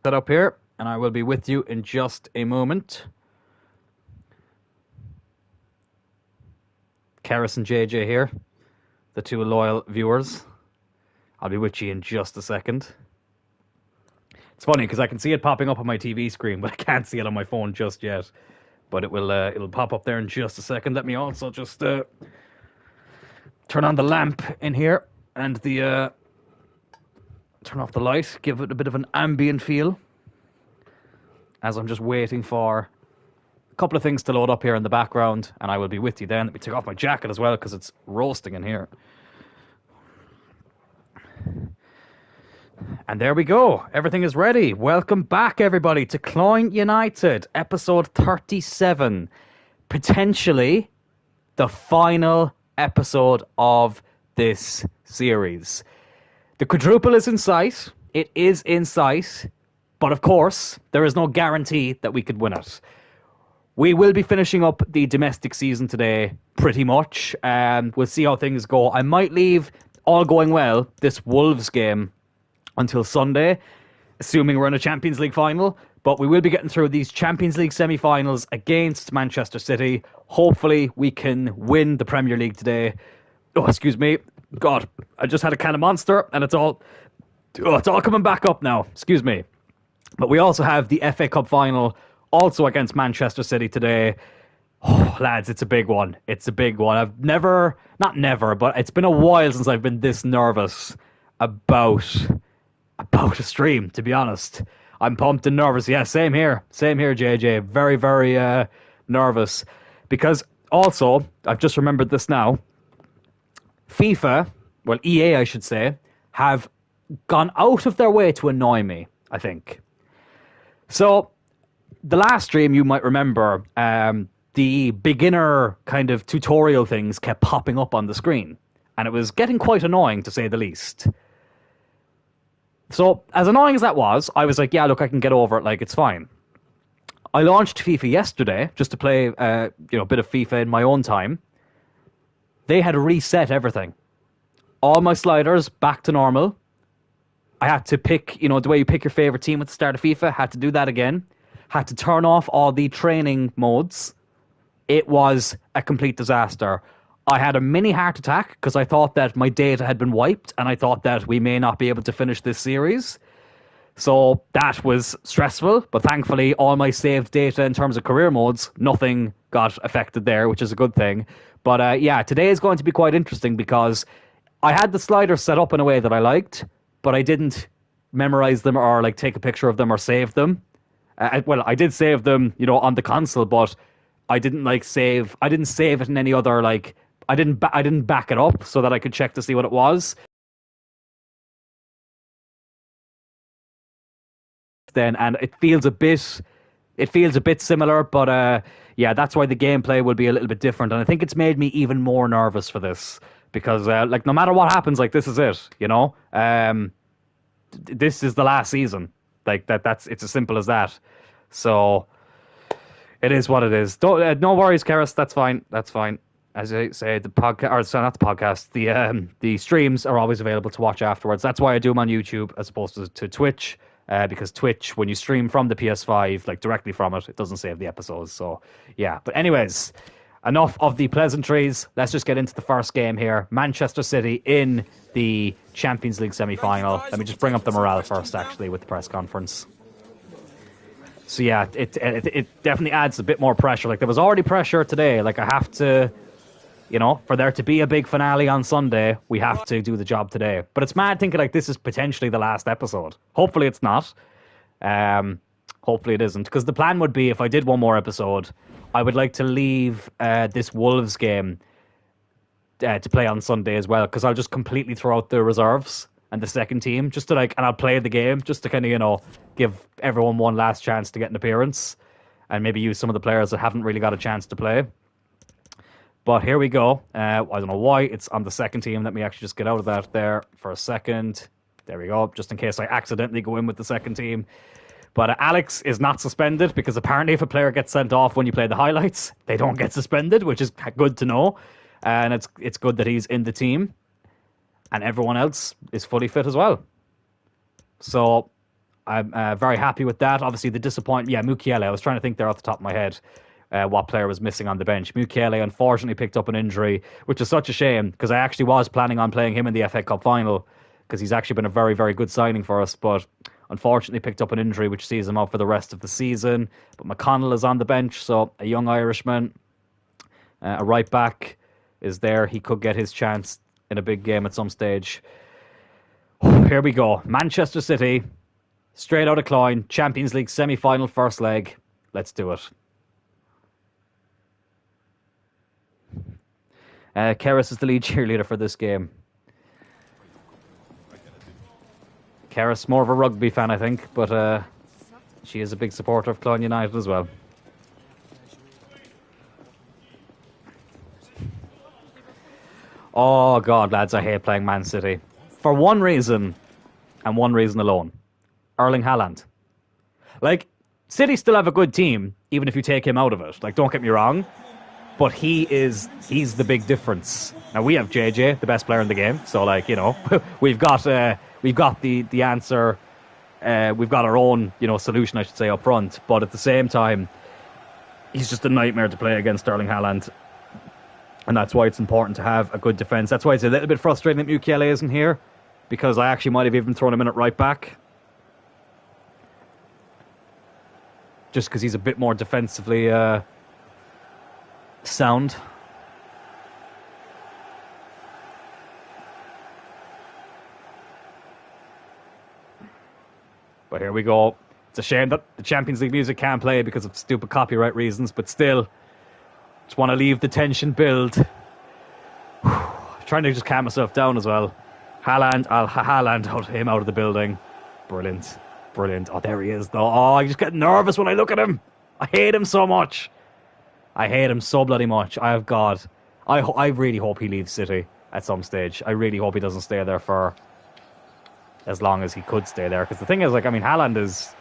Set up here, and I will be with you in just a moment. Karis and JJ here, the two loyal viewers. I'll be with you in just a second. It's funny because I can see it popping up on my TV screen, but I can't see it on my phone just yet. But it will, it'll pop up there in just a second. Let me also just turn on the lamp in here and the turn off the light, give it a bit of an ambient feel. As I'm just waiting for a couple of things to load up here in the background, and I will be with you then. Let me take off my jacket as well because it's roasting in here. And there we go. Everything is ready. Welcome back, everybody, to Cloyne United, episode 37. Potentially the final episode of this series. The quadruple is in sight. It is in sight. But of course, there is no guarantee that we could win it. We will be finishing up the domestic season today, pretty much. We'll see how things go. I might leave, all going well, this Wolves game until Sunday, assuming we're in a Champions League final. But we will be getting through these Champions League semi-finals against Manchester City. Hopefully, we can win the Premier League today. Oh, excuse me. God, I just had a can of Monster, and it's all coming back up now. Excuse me. But we also have the FA Cup final, also against Manchester City today. Oh, lads, it's a big one. It's a big one. I've not never, but it's been a while since I've been this nervous about a stream, to be honest. I'm pumped and nervous. Yeah, same here, JJ. Very, very nervous. Because also, I've just remembered this now, FIFA, well, EA, I should say, have gone out of their way to annoy me, I think. So, the last stream, you might remember, the beginner kind of tutorial things kept popping up on the screen. And it was getting quite annoying, to say the least. So, as annoying as that was, I was like, yeah, look, I can get over it, like, it's fine. I launched FIFA yesterday, just to play a bit of FIFA in my own time. They had reset everything. All my sliders back to normal. I had to pick, the way you pick your favorite team at the start of FIFA, had to do that again. Had to turn off all the training modes. It was a complete disaster. I had a mini heart attack because I thought that my data had been wiped and I thought that we may not be able to finish this series. So that was stressful, but thankfully all my saved data in terms of career modes, nothing got affected there, which is a good thing. But yeah, today is going to be quite interesting because I had the sliders set up in a way that I liked, but I didn't memorize them or like take a picture of them or save them. Well, I did save them, on the console, but I didn't save it in any other I didn't back it up so that I could check to see what it was. Then and it feels a bit similar, but yeah, that's why the gameplay will be a little bit different, and I think it's made me even more nervous for this because no matter what happens, this is it, this is the last season. It's as simple as that. So it is what it is. Don't no worries, Karis. That's fine. As I say, the podcast, or sorry, not the podcast, the streams are always available to watch afterwards. That's why I do them on YouTube as opposed to Twitch, because Twitch, when you stream from the PS5, directly from it, it doesn't save the episodes. So, yeah. But anyways, enough of the pleasantries. Let's just get into the first game here. Manchester City in the Champions League semi-final. Let me just bring up the morale first, actually, with the press conference. So, yeah, it definitely adds a bit more pressure. There was already pressure today. I have to... for there to be a big finale on Sunday, we have to do the job today. But it's mad thinking this is potentially the last episode. Hopefully it's not. Hopefully it isn't. Because the plan would be, if I did one more episode, I would like to leave this Wolves game to play on Sunday as well. Because I'll just completely throw out the reserves and the second team. Just to and I'll play the game just to kind of, give everyone one last chance to get an appearance. And maybe use some of the players that haven't really got a chance to play. But here we go. I don't know why it's on the second team. Let me actually just get out of that there for a second. There we go, just in case I accidentally go in with the second team. But Alex is not suspended because apparently if a player gets sent off when you play the highlights, they don't get suspended, which is good to know. And it's good that he's in the team. And everyone else is fully fit as well. So I'm very happy with that. Obviously, the disappointment, yeah, Mukiele. I was trying to think there off the top of my head what player was missing on the bench. Mukiele unfortunately picked up an injury, which is such a shame because I actually was planning on playing him in the FA Cup final because he's actually been a very, very good signing for us. But unfortunately picked up an injury which sees him out for the rest of the season. But McConnell is on the bench, so a young Irishman, a right back is there. He could get his chance in a big game at some stage. Here we go. Manchester City, straight out of Cloyne, Champions League semi-final first leg. Let's do it. Keris is the lead cheerleader for this game. Keris, more of a rugby fan, I think, but she is a big supporter of Cloyne United as well. Oh, God, lads, I hate playing Man City. For one reason, and one reason alone. Erling Haaland. Like, City still have a good team, even if you take him out of it. Like, don't get me wrong. But he's the big difference. Now, we have JJ, the best player in the game. So, like, you know, we've got the answer. We've got our own, you know, solution, I should say, up front. But at the same time, he's just a nightmare to play against Erling Haaland. And that's why it's important to have a good defence. That's why it's a little bit frustrating that Mukiele isn't here. Because I actually might have even thrown him in at right back. Just because he's a bit more defensively sound. But here we go. It's a shame that the Champions League music can't play because of stupid copyright reasons. But still, just want to leave the tension build. Trying to just calm myself down as well. Haaland, I'll Haaland him out of the building. Brilliant. Brilliant. Oh, there he is, though. Oh, I just get nervous when I look at him. I hate him so much. I hate him so bloody much. I really hope he leaves City at some stage. I really hope he doesn't stay there for as long as he could stay there. Because the thing is, like, I mean, Haaland is...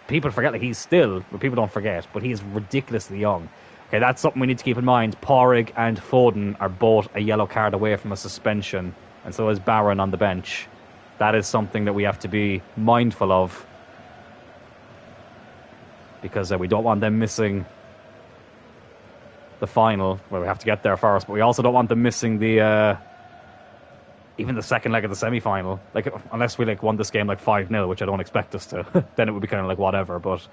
People forget that he's still... But people don't forget. But he is ridiculously young. Okay, that's something we need to keep in mind. Porrig and Foden are both a yellow card away from a suspension. And so is Barron on the bench. That is something that we have to be mindful of. Because we don't want them missing the final. Well, we have to get there first. But we also don't want them missing the... even the second leg of the semi-final. Like, unless we won this game 5-0, which I don't expect us to. Then it would be kind of whatever. But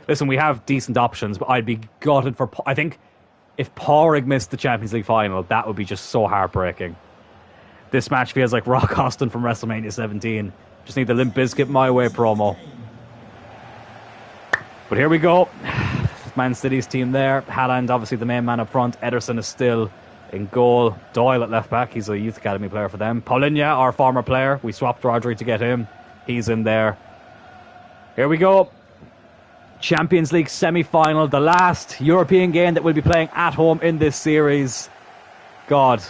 listen, we have decent options. But I'd be gutted for... I think if Porrig missed the Champions League final, that would be just so heartbreaking. This match feels like Rock Austin from WrestleMania 17. Just need the Limp Bizkit My Way promo. But here we go. Man City's team there. Haaland, obviously the main man up front. Ederson is still in goal. Doyle at left back. He's a youth academy player for them. Paulinho, our former player. We swapped Rodri to get him. He's in there. Here we go. Champions League semi-final. The last European game that we'll be playing at home in this series. God,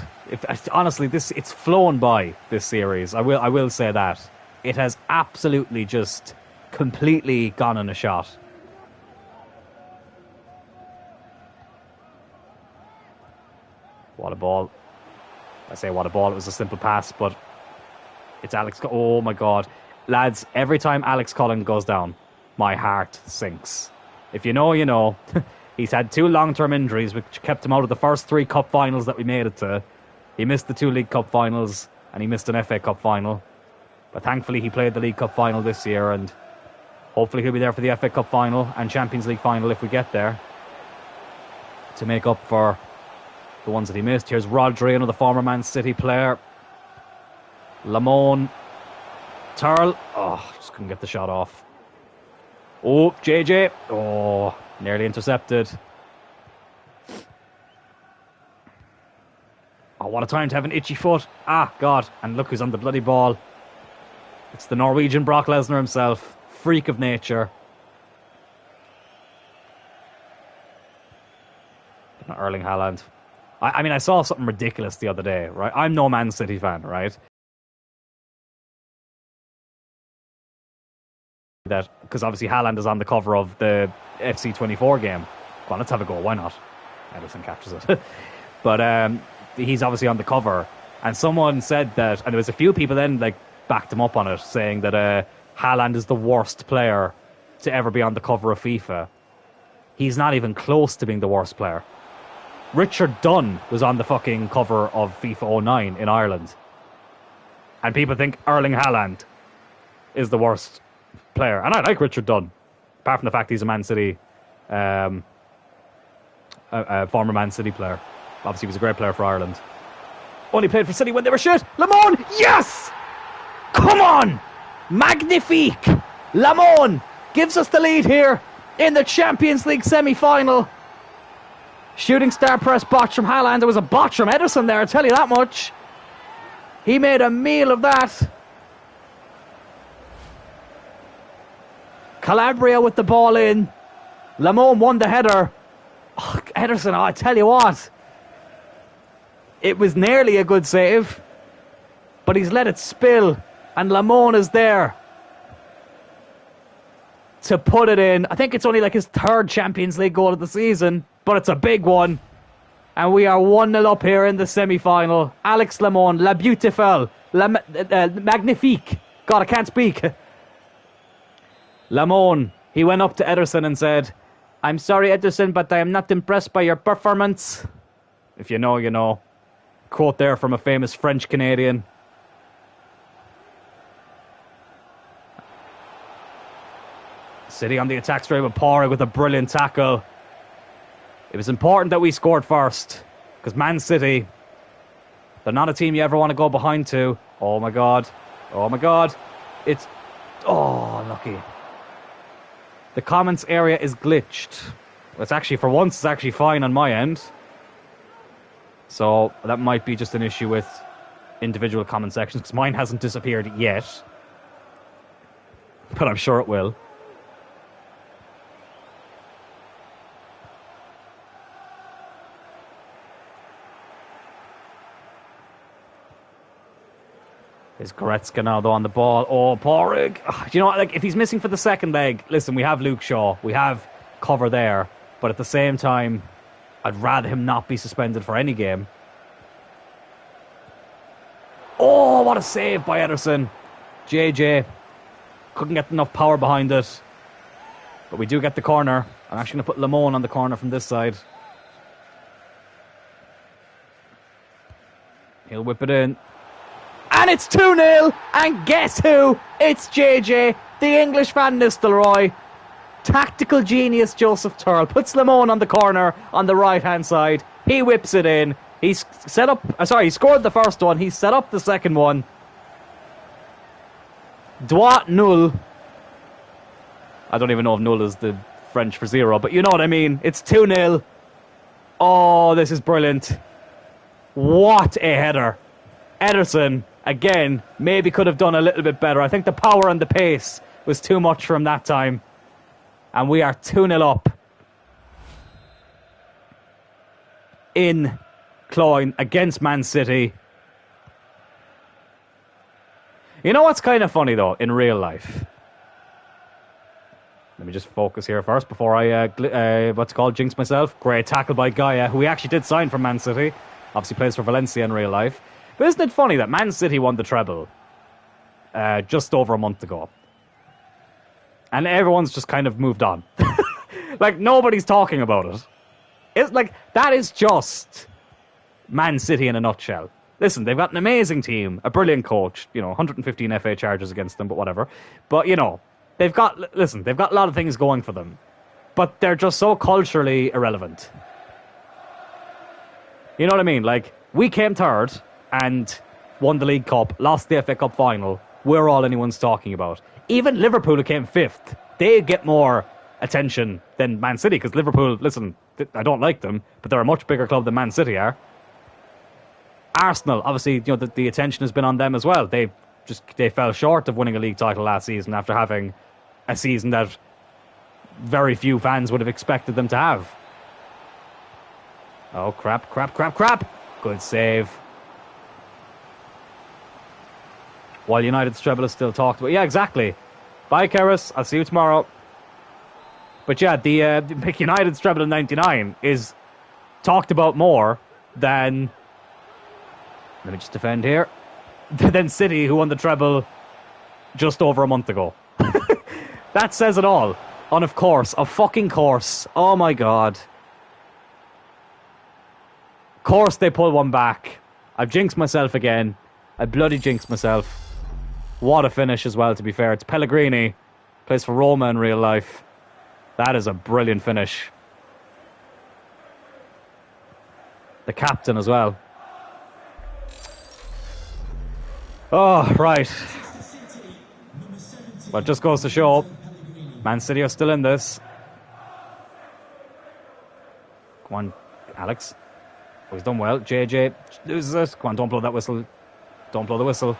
honestly, it's flown by, this series. I will say that. It has absolutely just completely gone in a shot. What a ball. I say what a ball. It was a simple pass, but it's Alex. Oh my God. Lads, every time Alex Cullen goes down, my heart sinks. If you know, you know. He's had 2 long-term injuries, which kept him out of the first 3 cup finals that we made it to. He missed the 2 League Cup finals, and he missed an FA Cup final. But thankfully, he played the League Cup final this year, and hopefully he'll be there for the FA Cup final and Champions League final if we get there, to make up for the ones that he missed. Here's Rodri, another former Man City player. Lamone. Turl. Oh, just couldn't get the shot off. Oh, JJ. Oh, nearly intercepted. Oh, what a time to have an itchy foot. Ah, God. And look who's on the bloody ball. It's the Norwegian Brock Lesnar himself. Freak of nature. Not Erling Haaland. I mean, I saw something ridiculous the other day, right? I'm no Man City fan, right? That because obviously Haaland is on the cover of the FC24 game. Well, let's have a go. Why not? Ederson captures it. But he's obviously on the cover. And someone said that, and there was a few people then backed him up on it, saying that Haaland is the worst player to ever be on the cover of FIFA. He's not even close to being the worst player. Richard Dunn was on the fucking cover of FIFA 09 in Ireland. And people think Erling Haaland is the worst player. And I like Richard Dunn, apart from the fact he's a Man City, a former Man City player. Obviously, he was a great player for Ireland. Only played for City when they were shit. Lamon, yes! Come on! Magnifique! Lamon gives us the lead here in the Champions League semi-final. Shooting star press botch from Haaland. There was a botch from Ederson there, I'll tell you that much. He made a meal of that. Calabria with the ball in. Lamon won the header. Oh, Ederson, I tell you what. It was nearly a good save, but he's let it spill, and Lamon is there to put it in. I think it's only like his third Champions League goal of the season, but it's a big one. And we are 1-0 up here in the semi-final. Alex Lamon, La Beautiful, Magnifique. God, I can't speak. Lamon, he went up to Ederson and said, "I'm sorry, Ederson, but I am not impressed by your performance." If you know, you know. Quote there from a famous French Canadian. City on the attack straight with Porrig with a brilliant tackle. It was important that we scored first, because Man City, they're not a team you ever want to go behind to. Oh my god. Oh my god. It's... Oh, lucky. The comments area is glitched. It's actually, for once, it's actually fine on my end. So that might be just an issue with individual comment sections, because mine hasn't disappeared yet. But I'm sure it will. Is Goretzka now, though, on the ball. Oh, Porrig. Do you know what? Like, if he's missing for the second leg, listen, we have Luke Shaw. We have cover there. But at the same time, I'd rather him not be suspended for any game. Oh, what a save by Ederson. JJ couldn't get enough power behind it. But we do get the corner. I'm actually going to put Lamon on the corner from this side. He'll whip it in. And it's 2-0. And guess who? It's JJ, the English Van Nistelrooy. Tactical genius Joseph Turl puts Lamon on the corner on the right-hand side. He whips it in. He's set up... he scored the first one. He set up the second one. Droit nul. I don't even know if nul is the French for zero, but you know what I mean. It's 2-0. Oh, this is brilliant. What a header. Ederson, again, maybe could have done a little bit better. I think the power and the pace was too much for him that time. And we are 2-0 up in Cloyne against Man City. You know what's kind of funny, though, in real life? Let me just focus here first before I, jinx myself. Great tackle by Gaia, who we actually did sign from Man City. Obviously plays for Valencia in real life. But isn't it funny that Man City won the treble just over a month ago? And everyone's just kind of moved on. Like, nobody's talking about it. It's like, that is just Man City in a nutshell. Listen, they've got an amazing team, a brilliant coach, 115 FA charges against them, but whatever. But, they've got a lot of things going for them. But they're just so culturally irrelevant. You know what I mean? Like, we came third and won the League Cup, lost the FA Cup final. We're all anyone's talking about. Even Liverpool, who came fifth, they get more attention than Man City, because Liverpool, listen, I don't like them, but they're a much bigger club than Man City are. Arsenal, obviously, the attention has been on them as well. They fell short of winning a league title last season after having a season that very few fans would have expected them to have. Oh, crap. Good save. While United's treble is still talked about. Yeah, exactly. Bye, Keris. I'll see you tomorrow. But yeah, the United's treble in 99 is talked about more than... Let me just defend here. Than City, who won the treble just over a month ago. That says it all. On, of course. Of fucking course. Oh my god. Of course they pull one back. I've jinxed myself again. I bloody jinxed myself. What a finish as well, to be fair. It's Pellegrini. Plays for Roma in real life. That is a brilliant finish. The captain as well. Oh, right. But it just goes to show, Man City are still in this. Come on, Alex. Oh, he's done well. JJ loses it. Come on, don't blow that whistle. Don't blow the whistle.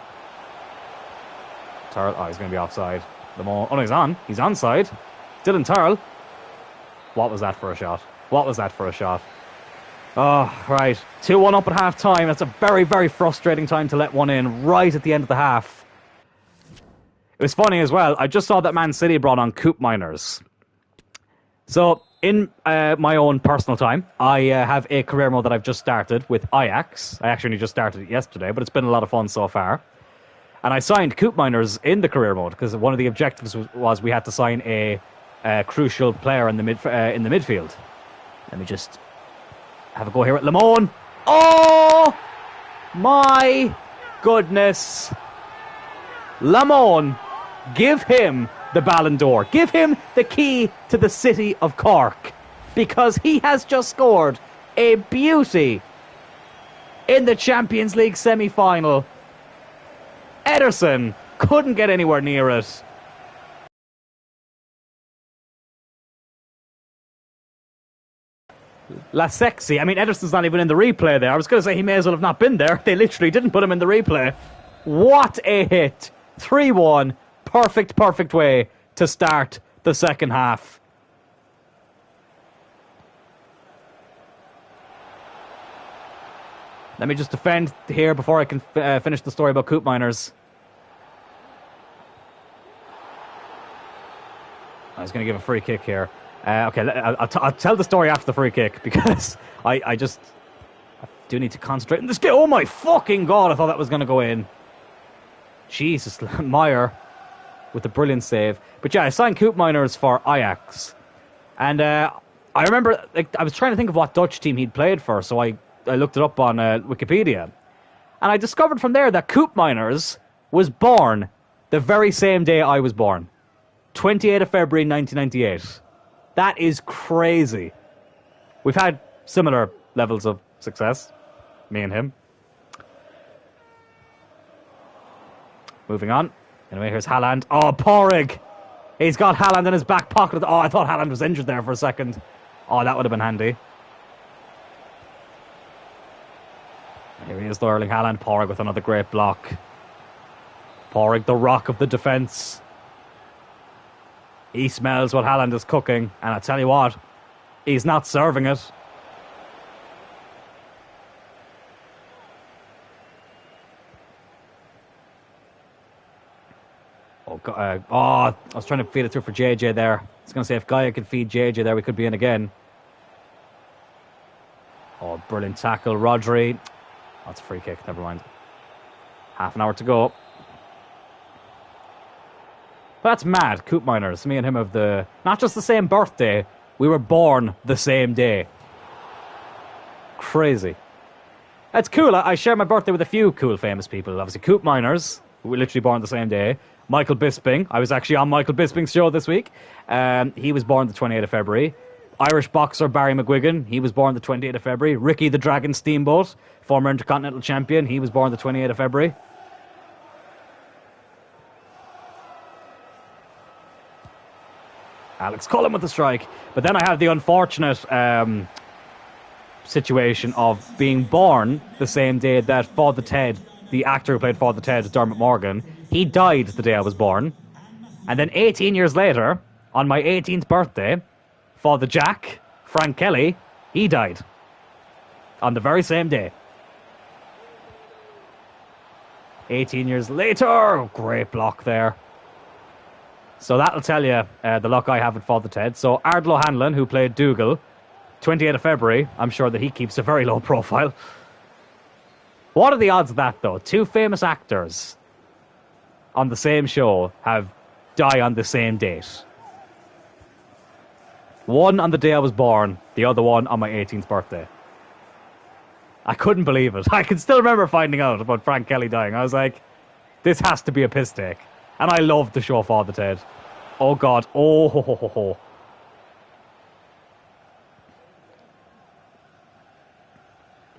Turl. Oh, he's going to be offside. Oh, no, he's on. He's onside. Dylan Turl. What was that for a shot? What was that for a shot? Oh, right. 2-1 up at half time. That's a very, very frustrating time to let one in right at the end of the half. It was funny as well. I just saw that Man City brought on Coop Miners. So, in my own personal time, I have a career mode that I've just started with Ajax. I actually only just started it yesterday, but it's been a lot of fun so far. And I signed Coop Miners in the career mode because one of the objectives was we had to sign a crucial player in the midfield. Let me just have a go here at Lemon. Oh my goodness. Lemon, give him the Ballon d'Or. Give him the key to the city of Cork, because he has just scored a beauty in the Champions League semi-final. Ederson couldn't get anywhere near it. La Sexy. I mean, Ederson's not even in the replay there. I was going to say he may as well have not been there. They literally didn't put him in the replay. What a hit. 3-1. Perfect way to start the second half. Let me just defend here before I can finish the story about Coop Miners. I was going to give a free kick here. Okay, I'll tell the story after the free kick, because I do need to concentrate on this game. Oh my fucking god, I thought that was going to go in. Jesus, Meyer with a brilliant save. But yeah, I signed Coop Miners for Ajax. And I remember, I was trying to think of what Dutch team he'd played for, so I looked it up on Wikipedia. And I discovered from there that Coop Miners was born the very same day I was born. 28th of February 1998. That is crazy. We've had similar levels of success, me and him. Moving on. Anyway, here's Haaland. Oh, Porrig! He's got Haaland in his back pocket. Oh, I thought Haaland was injured there for a second. Oh, that would have been handy. And here he is, Erling Haaland. Porrig with another great block. Porrig, the rock of the defence. He smells what Haaland is cooking, and I tell you what, he's not serving it. Oh, God, I was trying to feed it through for JJ there. I was going to say, if Gaia could feed JJ there, we could be in again. Oh, brilliant tackle, Rodri. Oh, it's a free kick, never mind. Half an hour to go. But that's mad, Coop Miners. Me and him have not just the same birthday, we were born the same day. Crazy. That's cool. I share my birthday with a few cool, famous people. Obviously, Coop Miners, who were literally born the same day. Michael Bisping. I was actually on Michael Bisping's show this week. He was born the 28th of February. Irish boxer Barry McGuigan. He was born the 28th of February. Ricky the Dragon Steamboat, former Intercontinental Champion. He was born the 28th of February. Alex Cullen with the strike. But then I have the unfortunate situation of being born the same day that Father Ted, the actor who played Father Ted, Dermot Morgan, he died the day I was born. And then 18 years later, on my 18th birthday, Father Jack, Frank Kelly, he died. On the very same day. 18 years later. Great block there. So that'll tell you the luck I have with Father Ted. So Ardlo Hanlon, who played Dougal, 28th of February, I'm sure that he keeps a very low profile. What are the odds of that, though? Two famous actors on the same show die on the same date. One on the day I was born, the other one on my 18th birthday. I couldn't believe it. I can still remember finding out about Frank Kelly dying. I was like, this has to be a piss take. And I loved the show Father Ted. Oh, God. Oh, ho, ho, ho, ho.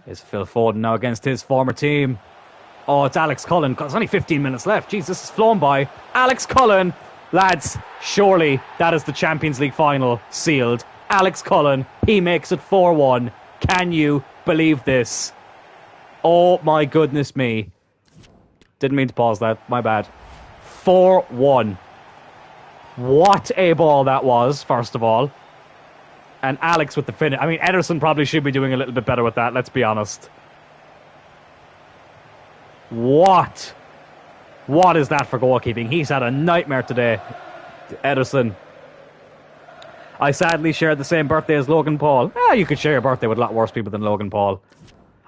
Is Phil Foden now against his former team? Oh, it's Alex Cullen. There's only 15 minutes left. Jeez, this has flown by. Alex Cullen. Lads, surely that is the Champions League final sealed. Alex Cullen, he makes it 4-1. Can you believe this? Oh my goodness me. Didn't mean to pause that. My bad. 4-1. What a ball that was, first of all. And Alex with the finish. I mean, Ederson probably should be doing a little bit better with that, let's be honest. What? What is that for goalkeeping? He's had a nightmare today, Ederson. I sadly shared the same birthday as Logan Paul. You could share your birthday with a lot worse people than Logan Paul.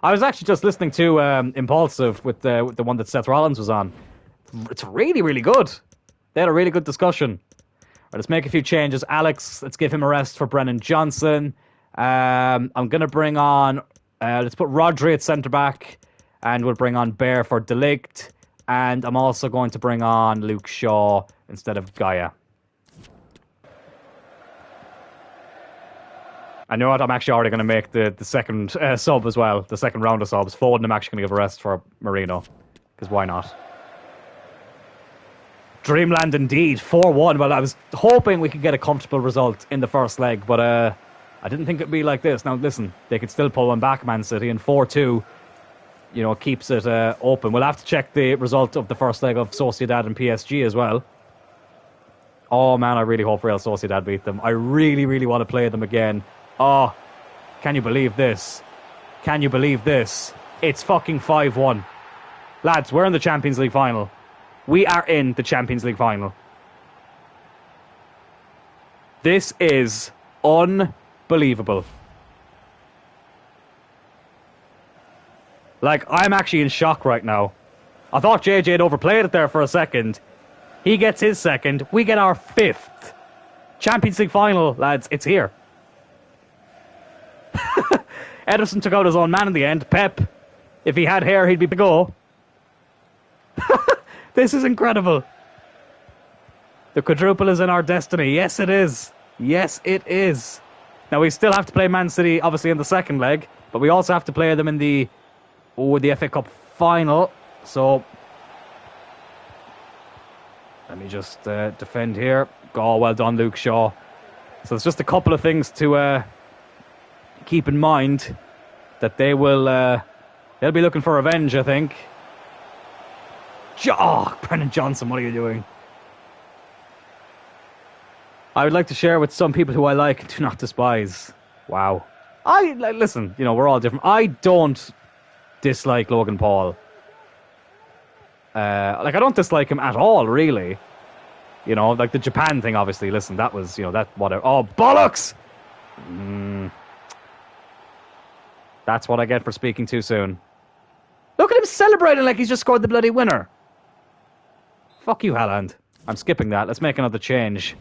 I was actually just listening to Impulsive with the one that Seth Rollins was on. It's really, really good. They had a really good discussion. Right, let's make a few changes. Alex, let's give him a rest for Brennan Johnson. I'm going to bring on... let's put Rodri at centre-back. And we'll bring on Bear for De Ligt. And I'm also going to bring on Luke Shaw instead of Gaia. I know what, I'm actually already going to make the second sub as well. The second round of subs. Foden, I'm actually going to give a rest for Marino. Because why not? Dreamland indeed. 4-1. Well, I was hoping we could get a comfortable result in the first leg. But I didn't think it'd be like this. Now, listen. They could still pull one back, Man City. And 4-2, you know, keeps it open. We'll have to check the result of the first leg of Sociedad and PSG as well. Oh, man, I really hope Real Sociedad beat them. I really, really want to play them again. Oh, can you believe this? Can you believe this? It's fucking 5-1. Lads, we're in the Champions League final. We are in the Champions League final. This is unbelievable. Like, I'm actually in shock right now. I thought JJ had overplayed it there for a second. He gets his second. We get our fifth. Champions League final, lads. It's here. Ederson took out his own man in the end. Pep, if he had hair, he'd be the go. This is incredible. The quadruple is in our destiny. Yes, it is. Yes, it is. Now, we still have to play Man City, obviously, in the second leg. But we also have to play them in the FA Cup final. So, let me just defend here. Oh, well done, Luke Shaw. So, it's just a couple of things to... keep in mind that they will they'll be looking for revenge, I think. Brennan Johnson, what are you doing? I would like to share with some people who I like and do not despise. Wow. Listen, you know, we're all different. I don't dislike Logan Paul. I don't dislike him at all, really. You know, like the Japan thing, obviously. Listen, that was, you know, that whatever. Oh, bollocks! That's what I get for speaking too soon. Look at him celebrating like he's just scored the bloody winner. Fuck you, Haaland. I'm skipping that. Let's make another change.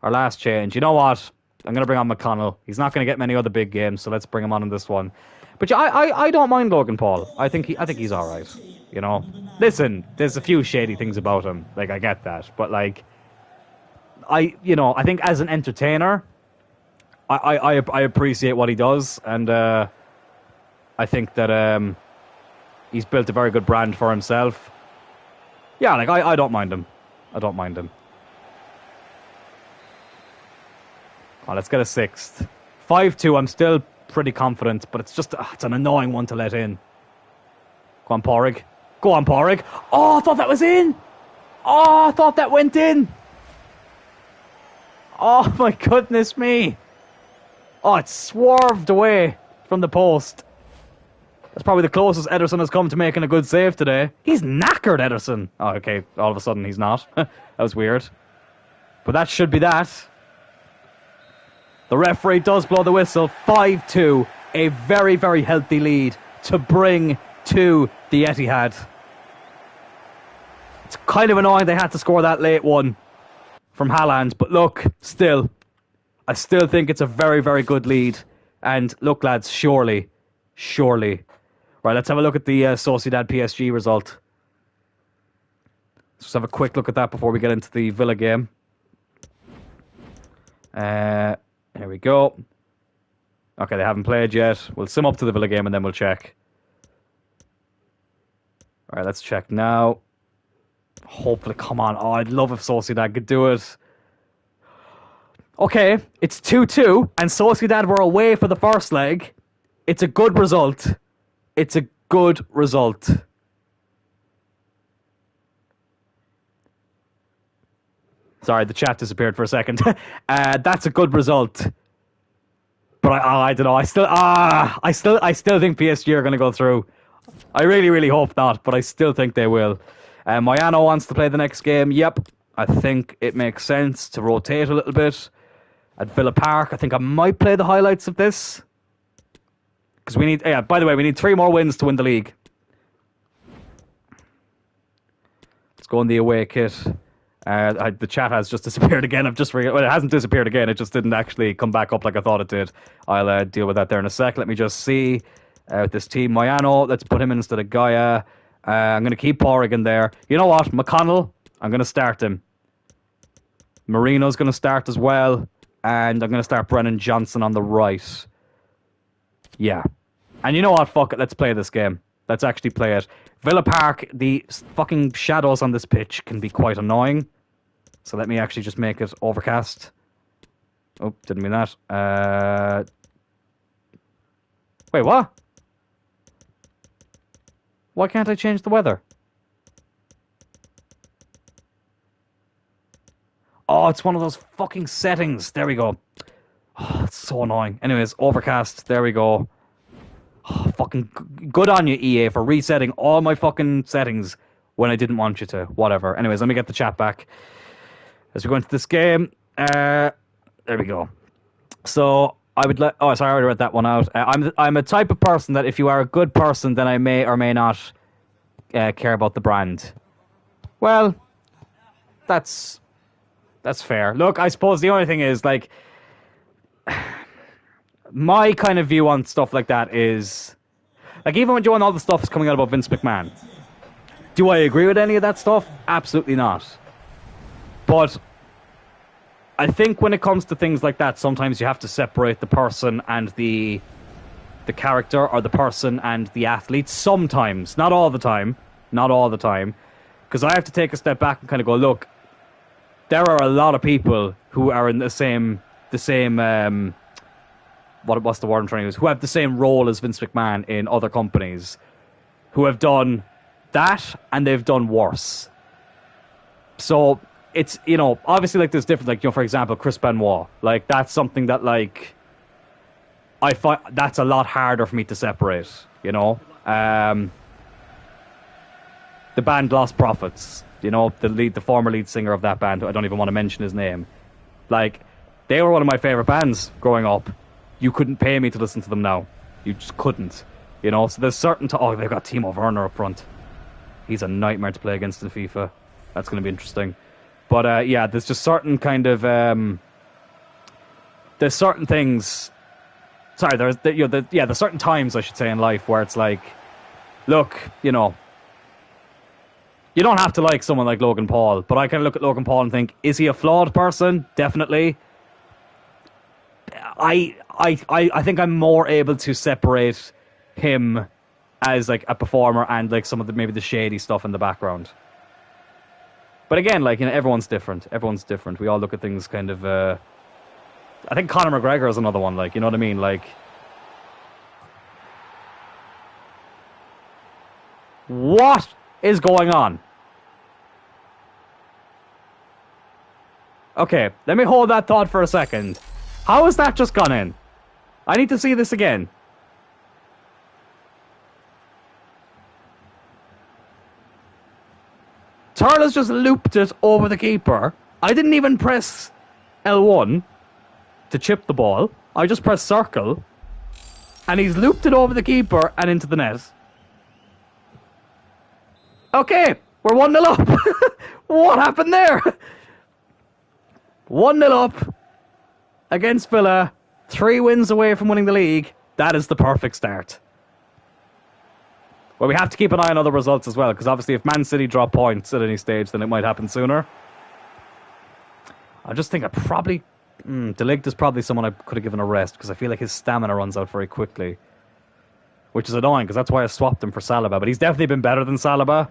Our last change. You know what? I'm going to bring on McConnell. He's not going to get many other big games, so let's bring him on in this one. But yeah, I don't mind Logan Paul. I think he's all right. You know, listen, there's a few shady things about him. Like, I get that, but like, I think as an entertainer, I appreciate what he does, and I think that he's built a very good brand for himself. Yeah, like I don't mind him. I don't mind him. Oh, let's get a sixth. 5-2, I'm still pretty confident, but it's just it's an annoying one to let in. Go on, Porrig. Go on, Porrig. Oh, I thought that was in. Oh, I thought that went in. Oh, my goodness me. Oh, it swerved away from the post. That's probably the closest Ederson has come to making a good save today. He's knackered, Ederson. Oh, okay. All of a sudden, he's not. That was weird. But that should be that. The referee does blow the whistle. 5-2. A very, very healthy lead to bring to the Etihad. It's kind of annoying they had to score that late one from Haaland. But look, still, I still think it's a very, very good lead. And look, lads, surely. Right, let's have a look at the Sociedad PSG result. Let's just have a quick look at that before we get into the Villa game. Here we go. Okay, they haven't played yet. We'll sim up to the Villa game and then we'll check. All right, let's check now. Hopefully, come on. Oh, I'd love if Sociedad could do it. Okay, it's 2-2, and Sociedad were away for the first leg. It's a good result. It's a good result. Sorry, the chat disappeared for a second. That's a good result. But I don't know. I still think PSG are going to go through. I really, really hope not, but I still think they will. Moyano wants to play the next game. Yep, I think it makes sense to rotate a little bit. At Villa Park, I think I might play the highlights of this. Because we need... Yeah, by the way, we need 3 more wins to win the league. Let's go on the away kit. The chat has just disappeared again. Well, it hasn't disappeared again. It just didn't actually come back up like I thought it did. I'll deal with that there in a sec. Let me just see. With this team, Moyano, let's put him in instead of Gaia. I'm going to keep Borrigan there. You know what? McConnell, I'm going to start him. Marino's going to start as well. And I'm going to start Brennan Johnson on the right. Yeah. And you know what? Fuck it. Let's play this game. Let's actually play it. Villa Park, the fucking shadows on this pitch can be quite annoying. So let me actually just make it overcast. Oh, didn't mean that. Wait, what? Why can't I change the weather? Oh, it's one of those fucking settings. There we go. Oh, it's so annoying. Anyways, overcast. There we go. Oh, fucking good on you, EA, for resetting all my fucking settings when I didn't want you to. Whatever. Anyways, let me get the chat back. As we go into this game. There we go. So, I would let... Oh, sorry, I already read that one out. I'm a type of person that if you are a good person, then I may or may not care about the brand. Well, that's fair. Look, I suppose the only thing is, like, my kind of view on stuff like that is, like, even when all the stuff is coming out about Vince McMahon, do I agree with any of that stuff? Absolutely not. But I think when it comes to things like that, sometimes you have to separate the person and the character, or the person and the athlete. Sometimes, not all the time, because I have to take a step back and kind of go, look, there are a lot of people who are in the same what's the word I'm trying to use? Who have the same role as Vince McMahon in other companies, who have done that and they've done worse. So it's, you know, obviously, like, there's different, like, you know, for example, Chris Benoit, like, that's something that, like, I find that's a lot harder for me to separate, you know. The band Lost Prophets, you know, the former lead singer of that band, who I don't even want to mention his name, like, they were one of my favorite bands growing up. You couldn't pay me to listen to them now. You just couldn't, you know. So there's certain... Oh, they've got Timo Werner up front. He's a nightmare to play against in FIFA. That's going to be interesting. But yeah, there's just certain kind of... there's certain things... Sorry, there's certain times, I should say, in life where it's like, look, you know, you don't have to like someone like Logan Paul, but I kind of look at Logan Paul and think, is he a flawed person? Definitely. I think I'm more able to separate him as, like, a performer and, like, some of the maybe the shady stuff in the background. But again, like, you know, everyone's different. We all look at things kind of... I think Conor McGregor is another one, like, you know what I mean? Like, what is going on? Okay, let me hold that thought for a second. How has that just gone in? I need to see this again. Turler's just looped it over the keeper. I didn't even press L1 to chip the ball. I just pressed circle. And he's looped it over the keeper and into the net. Okay, we're 1-0 up. What happened there? 1-0 up. against Villa, 3 wins away from winning the league. That is the perfect start. Well, we have to keep an eye on other results as well, because obviously if Man City drop points at any stage, then it might happen sooner. I just think I probably... De Ligt is probably someone I could have given a rest, because I feel like his stamina runs out very quickly. Which is annoying, because that's why I swapped him for Saliba. But he's definitely been better than Saliba.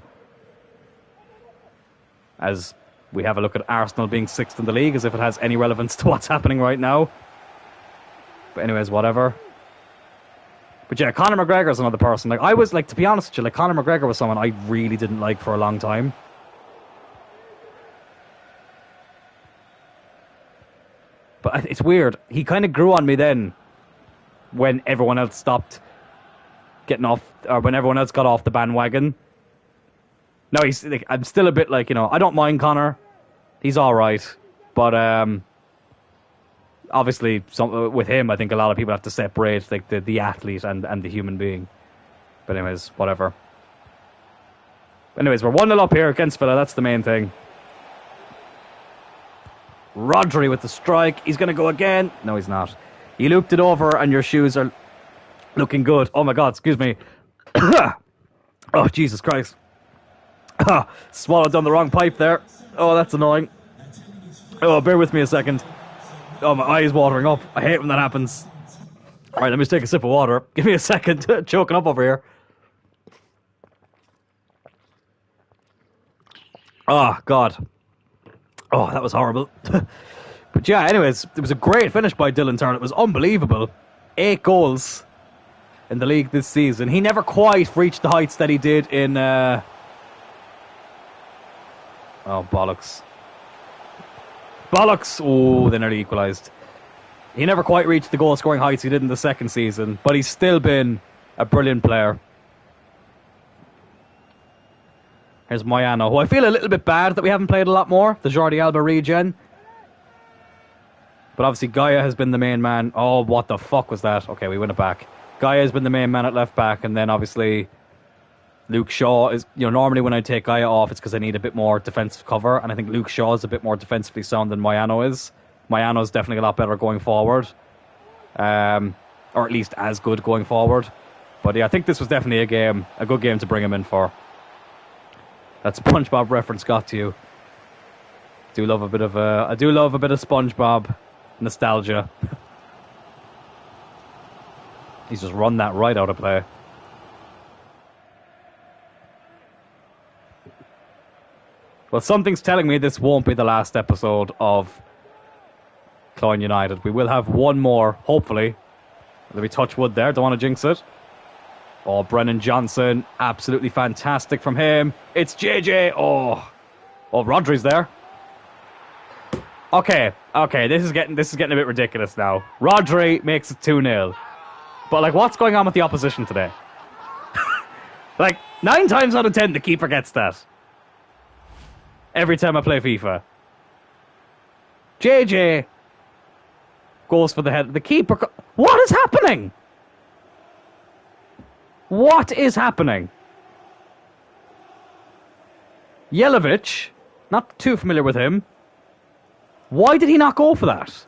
As we have a look at Arsenal being 6th in the league, as if it has any relevance to what's happening right now. But anyways, whatever. But yeah, Conor McGregor's another person. Like, I was, like, to be honest with you, like, Conor McGregor was someone I really didn't like for a long time. But it's weird. He kind of grew on me then when everyone else stopped getting off, or when everyone else got off the bandwagon. No, he's like, I'm still a bit like, you know, I don't mind Conor. He's all right. But obviously, with him, I think a lot of people have to separate like the athlete and the human being. But anyways, whatever. Anyways, we're 1-0 up here against Villa. That's the main thing. Rodri with the strike. He's going to go again. No, he's not. He looped it over and your shoes are looking good. Oh my God, excuse me. Oh, Jesus Christ. Swallowed down the wrong pipe there. Oh, that's annoying. Oh, bear with me a second. Oh, my eye is watering up. I hate when that happens. All right, let me just take a sip of water. Give me a second. Choking up over here. Oh, God. Oh, that was horrible. But yeah, anyways, it was a great finish by Dylan Turner. It was unbelievable. 8 goals in the league this season. He never quite reached the heights that he did in... Oh, bollocks. Bollocks! Oh, they nearly equalised. He never quite reached the goal-scoring heights he did in the second season, but he's still been a brilliant player. Here's Moyano, who I feel a little bit bad that we haven't played a lot more. The Jordi Alba regen. But obviously Gaia has been the main man. Oh, what the fuck was that? Okay, we win it back. Gaia has been the main man at left back, and then obviously Luke Shaw is, you know, normally when I take Gaia off, it's because I need a bit more defensive cover, and I think Luke Shaw is a bit more defensively sound than Moyano is. Moyano is definitely a lot better going forward. Or at least as good going forward. But yeah, I think this was definitely a good game to bring him in for. That SpongeBob reference got to you. I do love a bit of SpongeBob nostalgia. He's just run that right out of play. Well, something's telling me this won't be the last episode of Cloyne United. We will have one more, hopefully. Let me touch wood there. Don't want to jinx it. Oh, Brennan Johnson. Absolutely fantastic from him. It's JJ. Oh, Rodri's there. Okay. This is getting a bit ridiculous now. Rodri makes it 2-0. But, like, what's going on with the opposition today? Like, 9 times out of 10, the keeper gets that. Every time I play FIFA. JJ goes for the head. The keeper... What is happening? What is happening? Jelavic, not too familiar with him. Why did he not go for that?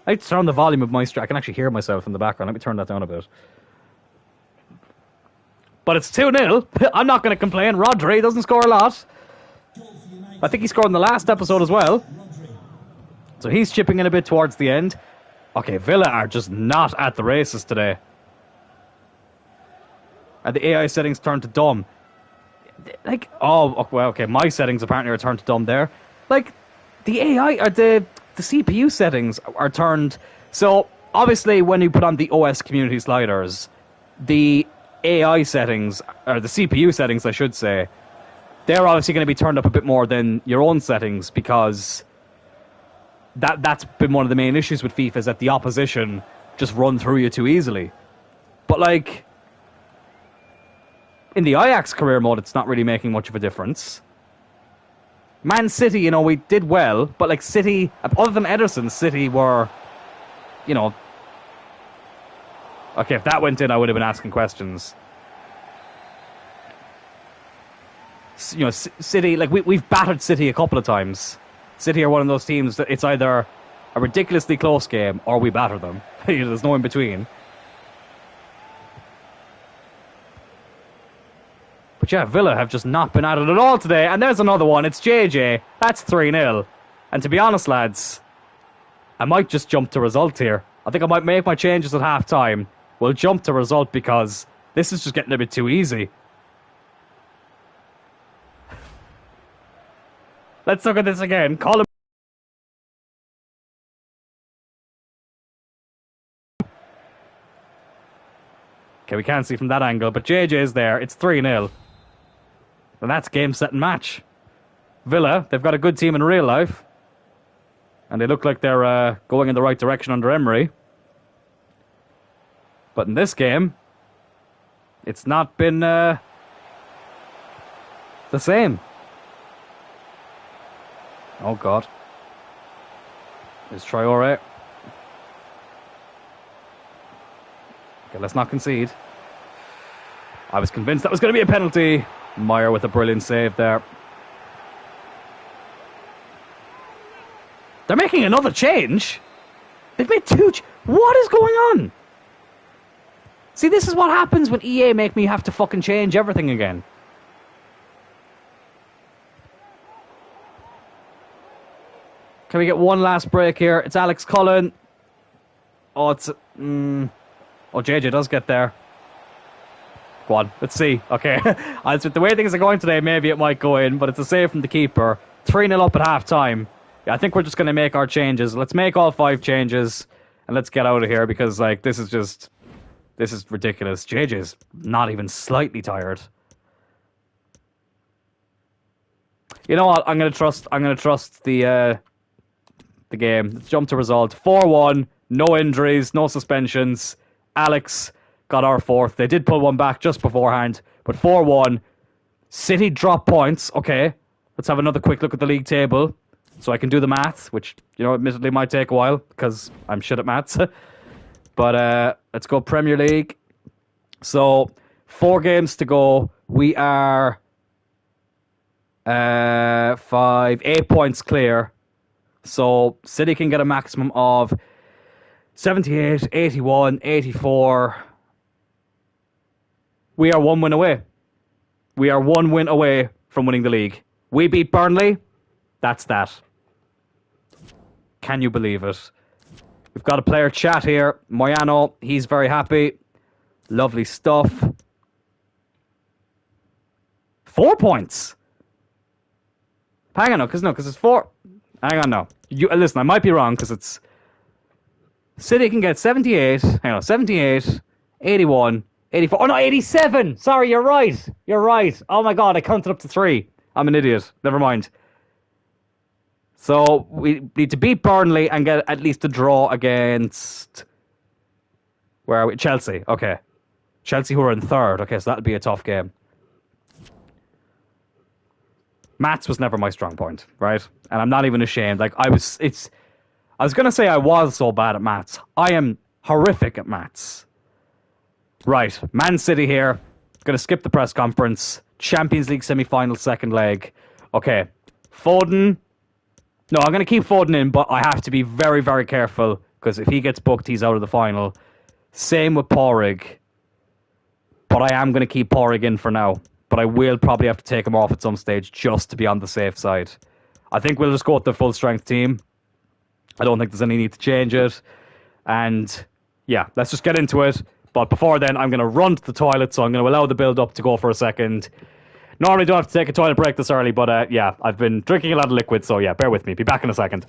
I need to turn the volume of my stream. I can actually hear myself in the background. Let me turn that down a bit. But it's 2-0. I'm not going to complain. Rodri doesn't score a lot. I think he scored in the last episode as well. So he's chipping in a bit towards the end. Okay, Villa are just not at the races today. And the AI settings turned to dumb. Like, oh, well, okay, my settings apparently are turned to dumb there. Like, the AI, or the CPU settings are turned... So, obviously, when you put on the OS community sliders, the AI settings, or the CPU settings, I should say, they're obviously going to be turned up a bit more than your own settings, because that's been one of the main issues with FIFA, is that the opposition just run through you too easily. But, like... in the Ajax career mode, it's not really making much of a difference. Man City, you know, we did well, but like City, other than Ederson, City were, you know... Okay, if that went in, I would have been asking questions. You know, City, like we've battered City a couple of times. City are one of those teams that it's either a ridiculously close game, or we batter them. There's no in between. But yeah, Villa have just not been at it at all today. And there's another one. It's JJ. That's 3-0. And to be honest, lads, I might just jump to result here. I think I might make my changes at half-time. We'll jump to result because this is just getting a bit too easy. Let's look at this again. Call him. Okay, we can't see from that angle, but JJ is there. It's 3-0. And that's game, set, and match. Villa, they've got a good team in real life. And they look like they're going in the right direction under Emery. But in this game, it's not been the same. Oh, God. There's Traore. Okay, let's not concede. I was convinced that was going to be a penalty. Meyer with a brilliant save there. They're making another change. They've made two. What is going on? See, this is what happens when EA make me have to fucking change everything again. Can we get one last break here? It's Alex Cullen. Oh, it's... Oh, JJ does get there. Go on, let's see. Okay. The way things are going today, maybe it might go in, but it's a save from the keeper. 3-0 up at half-time. Yeah, I think we're just going to make our changes. Let's make all 5 changes, and let's get out of here, because, like, this is ridiculous. JJ's not even slightly tired. You know what? I'm going to trust the game. Let's jump to result. 4-1, no injuries, no suspensions. Alex got our 4th. They did pull one back just beforehand, but 4-1. City drop points. Okay, let's have another quick look at the league table so I can do the maths, which, you know, admittedly might take a while because I'm shit at maths. But let's go Premier League. So 4 games to go. We are 8 points clear. So City can get a maximum of 78, 81, 84. We are 1 win away. We are 1 win away from winning the league. We beat Burnley. That's that. Can you believe it? We've got a player chat here. Moyano, he's very happy. Lovely stuff. 4 points. Hang on, because it's 4. Hang on, no. Listen, I might be wrong because it's... City can get 78. Hang on, 78, 81, 84. Oh, no, 87. Sorry, you're right. You're right. Oh, my God, I counted up to 3. I'm an idiot. Never mind. So we need to beat Burnley and get at least a draw against... Where are we? Chelsea. Okay. Chelsea, who are in 3rd. Okay, so that'll be a tough game. Maths was never my strong point, right? And I'm not even ashamed. Like, I was going to say I was so bad at maths. I am horrific at maths. Right. Man City here. Going to skip the press conference. Champions League semi-final, 2nd leg. Okay. Foden. No, I'm going to keep Foden in, but I have to be very, very careful because if he gets booked, he's out of the final. Same with Porrig. But I am going to keep Porrig in for now. But I will probably have to take him off at some stage just to be on the safe side. I think we'll just go with the full-strength team. I don't think there's any need to change it. And, yeah, let's just get into it. But before then, I'm going to run to the toilet, so I'm going to allow the build-up to go for a second. Normally don't have to take a toilet break this early, but, yeah, I've been drinking a lot of liquid, so, yeah, bear with me. Be back in a second.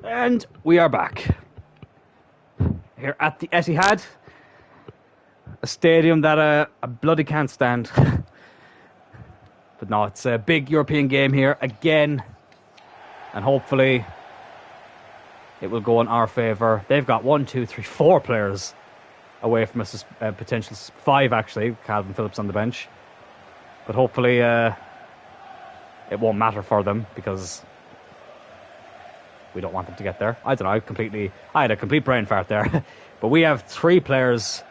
And we are back. Here at the Etihad. A stadium that I bloody can't stand. But no, it's a big European game here again. And hopefully it will go in our favour. They've got 4 players away from a potential 5, actually. Calvin Phillips on the bench. But hopefully it won't matter for them because we don't want them to get there. I don't know, I had a complete brain fart there. But we have 3 players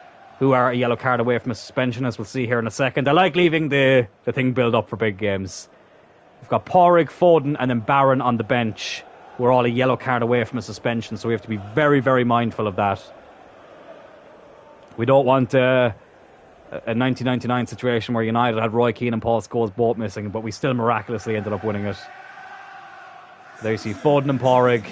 who are a yellow card away from a suspension, as we'll see here in a second. I like leaving the thing build up for big games. We've got Porrig, Foden, and then Barron on the bench. We're all a yellow card away from a suspension, so we have to be very, very mindful of that. We don't want a 1999 situation where United had Roy Keane and Paul Scholes both missing, but we still miraculously ended up winning it. There you see Foden and Porrig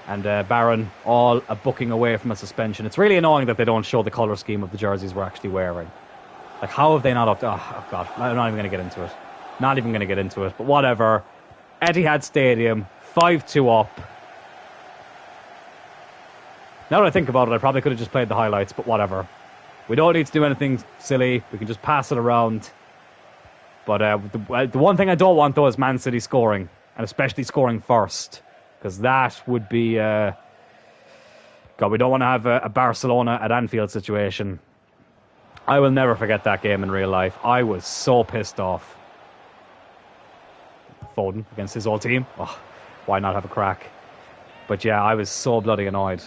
and Barron all a booking away from a suspension. It's really annoying that they don't show the colour scheme of the jerseys we're actually wearing. Like, how have they not upped? Oh, God, I'm not even going to get into it. Not even going to get into it, but whatever. Etihad Stadium, 5-2 up. Now that I think about it, I probably could have just played the highlights, but whatever. We don't need to do anything silly. We can just pass it around. But the one thing I don't want, though, is Man City scoring. And especially scoring first. Because that would be... God, we don't want to have a Barcelona at Anfield situation. I will never forget that game in real life. I was so pissed off. Foden against his old team. Oh, why not have a crack? But yeah, I was so bloody annoyed.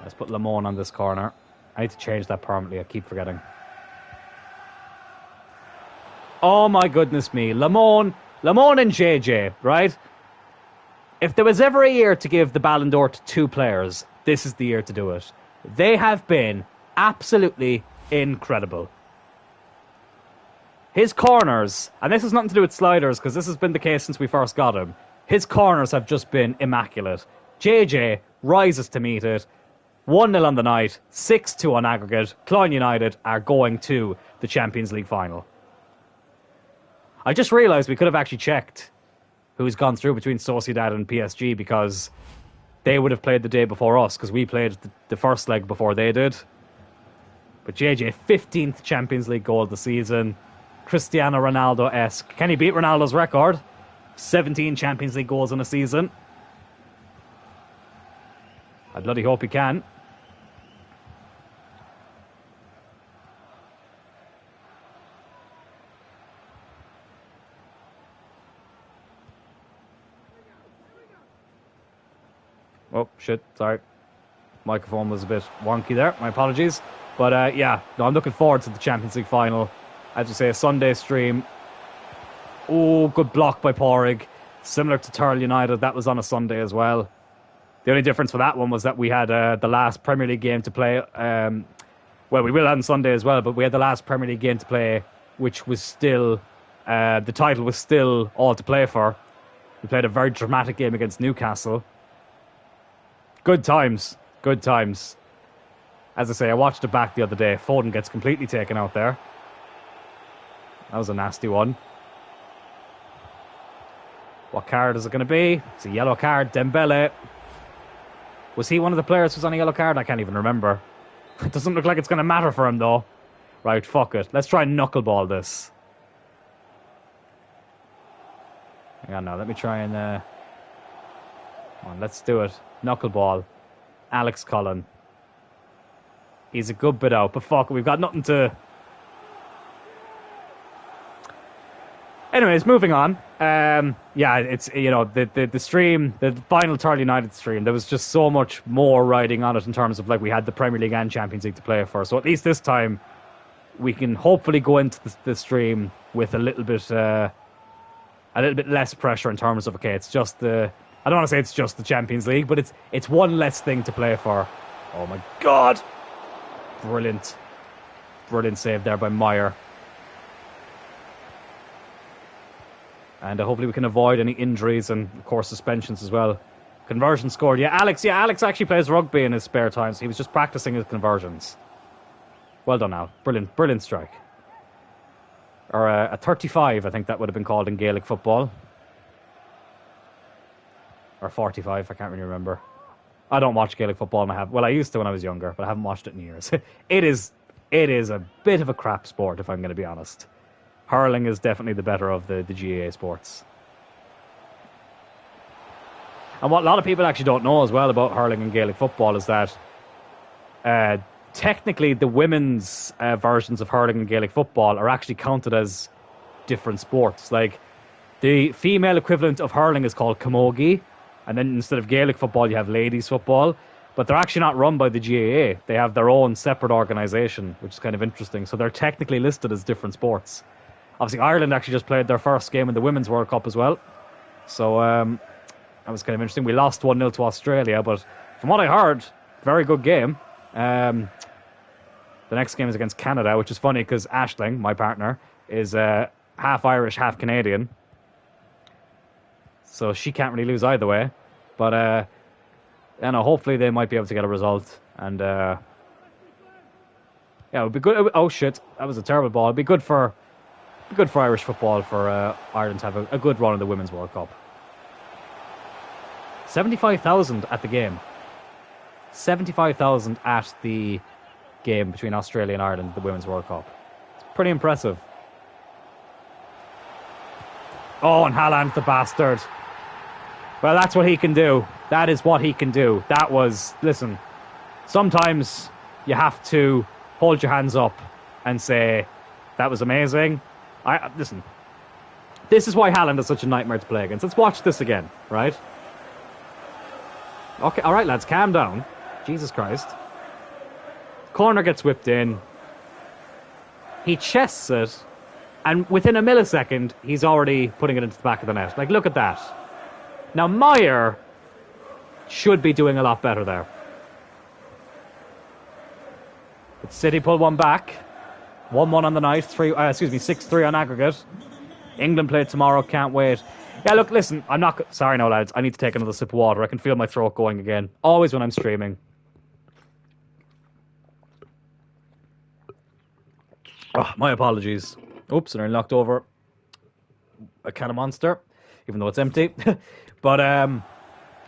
Let's put Lamone on this corner. I need to change that permanently. I keep forgetting. Oh my goodness me. Lamone and JJ, right? If there was ever a year to give the Ballon d'Or to 2 players, this is the year to do it. They have been absolutely incredible. His corners, and this has nothing to do with sliders because this has been the case since we first got him. His corners have just been immaculate. JJ rises to meet it. 1-0 on the night, 6-2 on aggregate. Cloyne United are going to the Champions League final. I just realised we could have actually checked who's gone through between Sociedad and PSG because they would have played the day before us because we played the first leg before they did. But JJ, 15th Champions League goal of the season. Cristiano Ronaldo-esque. Can he beat Ronaldo's record? 17 Champions League goals in a season. I bloody hope he can. Oh, shit, sorry. Microphone was a bit wonky there. My apologies. But yeah, no, I'm looking forward to the Champions League final. As you say, a Sunday stream. Oh, good block by Porrig. Similar to Turl United, that was on a Sunday as well. The only difference for that one was that we had the last Premier League game to play. Well, we will on Sunday as well, but we had the last Premier League game to play, which was still... the title was still all to play for. We played a very dramatic game against Newcastle. Good times. Good times. As I say, I watched it back the other day. Foden gets completely taken out there. That was a nasty one. What card is it going to be? It's a yellow card. Dembele. Was he one of the players who's on a yellow card? I can't even remember. It doesn't look like it's going to matter for him, though. Right, fuck it. Let's try and knuckleball this. Hang on now. Let me try and... Come on, let's do it. Knuckleball. Alex Cullen. He's a good bit out, but fuck, we've got nothing to... Anyways, moving on. Yeah, it's, you know, the stream, the final Turl United stream, there was just so much more riding on it in terms of, like, we had the Premier League and Champions League to play for. So at least this time, we can hopefully go into the stream with a little bit less pressure in terms of, okay, it's just the... I don't want to say it's just the Champions League, but it's one less thing to play for. Oh my God! Brilliant. Brilliant save there by Meyer. And hopefully we can avoid any injuries and, of course, suspensions as well. Conversion scored. Yeah, Alex actually plays rugby in his spare time, so he was just practicing his conversions. Well done, Al. Brilliant, brilliant strike. Or a 35, I think that would have been called in Gaelic football. or 45. I can't really remember. I don't watch Gaelic football, and I used to when I was younger, but I haven't watched it in years. It is a bit of a crap sport, if I'm going to be honest. Hurling is definitely the better of the GAA sports. And what a lot of people actually don't know as well about hurling and Gaelic football is that technically the women's versions of hurling and Gaelic football are actually counted as different sports. Like, the female equivalent of hurling is called camogie, and then instead of Gaelic football, you have ladies football. But they're actually not run by the GAA. They have their own separate organisation, which is kind of interesting. So they're technically listed as different sports. Obviously, Ireland actually just played their first game in the Women's World Cup as well. So that was kind of interesting. We lost 1-0 to Australia, but from what I heard, very good game. The next game is against Canada, which is funny because Aisling, my partner, is half Irish, half Canadian. So she can't really lose either way. But hopefully they might be able to get a result. And yeah, it would be good. Oh shit, that was a terrible ball. It'd be good for Irish football for Ireland to have a good run in the Women's World Cup. 75,000 at the game. 75,000 at the game between Australia and Ireland, the Women's World Cup. It's pretty impressive. Oh, and Haaland, the bastard. Well, that's what he can do. That is what he can do. That was, listen, sometimes you have to hold your hands up and say, that was amazing. Listen, this is why Haaland is such a nightmare to play against. Let's watch this again, right? Okay, all right, lads, calm down. Jesus Christ. Corner gets whipped in. He chests it, and within a millisecond, he's already putting it into the back of the net. Like, look at that. Now, Meyer should be doing a lot better there. But City pull one back. 1-1 on the night. 6-3 on aggregate. England play tomorrow. Can't wait. Yeah, look, listen. I'm not... Sorry, no, lads. I need to take another sip of water. I can feel my throat going again. Always when I'm streaming. Oh, my apologies. Oops, and I knocked over a can of Monster, even though it's empty. But I'm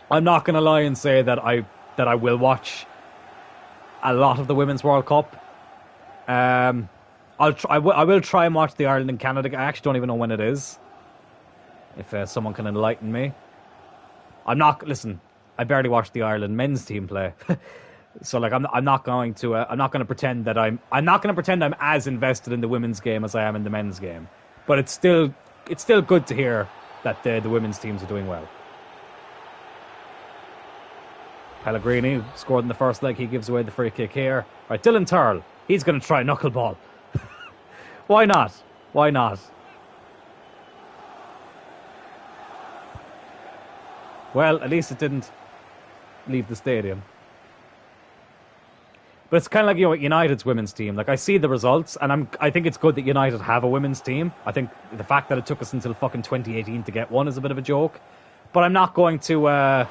not going to lie and say that I will watch a lot of the Women's World Cup. I will try and watch the Ireland and Canada. I actually don't even know when it is. If someone can enlighten me. Listen, I barely watched the Ireland men's team play. So like I'm not going to pretend that I'm not going to pretend I'm as invested in the women's game as I am in the men's game. But it's still good to hear that the women's teams are doing well. Pellegrini scored in the first leg. He gives away the free kick here. Right, Dylan Turl. He's going to try knuckleball. Why not? Why not? Well, at least it didn't leave the stadium. But it's kind of like, United's women's team. Like, I see the results, and I think it's good that United have a women's team. I think the fact that it took us until fucking 2018 to get one is a bit of a joke. But I'm not going to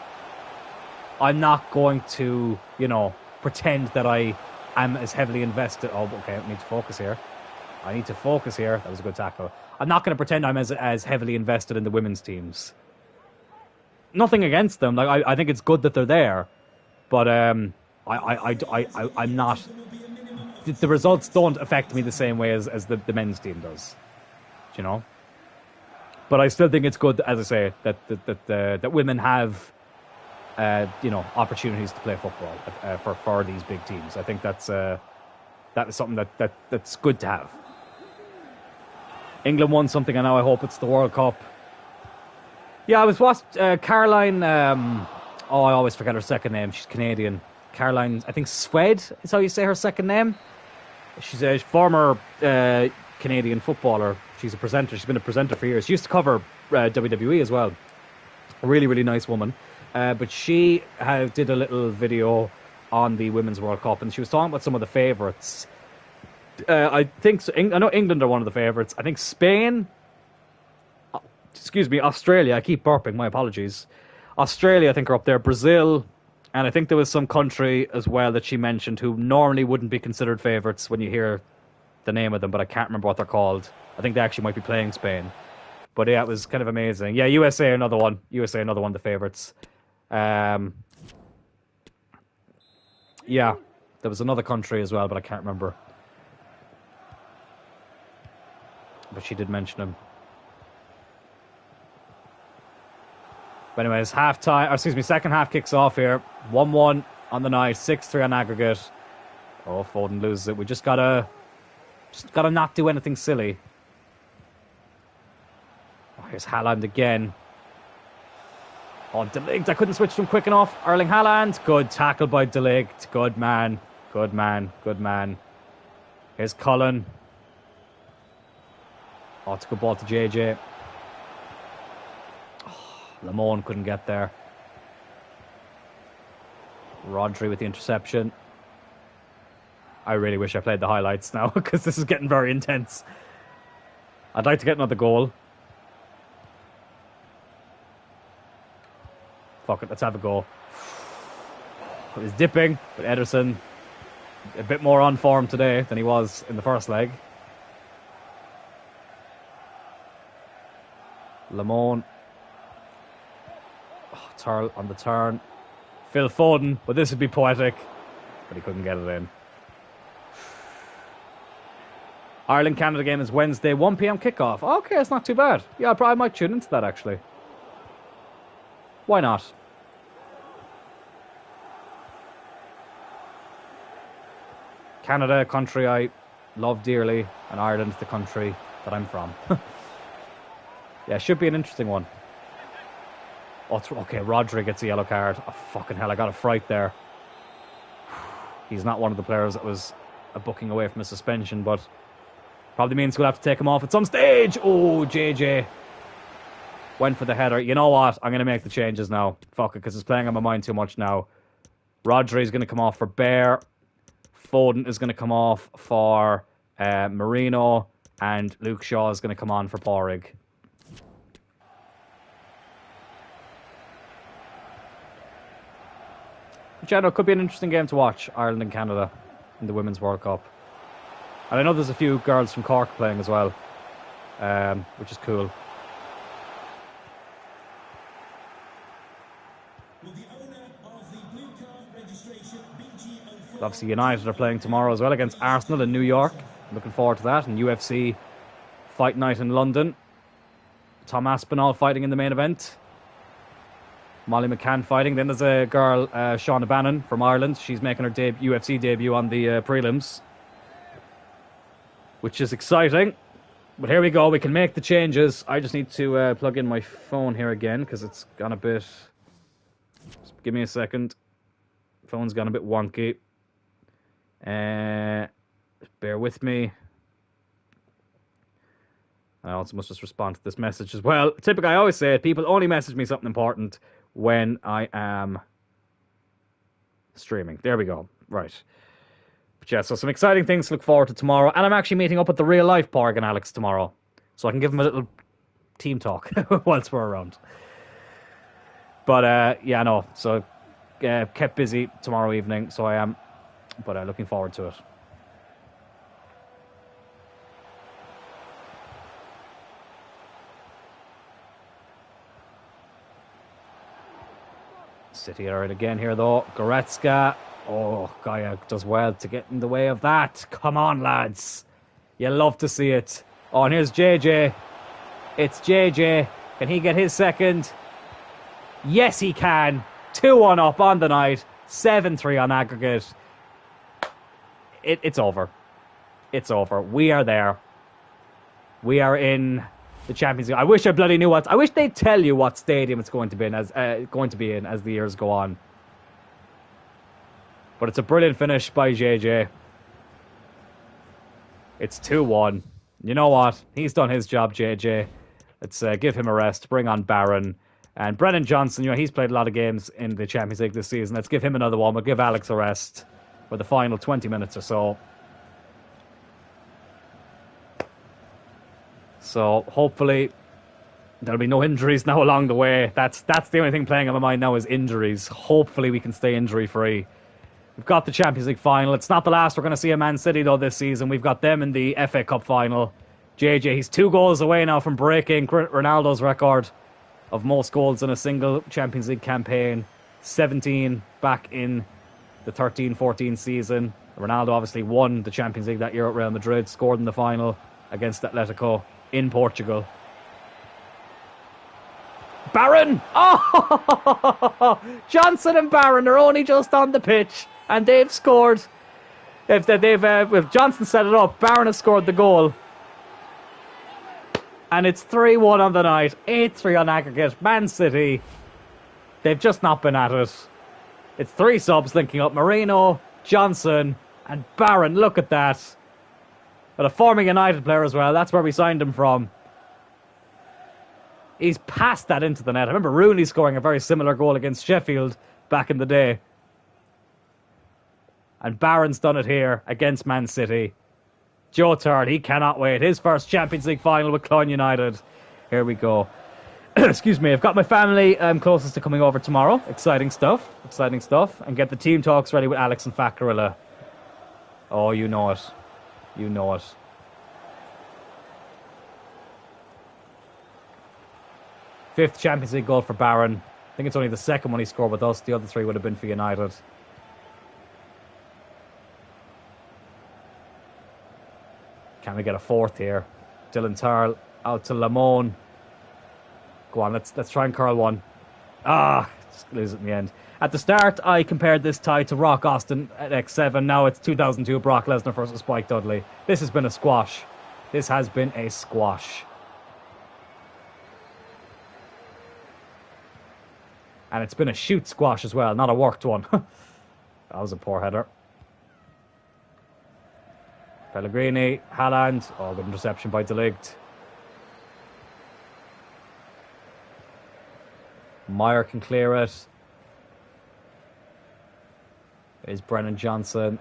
pretend that I am as heavily invested. Oh, okay, I need to focus here. That was a good tackle. I'm not going to pretend I'm as heavily invested in the women's teams. Nothing against them. Like, I think it's good that they're there, but I'm not. The results don't affect me the same way as the men's team does. You know. But I still think it's good, as I say, that women have, opportunities to play football for these big teams. I think that is something that's good to have. England won something, and now I hope it's the World Cup. Yeah, I was watching Caroline. I always forget her second name. She's Canadian. Caroline, I think Swed is how you say her second name. She's a former Canadian footballer. She's a presenter. She's been a presenter for years. She used to cover WWE as well. A really, really nice woman. But she did a little video on the Women's World Cup, and she was talking about some of the favourites. I know England are one of the favourites. I think Spain... Australia. I keep burping. My apologies. Australia, I think, are up there. Brazil, and I think there was some country as well that she mentioned who normally wouldn't be considered favourites when you hear the name of them, but I can't remember what they're called. I think they actually might be playing Spain. But yeah, it was kind of amazing. Yeah, USA, another one. USA, another one of the favourites. Yeah, there was another country as well, but I can't remember. But she did mention him. But anyways, second half kicks off here. 1-1 on the night, 6-3 on aggregate. Oh, Foden loses it. We just gotta not do anything silly. Oh, here's Haaland again. Oh, De Ligt, I couldn't switch them quick enough. Erling Haaland, good tackle by De Ligt. Good man, good man, good man. Here's Cullen. Oh, it's a good ball to JJ. Oh, Lamone couldn't get there. Rodri with the interception. I really wish I played the highlights now because this is getting very intense. I'd like to get another goal. Fuck it, let's have a go. It was dipping, but Ederson a bit more on form today than he was in the first leg. Lamone. Oh, Turl on the turn. Phil Foden, but this would be poetic. But he couldn't get it in. Ireland-Canada game is Wednesday, 1 p.m. kickoff. Okay, it's not too bad. Yeah, I might tune into that, actually. Why not? Canada, a country I love dearly, and Ireland, the country that I'm from. Yeah, should be an interesting one. Oh, okay, Rodri gets a yellow card. Oh, fucking hell, I got a fright there. He's not one of the players that was a booking away from a suspension, but probably means we'll have to take him off at some stage. Oh, JJ went for the header. You know what? I'm going to make the changes now. Fuck it, because it's playing on my mind too much now. Rodri's going to come off for Bear. Foden is going to come off for Marino. And Luke Shaw is going to come on for Porrig. But yeah, no, it could be an interesting game to watch, Ireland and Canada in the Women's World Cup. And I know there's a few girls from Cork playing as well, which is cool. Obviously, United are playing tomorrow as well against Arsenal in New York. Looking forward to that. And UFC Fight Night in London. Tom Aspinall fighting in the main event. Molly McCann fighting. Then there's a girl, Shauna Bannon from Ireland. She's making her UFC debut on the prelims, which is exciting. But here we go. We can make the changes. I just need to plug in my phone here again because it's gone a bit... Just give me a second. Phone's gone a bit wonky. Bear with me. I also must just respond to this message as well. Typically, I always say it. People only message me something important when I am streaming. There we go. Right. But yeah, so some exciting things to look forward to tomorrow. And I'm actually meeting up with the real life Porg and Alex tomorrow. So I can give them a little team talk whilst we're around. But yeah, no. So kept busy tomorrow evening. So I am. But looking forward to it. City are in again here, though. Goretzka. Oh, Gaia does well to get in the way of that. Come on, lads. You love to see it. Oh, and here's JJ. It's JJ. Can he get his second? Yes, he can. 2-1 up on the night. 7-3 on aggregate. It's over. It's over. We are there. We are in the Champions League. I wish I bloody knew what. I wish they'd tell you what stadium it's going to be in as the years go on. But it's a brilliant finish by JJ. It's 2-1. You know what? He's done his job, JJ. Let's give him a rest. Bring on Barron. And Brennan Johnson, he's played a lot of games in the Champions League this season. Let's give him another one. We'll give Alex a rest for the final 20 minutes or so. So hopefully there'll be no injuries now along the way. That's the only thing playing on my mind now is injuries. Hopefully we can stay injury free. We've got the Champions League final. It's not the last we're going to see of Man City though this season. We've got them in the FA Cup final. JJ, he's 2 goals away now from breaking Ronaldo's record of most goals in a single Champions League campaign. 17 back in the 13-14 season. Ronaldo obviously won the Champions League that year at Real Madrid, scored in the final against Atletico in Portugal. Barron! Oh! Johnson and Barron are only just on the pitch, and they've scored. If Johnson set it up, Barron has scored the goal. And it's 3-1 on the night, 8-3 on aggregate. Man City, they've just not been at it. It's 3 subs linking up: Marino, Johnson, and Barron. Look at that. But a former United player as well. That's where we signed him from. He's passed that into the net. I remember Rooney scoring a very similar goal against Sheffield back in the day. And Barron's done it here against Man City. Joe Turl, he cannot wait. His first Champions League final with Cloyne United. Here we go. Excuse me, I've got my family closest to coming over tomorrow. Exciting stuff. And get the team talks ready with Alex and Fat Gorilla. Oh, you know it. You know it. Fifth Champions League goal for Barron. I think it's only the second one he scored with us. The other 3 would have been for United. Can we get a 4th here? Dylan Turl out to Lamone. Go on, let's try and curl one. Just lose it in the end. At the start, I compared this tie to Rock Austin at X7. Now it's 2002 Brock Lesnar versus Spike Dudley. This has been a squash. This has been a squash. And it's been a shoot squash as well, not a worked one. That was a poor header. Pellegrini, Haaland. Oh, good interception by De Ligt. Meyer can clear it. There's Brennan Johnson.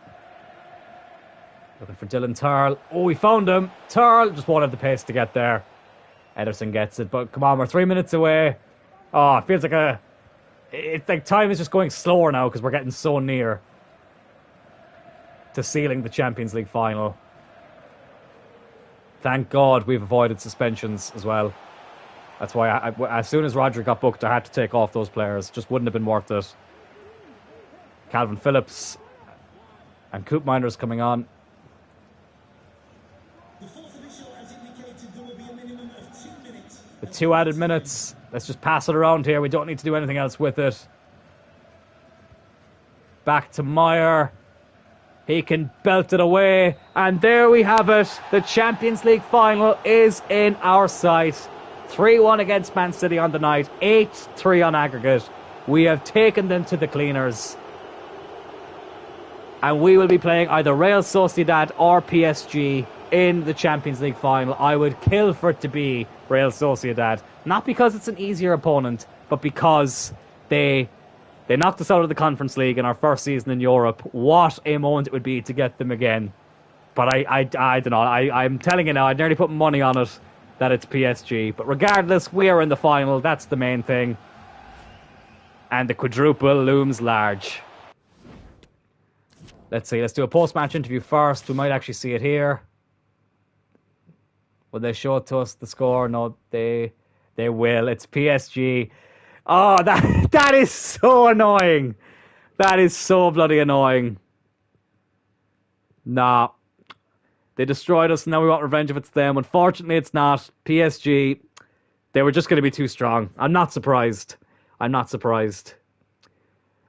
Looking for Dylan Turl. Oh, we found him. Turl just won't have the pace to get there. Ederson gets it, but come on, we're 3 minutes away. Oh, it feels like it's like time is just going slower now because we're getting so near to sealing the Champions League final. Thank God we've avoided suspensions as well. That's why as soon as Rodri got booked, I had to take off those players. Just wouldn't have been worth it. Calvin Phillips and Coop Miners coming on. With 2 added minutes. Let's just pass it around here. We don't need to do anything else with it. Back to Meyer. He can belt it away. And there we have it. The Champions League final is in our sight. 3-1 against Man City on the night. 8-3 on aggregate. We have taken them to the cleaners. And we will be playing either Real Sociedad or PSG in the Champions League final. I would kill for it to be Real Sociedad. Not because it's an easier opponent, but because they knocked us out of the Conference League in our first season in Europe. What a moment it would be to get them again. But I don't know. I'm telling you now, I'd nearly put money on it that it's PSG. But regardless, we are in the final. That's the main thing. And the quadruple looms large. Let's see. Let's do a post-match interview first. We might actually see it here. Will they show it to us, the score? No, they will. It's PSG. Oh, that is so annoying. That is so bloody annoying. Nah. They destroyed us, and now we want revenge if it's them. Unfortunately, it's not. PSG, they were just going to be too strong. I'm not surprised. I'm not surprised.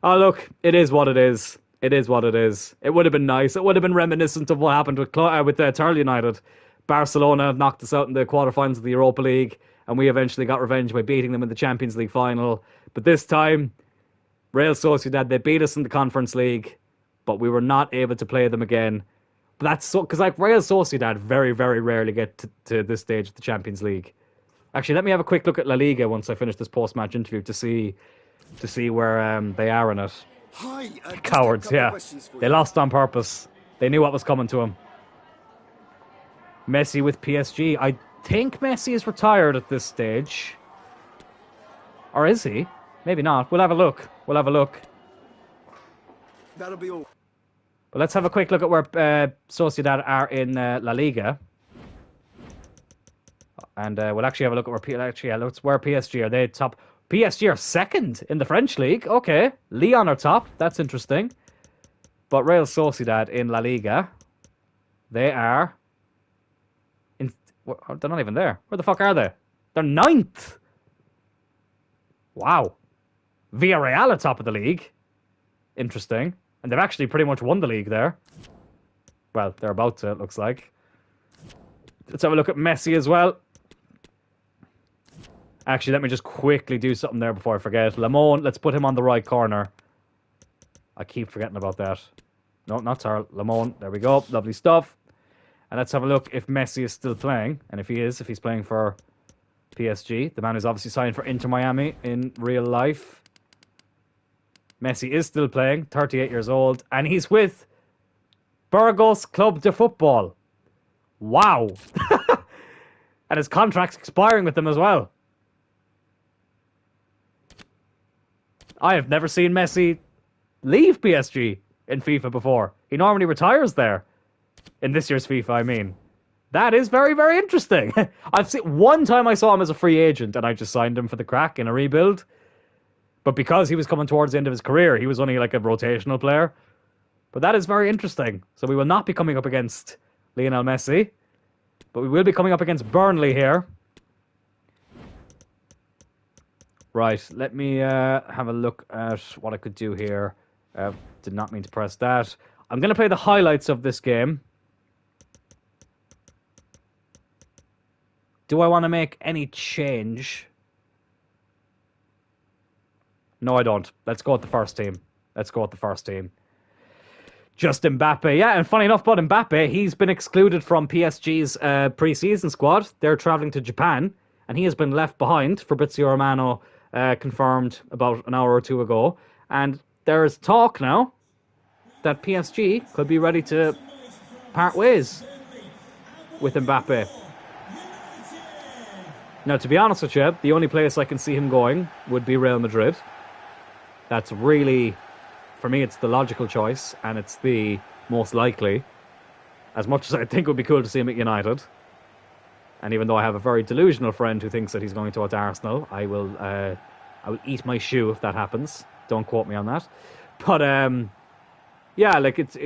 Oh, look, it is what it is. It is what it is. It would have been nice. It would have been reminiscent of what happened with Turl United. Barcelona knocked us out in the quarterfinals of the Europa League, and we eventually got revenge by beating them in the Champions League final. But this time, Real Sociedad, they beat us in the Conference League, but we were not able to play them again. But that's so, because like Real Sociedad very, very rarely get to this stage of the Champions League. Actually, let me have a quick look at La Liga once I finish this post-match interview to see where they are in it. Hi, Cowards, yeah. They lost on purpose. They knew what was coming to them. Messi with PSG. I think Messi is retired at this stage. Or is he? Maybe not. We'll have a look. We'll have a look. That'll be all. But let's have a quick look at where Sociedad are in La Liga. And we'll actually have a look at where PSG are. They top. PSG are second in the French league. Okay. Lyon are top. That's interesting. But Real Sociedad in La Liga, they are... They're not even there. Where the fuck are they? They're ninth. Wow. Villarreal are top of the league. Interesting. And they've actually pretty much won the league there. Well, they're about to, it looks like. Let's have a look at Messi as well. Actually, let me just quickly do something there before I forget. Lamone, let's put him on the right corner. I keep forgetting about that. No, not Tarl. Lamone, there we go. Lovely stuff. And let's have a look if Messi is still playing. And if he is, if he's playing for PSG. The man who's obviously signed for Inter Miami in real life. Messi is still playing, 38 years old. And he's with Burgos Club de Football. Wow. And his contract's expiring with them as well. I have never seen Messi leave PSG in FIFA before. He normally retires there. In this year's FIFA, I mean. That is very, very interesting. I've seen one time I saw him as a free agent and I just signed him for the crack in a rebuild. But because he was coming towards the end of his career, he was only like a rotational player. But that is very interesting. So we will not be coming up against Lionel Messi. But we will be coming up against Burnley here. Right, let me have a look at what I could do here. Did not mean to press that. I'm going to play the highlights of this game. Do I want to make any change? No, I don't. Let's go with the first team. Just Mbappe. Yeah, and funny enough about Mbappe, he's been excluded from PSG's pre-season squad. They're travelling to Japan, and he has been left behind. Fabrizio Romano confirmed about an hour or two ago. And there is talk now that PSG could be ready to part ways with Mbappe. Now, to be honest with you, the only place I can see him going would be Real Madrid. That's really, for me, it's the logical choice, and it's the most likely. As much as I think it would be cool to see him at United, and even though I have a very delusional friend who thinks that he's going to Arsenal, I will eat my shoe if that happens. Don't quote me on that. But yeah, like it's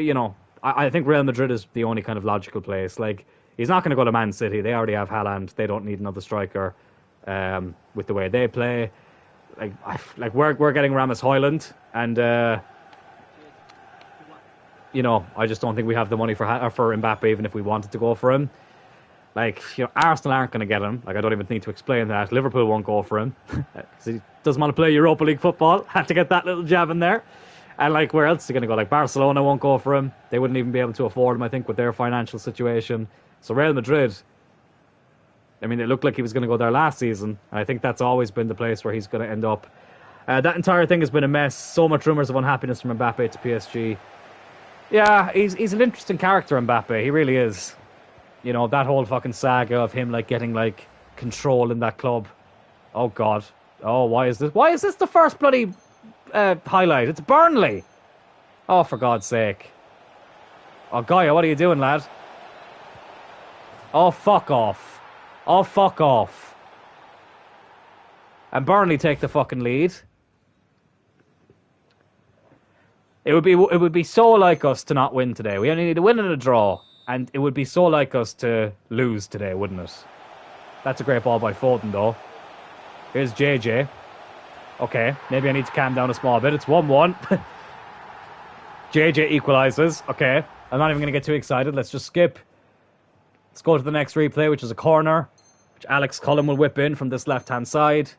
I think Real Madrid is the only kind of logical place. Like, he's not going to go to Man City. They already have Haaland. They don't need another striker with the way they play. Like we're getting Rasmus Højlund, and I just don't think we have the money for Mbappe, even if we wanted to go for him. Like, Arsenal aren't going to get him. Like, I don't even need to explain that. Liverpool won't go for him. He doesn't want to play Europa League football. Had to get that little jab in there. And, like, where else is he going to go? Like, Barcelona won't go for him. They wouldn't even be able to afford him, I think, with their financial situation. So Real Madrid, I mean, it looked like he was going to go there last season. And I think that's always been the place where he's going to end up. That entire thing has been a mess. So much rumours of unhappiness from Mbappe to PSG. Yeah, he's an interesting character, Mbappe. He really is. That whole fucking saga of him, like, getting, like, control in that club. Oh, God. Oh, why is this the first bloody highlight? It's Burnley. Oh, for God's sake. Oh, Gaia, what are you doing, lad? Oh, fuck off. Oh, fuck off. And Burnley take the fucking lead. It would be so like us to not win today. We only need a win and a draw. And it would be so like us to lose today, wouldn't it? That's a great ball by Foden, though. Here's JJ. Okay, maybe I need to calm down a small bit. It's 1-1. JJ equalises. Okay, I'm not even going to get too excited. Let's just skip. Let's go to the next replay, which is a corner, which Alex Cullen will whip in from this left-hand side.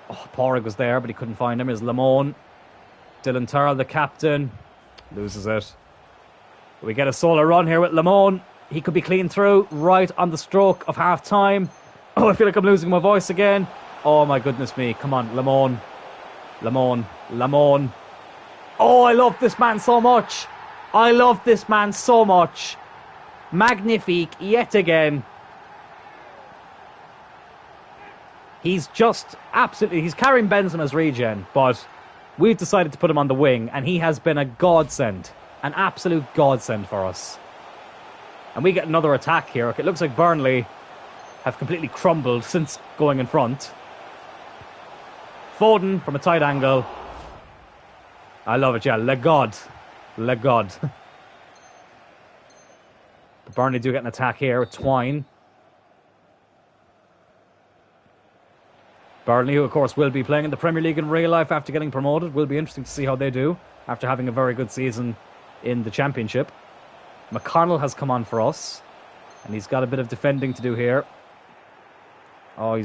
Oh, Porrig was there, but he couldn't find him. Here's Lamone. Dylan Turl, the captain, loses it. We get a solo run here with Lamone. He could be clean through right on the stroke of half-time. Oh, I feel like I'm losing my voice again. Oh, my goodness me. Come on, Lamone. Lamone. Oh, I love this man so much. Magnifique yet again. He's just absolutely... He's carrying Benzema's regen, but... We've decided to put him on the wing, and he has been a godsend. An absolute godsend for us. And we get another attack here. Okay, it looks like Burnley have completely crumbled since going in front. Foden from a tight angle. I love it, yeah. Le God. Le God. But Burnley do get an attack here with Twine. Burnley, who of course will be playing in the Premier League in real life after getting promoted. Will be interesting to see how they do after having a very good season in the Championship. McConnell has come on for us. And he's got a bit of defending to do here. Oh,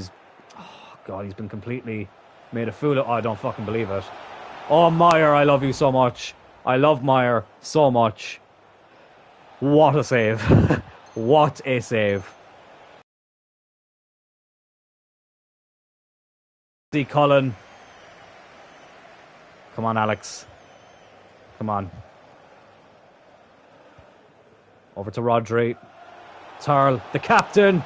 God, he's been completely made a fool of. Oh, I don't fucking believe it. Oh, Meyer, I love you so much. I love Meyer so much. What a save. What a save. See Cullen. Come on, Alex. Come on. Over to Rodri. Tarl, the captain.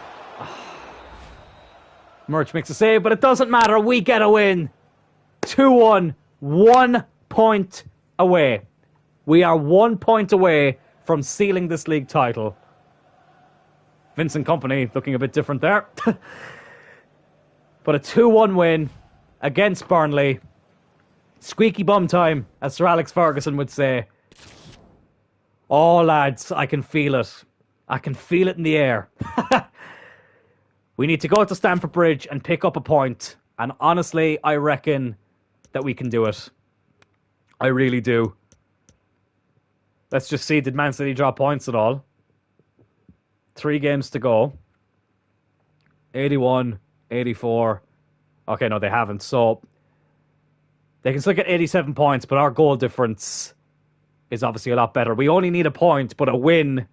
Murch makes a save, but it doesn't matter. We get a win. 2-1. 1 point away. We are 1 point away from sealing this league title. Vincent Kompany looking a bit different there. But a 2-1 win against Burnley. Squeaky bum time, as Sir Alex Ferguson would say. Oh, lads, I can feel it. I can feel it in the air. We need to go to Stamford Bridge and pick up a point. And honestly, I reckon that we can do it. I really do. Let's just see, did Man City drop points at all? 3 games to go. 81, 84. Okay, no, they haven't. So they can still get 87 points, but our goal difference is obviously a lot better. We only need a point, but a win.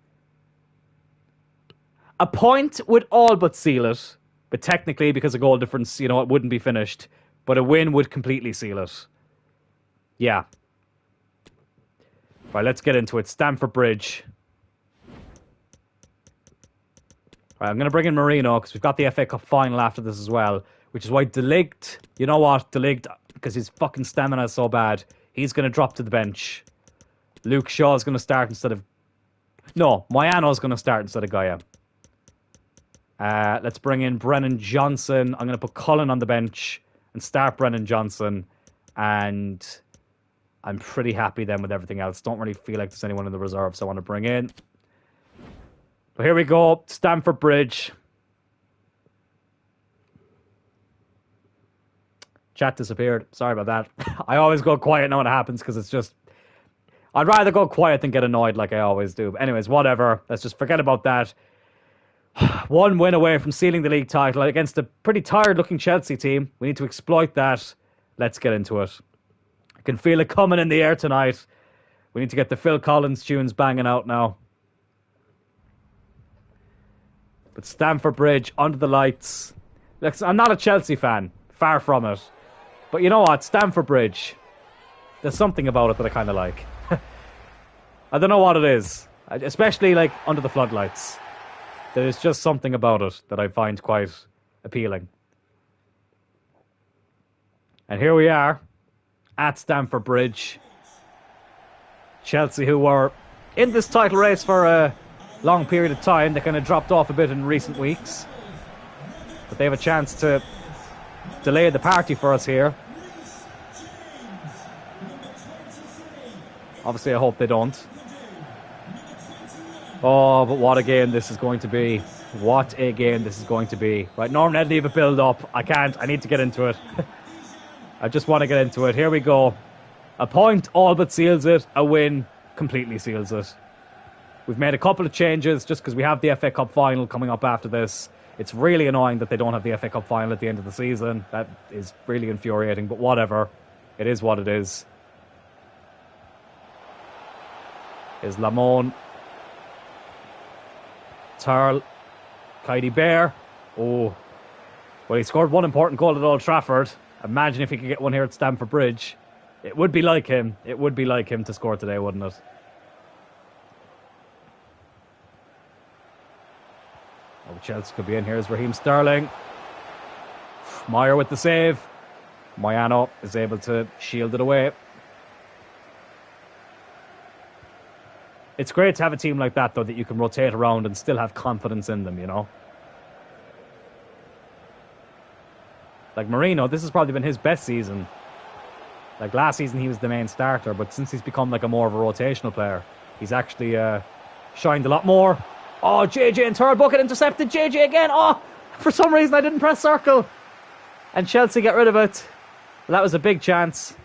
A point would all but seal it. But technically, because of goal difference, it wouldn't be finished. But a win would completely seal it. Yeah. Right, let's get into it. Stamford Bridge. Right, I'm going to bring in Marino because we've got the FA Cup final after this as well. Which is why De Ligt, you know what? De Ligt, because his fucking stamina is so bad, he's going to drop to the bench. Luke Shaw is going to start instead of... No, Moyano's going to start instead of Gaia. Let's bring in Brennan Johnson. I'm going to put Cullen on the bench and start Brennan Johnson. And I'm pretty happy then with everything else. Don't really feel like there's anyone in the reserves I want to bring in. But here we go. Stamford Bridge. Chat disappeared. Sorry about that. I always go quiet now when it happens because it's just... I'd rather go quiet than get annoyed like I always do. But anyways, whatever. Let's just forget about that. 1 win away from sealing the league title against a pretty tired-looking Chelsea team. We need to exploit that. Let's get into it. I can feel it coming in the air tonight. We need to get the Phil Collins tunes banging out now. But Stamford Bridge, under the lights. Look, I'm not a Chelsea fan. Far from it. But you know what? Stamford Bridge. There's something about it that I kind of like. I don't know what it is. Especially like under the floodlights. There's just something about it that I find quite appealing. And here we are at Stamford Bridge. Chelsea, who were in this title race for a long period of time, they kind of dropped off a bit in recent weeks. But they have a chance to delay the party for us here. Obviously, I hope they don't. Oh, but what a game this is going to be. What a game this is going to be. Right, Norman, I'd leave a build up. I can't. I need to get into it. I just want to get into it. Here we go. A point all but seals it. A win completely seals it. We've made a couple of changes just because we have the FA Cup final coming up after this. It's really annoying that they don't have the FA Cup final at the end of the season. That is really infuriating, but whatever. It is what it is. Is Lamone. Tarl. Kaidi Bear. Oh. Well, he scored one important goal at Old Trafford. Imagine if he could get one here at Stamford Bridge. It would be like him. It would be like him to score today, wouldn't it? Oh, Chelsea could be in here as Raheem Sterling. Meyer with the save. Moyano is able to shield it away. It's great to have a team like that, though, that you can rotate around and still have confidence in them, you know? Like Marino, this has probably been his best season. Like last season he was the main starter, but since he's become like a more of a rotational player, he's actually shined a lot more. Oh, JJ in third bucket, intercepted JJ again. Oh, for some reason I didn't press circle. And Chelsea get rid of it. Well, that was a big chance.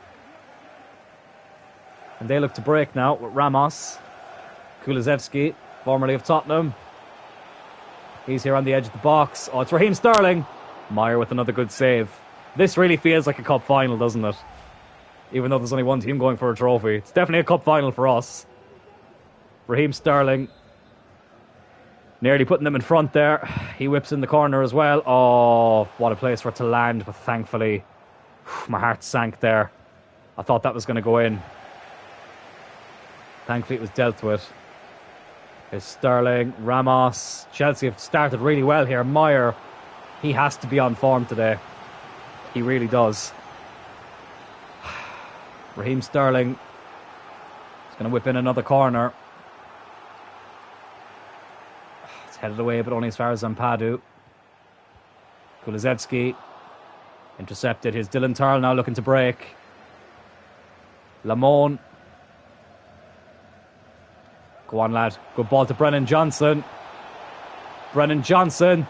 And they look to break now with Ramos. Kulusevski, formerly of Tottenham. He's here on the edge of the box. Oh, it's Raheem Sterling. Meyer with another good save. This really feels like a cup final, doesn't it? Even though there's only one team going for a trophy. It's definitely a cup final for us. Raheem Sterling. Nearly putting them in front there. He whips in the corner as well. Oh, what a place for it to land. But thankfully, my heart sank there. I thought that was going to go in. Thankfully, it was dealt with. There's Sterling, Ramos. Chelsea have started really well here. Meyer, he has to be on form today. He really does. Raheem Sterling is going to whip in another corner. It's headed away, but only as far as Zampadu. Kulusevski intercepted. Here's Dylan Turl now looking to break. Lamone. Go on, lad. Good ball to Brennan Johnson. Brennan Johnson.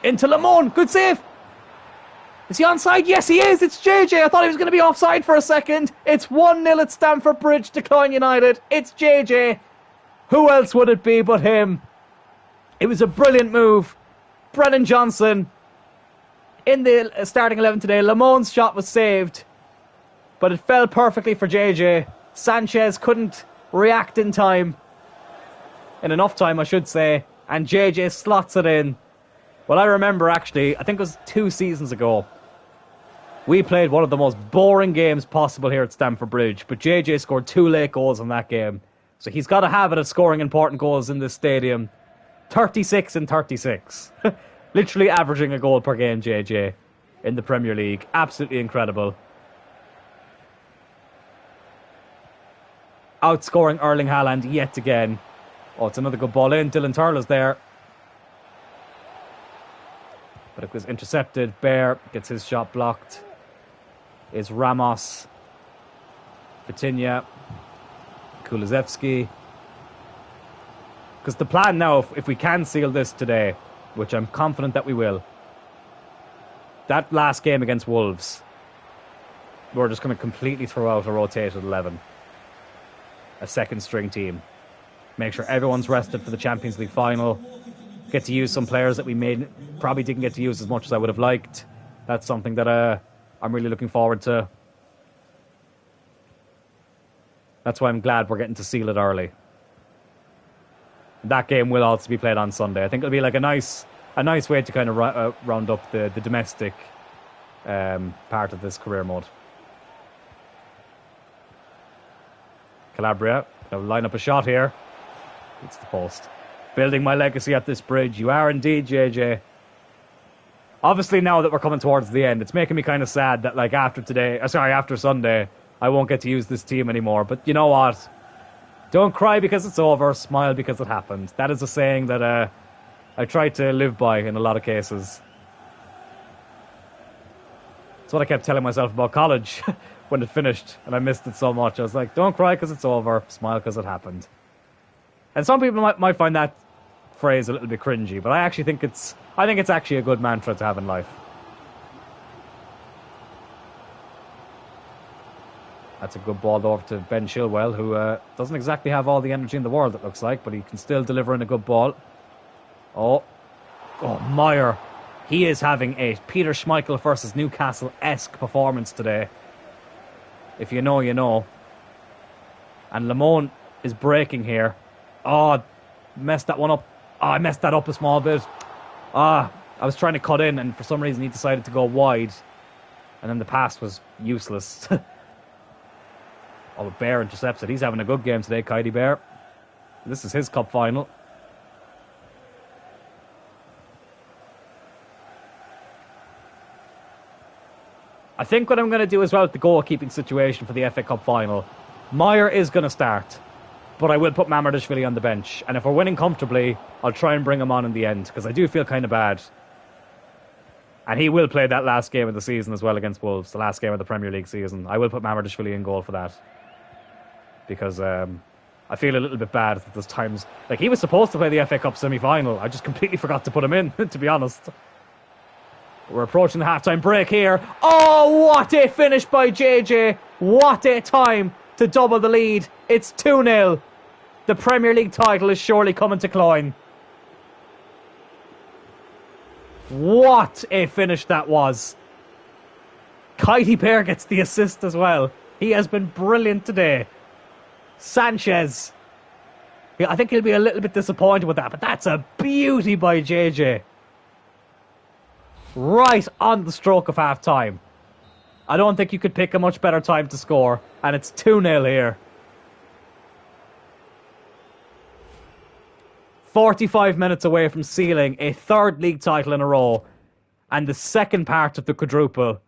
Into Lamone. Good save. Is he onside? Yes, he is. It's JJ. I thought he was going to be offside for a second. It's 1-0 at Stamford Bridge to Cloyne United. It's JJ. Who else would it be but him? It was a brilliant move. Brennan Johnson in the starting 11 today. Lamone's shot was saved, but it fell perfectly for JJ. Sanchez couldn't react in time. In enough time, I should say. And JJ slots it in. Well, I remember actually, I think it was 2 seasons ago, we played one of the most boring games possible here at Stamford Bridge, but JJ scored 2 late goals in that game. So he's got a habit of scoring important goals in this stadium. 36 and 36. Literally averaging a goal per game, JJ, in the Premier League. Absolutely incredible. Outscoring Erling Haaland yet again. Oh, it's another good ball in. Dylan Turl is there. But it was intercepted. Bear gets his shot blocked. Is Ramos. Vitinha. Kulusevski. Because the plan now, if we can seal this today, which I'm confident that we will, that last game against Wolves, we're just going to completely throw out a rotated 11. A second string team. Make sure everyone's rested for the Champions League final. Get to use some players that we probably didn't get to use as much as I would have liked. That's something that I'm really looking forward to. That's why I'm glad we're getting to seal it early. That game will also be played on Sunday. I think it'll be like a nice way to kind of round up the domestic part of this career mode. Calabria, now line up a shot here. It's the post. Building my legacy at this bridge. You are indeed, JJ. Obviously, now that we're coming towards the end, it's making me kind of sad that, like, after Sunday, I won't get to use this team anymore. But you know what? Don't cry because it's over. Smile because it happened. That is a saying that I try to live by in a lot of cases. That's what I kept telling myself about college when it finished, and I missed it so much. I was like, don't cry because it's over. Smile because it happened. And some people might find that phrase a little bit cringy, but I actually think it's actually a good mantra to have in life. That's a good ball over to Ben Chilwell, who doesn't exactly have all the energy in the world, it looks like, but he can still deliver in a good ball. Oh, Meyer. He is having a Peter Schmeichel versus Newcastle-esque performance today. If you know, you know. And Lamone is breaking here. Oh, messed that one up. Oh, I messed that up a small bit. I was trying to cut in, and for some reason he decided to go wide. And then the pass was useless. Oh, Bear intercepts it. He's having a good game today, Kaidi Bear. This is his cup final. I think what I'm going to do as well with the goalkeeping situation for the FA Cup final, Meyer is going to start, but I will put Mamardashvili on the bench. And if we're winning comfortably, I'll try and bring him on in the end, because I do feel kind of bad. And he will play that last game of the season as well against Wolves, the last game of the Premier League season. I will put Mamardashvili in goal for that. Because I feel a little bit bad that there's times... Like, he was supposed to play the FA Cup semi-final. I just completely forgot to put him in, to be honest. We're approaching the half-time break here. Oh, what a finish by JJ. What a time to double the lead. It's 2-0. The Premier League title is surely coming to Cloyne. What a finish that was. Kitey Bear gets the assist as well. He has been brilliant today. Sanchez. Yeah, I think he'll be a little bit disappointed with that, but that's a beauty by JJ. Right on the stroke of half time. I don't think you could pick a much better time to score, and it's 2-0 here. 45 minutes away from sealing a third league title in a row, and the second part of the quadruple.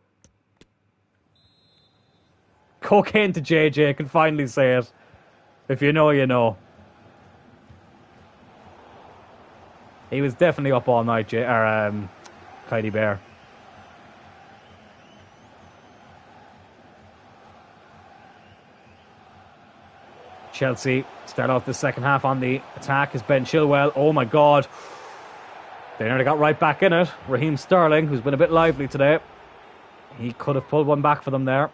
Cocaine to JJ, can finally say it. If you know, you know. He was definitely up all night, Kitey Bear. Chelsea start off the second half on the attack as Ben Chilwell. Oh my God. They nearly got right back in it. Raheem Sterling, who's been a bit lively today. He could have pulled one back for them there.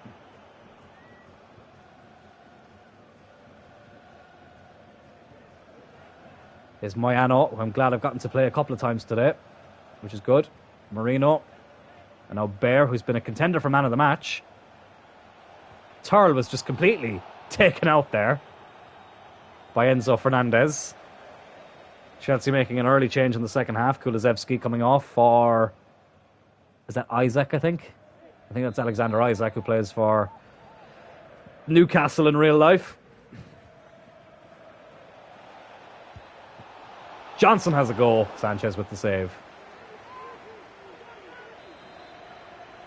Is Moyano, who I'm glad I've gotten to play a couple of times today, which is good. Marino. And now Bear, who's been a contender for man of the match. Turl was just completely taken out there by Enzo Fernandez. Chelsea making an early change in the second half. Kulusevski coming off for... Is that Isaac, I think? I think that's Alexander Isaac, who plays for Newcastle in real life. Johnson has a goal. Sanchez with the save.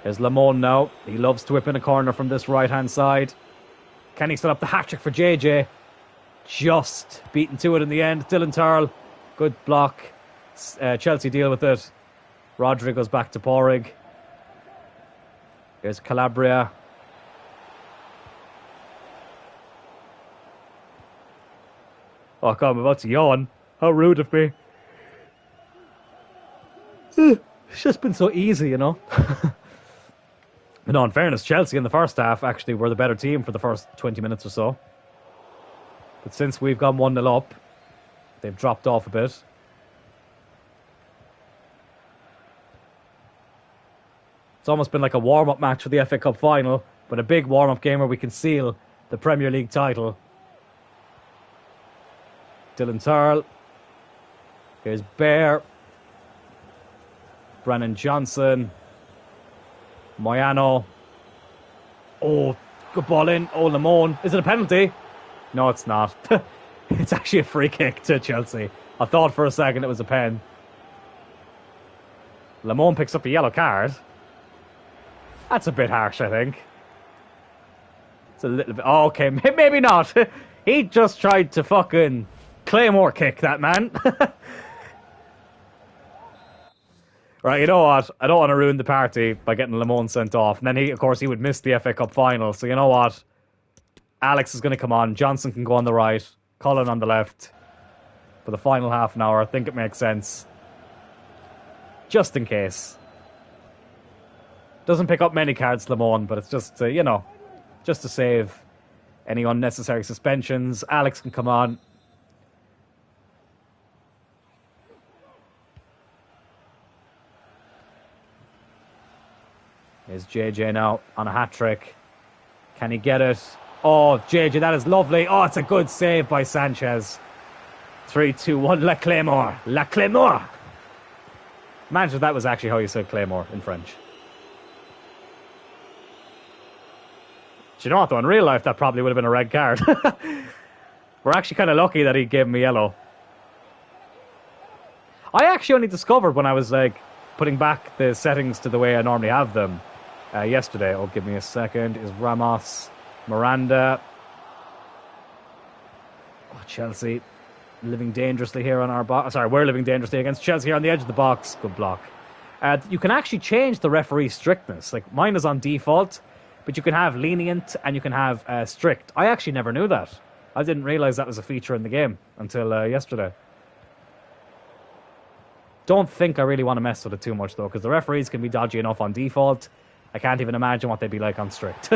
There's Lamone now. He loves to whip in a corner from this right-hand side. Can he set up the hat-trick for JJ? Just beaten to it in the end. Dylan Turl. Good block. Chelsea deal with it. Rodri goes back to Porrig. Here's Calabria. Oh, God, I'm about to yawn. How rude of me. It's just been so easy, you know. But no, in fairness, Chelsea in the first half actually were the better team for the first 20 minutes or so. But since we've gone 1-0 up, they've dropped off a bit. It's almost been like a warm-up match for the FA Cup final, but a big warm-up game where we can seal the Premier League title. Dylan Turl. Here's Bear. Brennan Johnson. Moyano. Oh, good ball in. Oh, Lamone. Is it a penalty? No, it's not. It's actually a free kick to Chelsea. I thought for a second it was a pen. Lamone picks up a yellow card. That's a bit harsh, I think. It's a little bit... Oh, okay, maybe not. He just tried to fucking Claymore kick that man. Right, you know what? I don't want to ruin the party by getting Lamone sent off. And then, of course, he would miss the FA Cup final. So you know what? Alex is going to come on. Johnson can go on the right. Colin on the left. For the final half an hour. I think it makes sense. Just in case. Doesn't pick up many cards, Lamone, but it's just, you know, just to save any unnecessary suspensions. Alex can come on. Here's JJ now on a hat-trick. Can he get it? Oh, JJ, that is lovely. Oh, it's a good save by Sanchez. 3-2-1, La Claymore. La Claymore. Imagine if that was actually how you said Claymore in French. Do you know what, though? In real life, that probably would have been a red card. We're actually kind of lucky that he gave him a yellow. I actually only discovered when I was, like, putting back the settings to the way I normally have them yesterday. Oh, give me a second. Is Ramos, Miranda. Oh, Chelsea living dangerously here on our box. Sorry, we're living dangerously against Chelsea here on the edge of the box. Good block. You can actually change the referee strictness. Like, mine is on default, but you can have lenient and you can have strict. I actually never knew that. I didn't realize that was a feature in the game until yesterday. Don't think I really want to mess with it too much, though, because the referees can be dodgy enough on default. I can't even imagine what they'd be like on strict.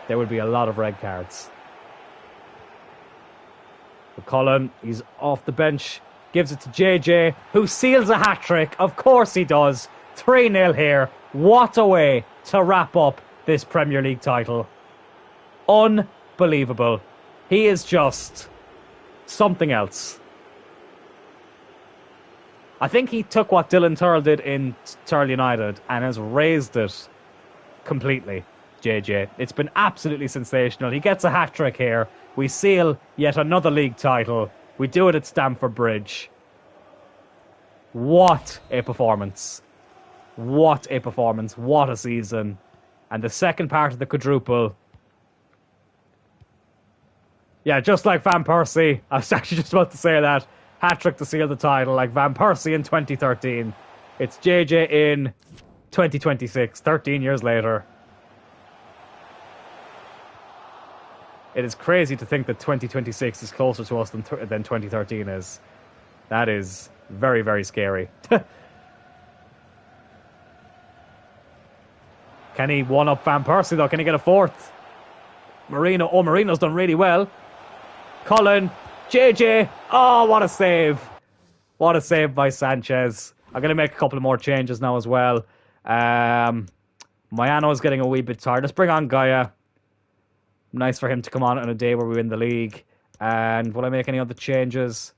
There would be a lot of red cards. But Cullen, he's off the bench, gives it to JJ, who seals a hat-trick. Of course he does. 3-0 here. What a way to wrap up this Premier League title. Unbelievable. He is just something else. I think he took what Dylan Turl did in Turl United and has raised it completely, JJ. It's been absolutely sensational. He gets a hat-trick here. We seal yet another league title. We do it at Stamford Bridge. What a performance. What a performance. What a season. And the second part of the quadruple. Yeah, just like Van Persie. I was actually just about to say that. Hat-trick to seal the title, like Van Persie in 2013. It's JJ in 2026, 13 years later. It is crazy to think that 2026 is closer to us than 2013 is. That is very, very scary. Can he one-up Van Persie, though? Can he get a fourth? Marino. Oh, Marino's done really well. Cullen. JJ. Oh, what a save. What a save by Sanchez. I'm going to make a couple of more changes now as well. Mayano is getting a wee bit tired. Let's bring on Gaia. Nice for him to come on a day where we win the league. And will I make any other changes?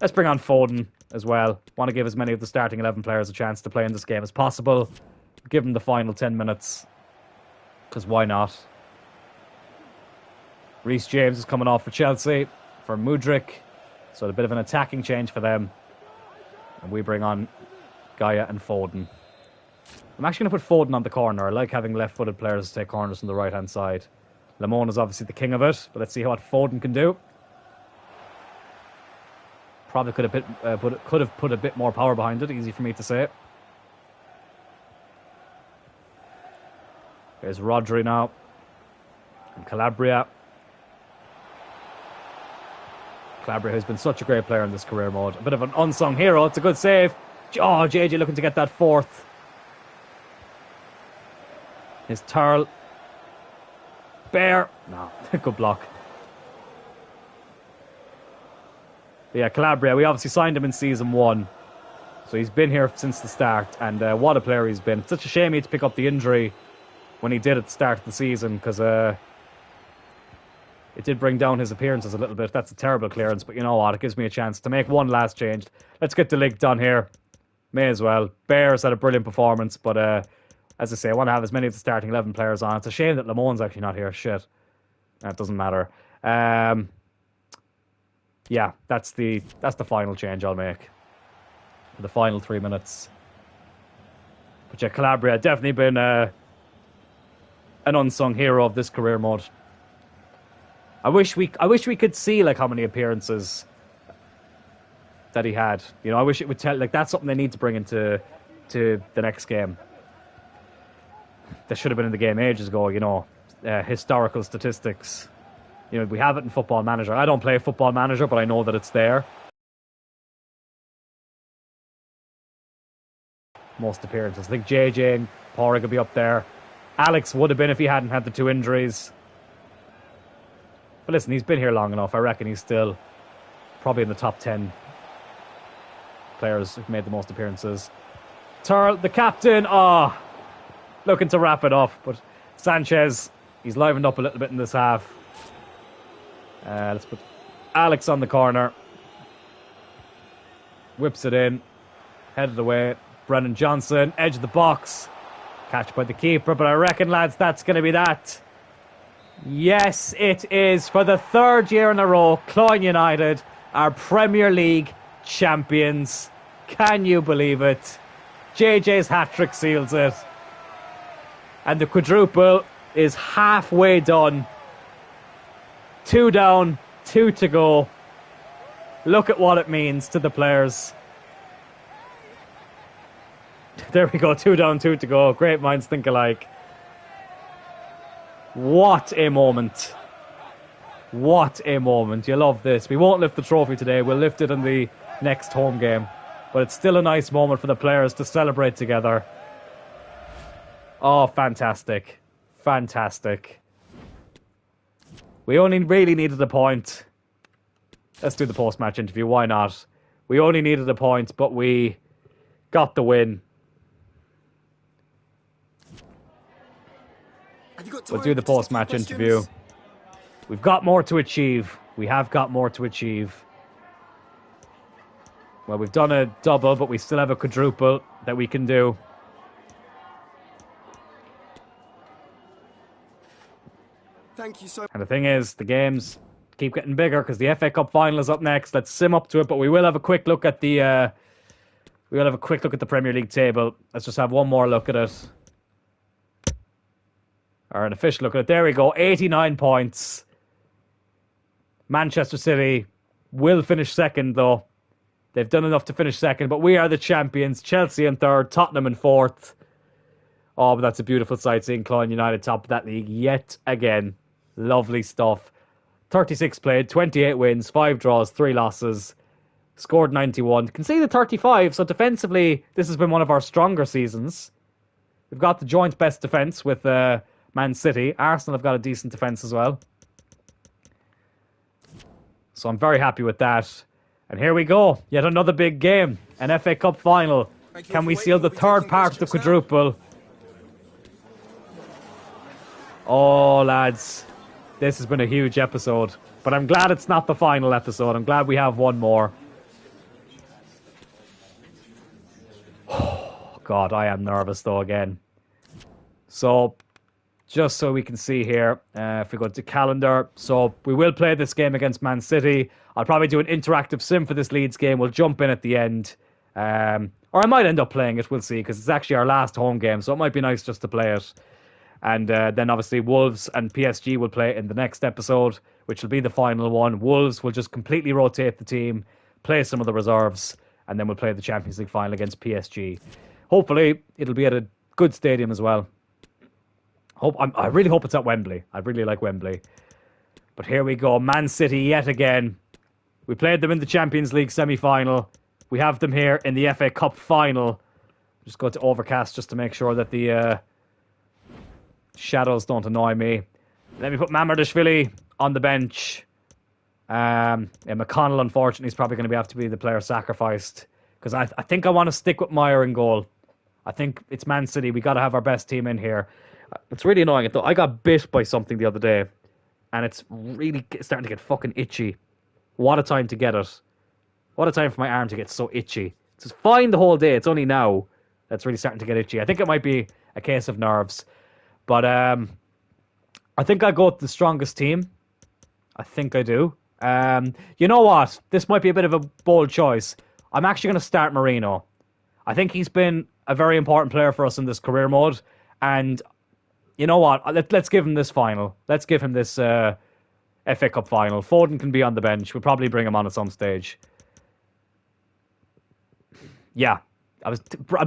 Let's bring on Foden as well. Want to give as many of the starting 11 players a chance to play in this game as possible. Give them the final 10 minutes. Because why not? Reece James is coming off for Chelsea. For Mudryk. So a bit of an attacking change for them. And we bring on Gaia and Foden. I'm actually going to put Foden on the corner. I like having left-footed players take corners on the right-hand side. Lamone is obviously the king of it. But let's see what Foden can do. Probably could have put a bit more power behind it. Easy for me to say. There's Rodri now. And Calabria. Calabria, who's been such a great player in this career mode. A bit of an unsung hero. It's a good save. Oh, JJ looking to get that fourth. His Turl. Bear. No, good block. But yeah, Calabria, we obviously signed him in season 1. So he's been here since the start. And what a player he's been. It's such a shame he had to pick up the injury when he did at the start of the season. Because it did bring down his appearances a little bit. That's a terrible clearance, but you know what? It gives me a chance to make one last change. Let's get the league done here. May as well. Bears had a brilliant performance, but as I say, I want to have as many of the starting 11 players on. It's a shame that Lamone's actually not here. Shit. That doesn't matter. Yeah, that's the final change I'll make. For the final 3 minutes. But yeah, Calabria definitely been an unsung hero of this career mode. I wish we could see like how many appearances that he had. You know, I wish it would tell. Like that's something they need to bring into the next game. That should have been in the game ages ago. You know, historical statistics. You know, we have it in Football Manager. I don't play Football Manager, but I know that it's there. Most appearances. I think JJ and Porrig would be up there. Alex would have been if he hadn't had the 2 injuries. But listen, he's been here long enough. I reckon he's still probably in the top 10 players who've made the most appearances. Turl, the captain, looking to wrap it up. But Sanchez, he's livened up a little bit in this half. Let's put Alex on the corner. Whips it in. Headed away. Brennan Johnson, edge of the box. Catch by the keeper, but I reckon, lads, that's going to be that. Yes, it is. For the 3rd year in a row, Cloyne United are Premier League champions. Can you believe it? JJ's hat-trick seals it. And the quadruple is halfway done. 2 down, 2 to go. Look at what it means to the players. there we go. 2 down, 2 to go. Great minds think alike. What a moment. What a moment. You love this. We won't lift the trophy today. We'll lift it in the next home game. But it's still a nice moment for the players to celebrate together. Oh, fantastic. Fantastic. We only really needed a point. Let's do the post-match interview. Why not? We only needed a point, but we got the win. We'll do the post-match interview. We've got more to achieve. We have got more to achieve. Well, we've done a double, but we still have a quadruple that we can do. Thank you so much. And the thing is, the games keep getting bigger because the FA Cup final is up next. Let's sim up to it, but we will have a quick look at the Premier League table. Let's just have one more look at it. Or an official look at it. There we go. 89 points. Manchester City will finish second, though. They've done enough to finish second, but we are the champions. Chelsea in third, Tottenham in fourth. Oh, but that's a beautiful sight seeing Cloyne United top of that league yet again. Lovely stuff. 36 played, 28 wins, 5 draws, 3 losses. Scored 91. Conceded 35, so defensively, this has been one of our stronger seasons. We've got the joint best defence with Man City. Arsenal have got a decent defence as well. So I'm very happy with that. And here we go. Yet another big game. An FA Cup final. Can we seal the third part of the quadruple? Oh, lads. This has been a huge episode. But I'm glad it's not the final episode. I'm glad we have one more. Oh, God, I am nervous, though, again. So, just so we can see here, if we go to calendar. So, we will play this game against Man City. I'll probably do an interactive sim for this Leeds game. We'll jump in at the end. Or I might end up playing it. We'll see, because it's actually our last home game. So, it might be nice just to play it. And then obviously Wolves and PSG will play in the next episode, which will be the final one. Wolves will just completely rotate the team, play some of the reserves, and then we'll play the Champions League final against PSG. Hopefully, it'll be at a good stadium as well. I really hope it's at Wembley. I really like Wembley. But here we go. Man City yet again. We played them in the Champions League semi-final. We have them here in the FA Cup final. Just go to Overcast just to make sure that the shadows don't annoy me. Let me put Mamardashvili on the bench. McConnell, unfortunately, is probably going to have to be the player sacrificed. Because I think I want to stick with Meyer in goal. I think it's Man City. We got to have our best team in here. It's really annoying, though. I got bit by something the other day. And it's really starting to get fucking itchy. What a time to get it. What a time for my arm to get so itchy. It's fine the whole day. It's only now that's really starting to get itchy. I think it might be a case of nerves. But I think I go with the strongest team. I think I do. You know what? This might be a bit of a bold choice. I'm actually going to start Marino. I think he's been a very important player for us in this career mode. And you know what? Let's give him this final. Let's give him this FA Cup final. Foden can be on the bench. We'll probably bring him on at some stage. Yeah.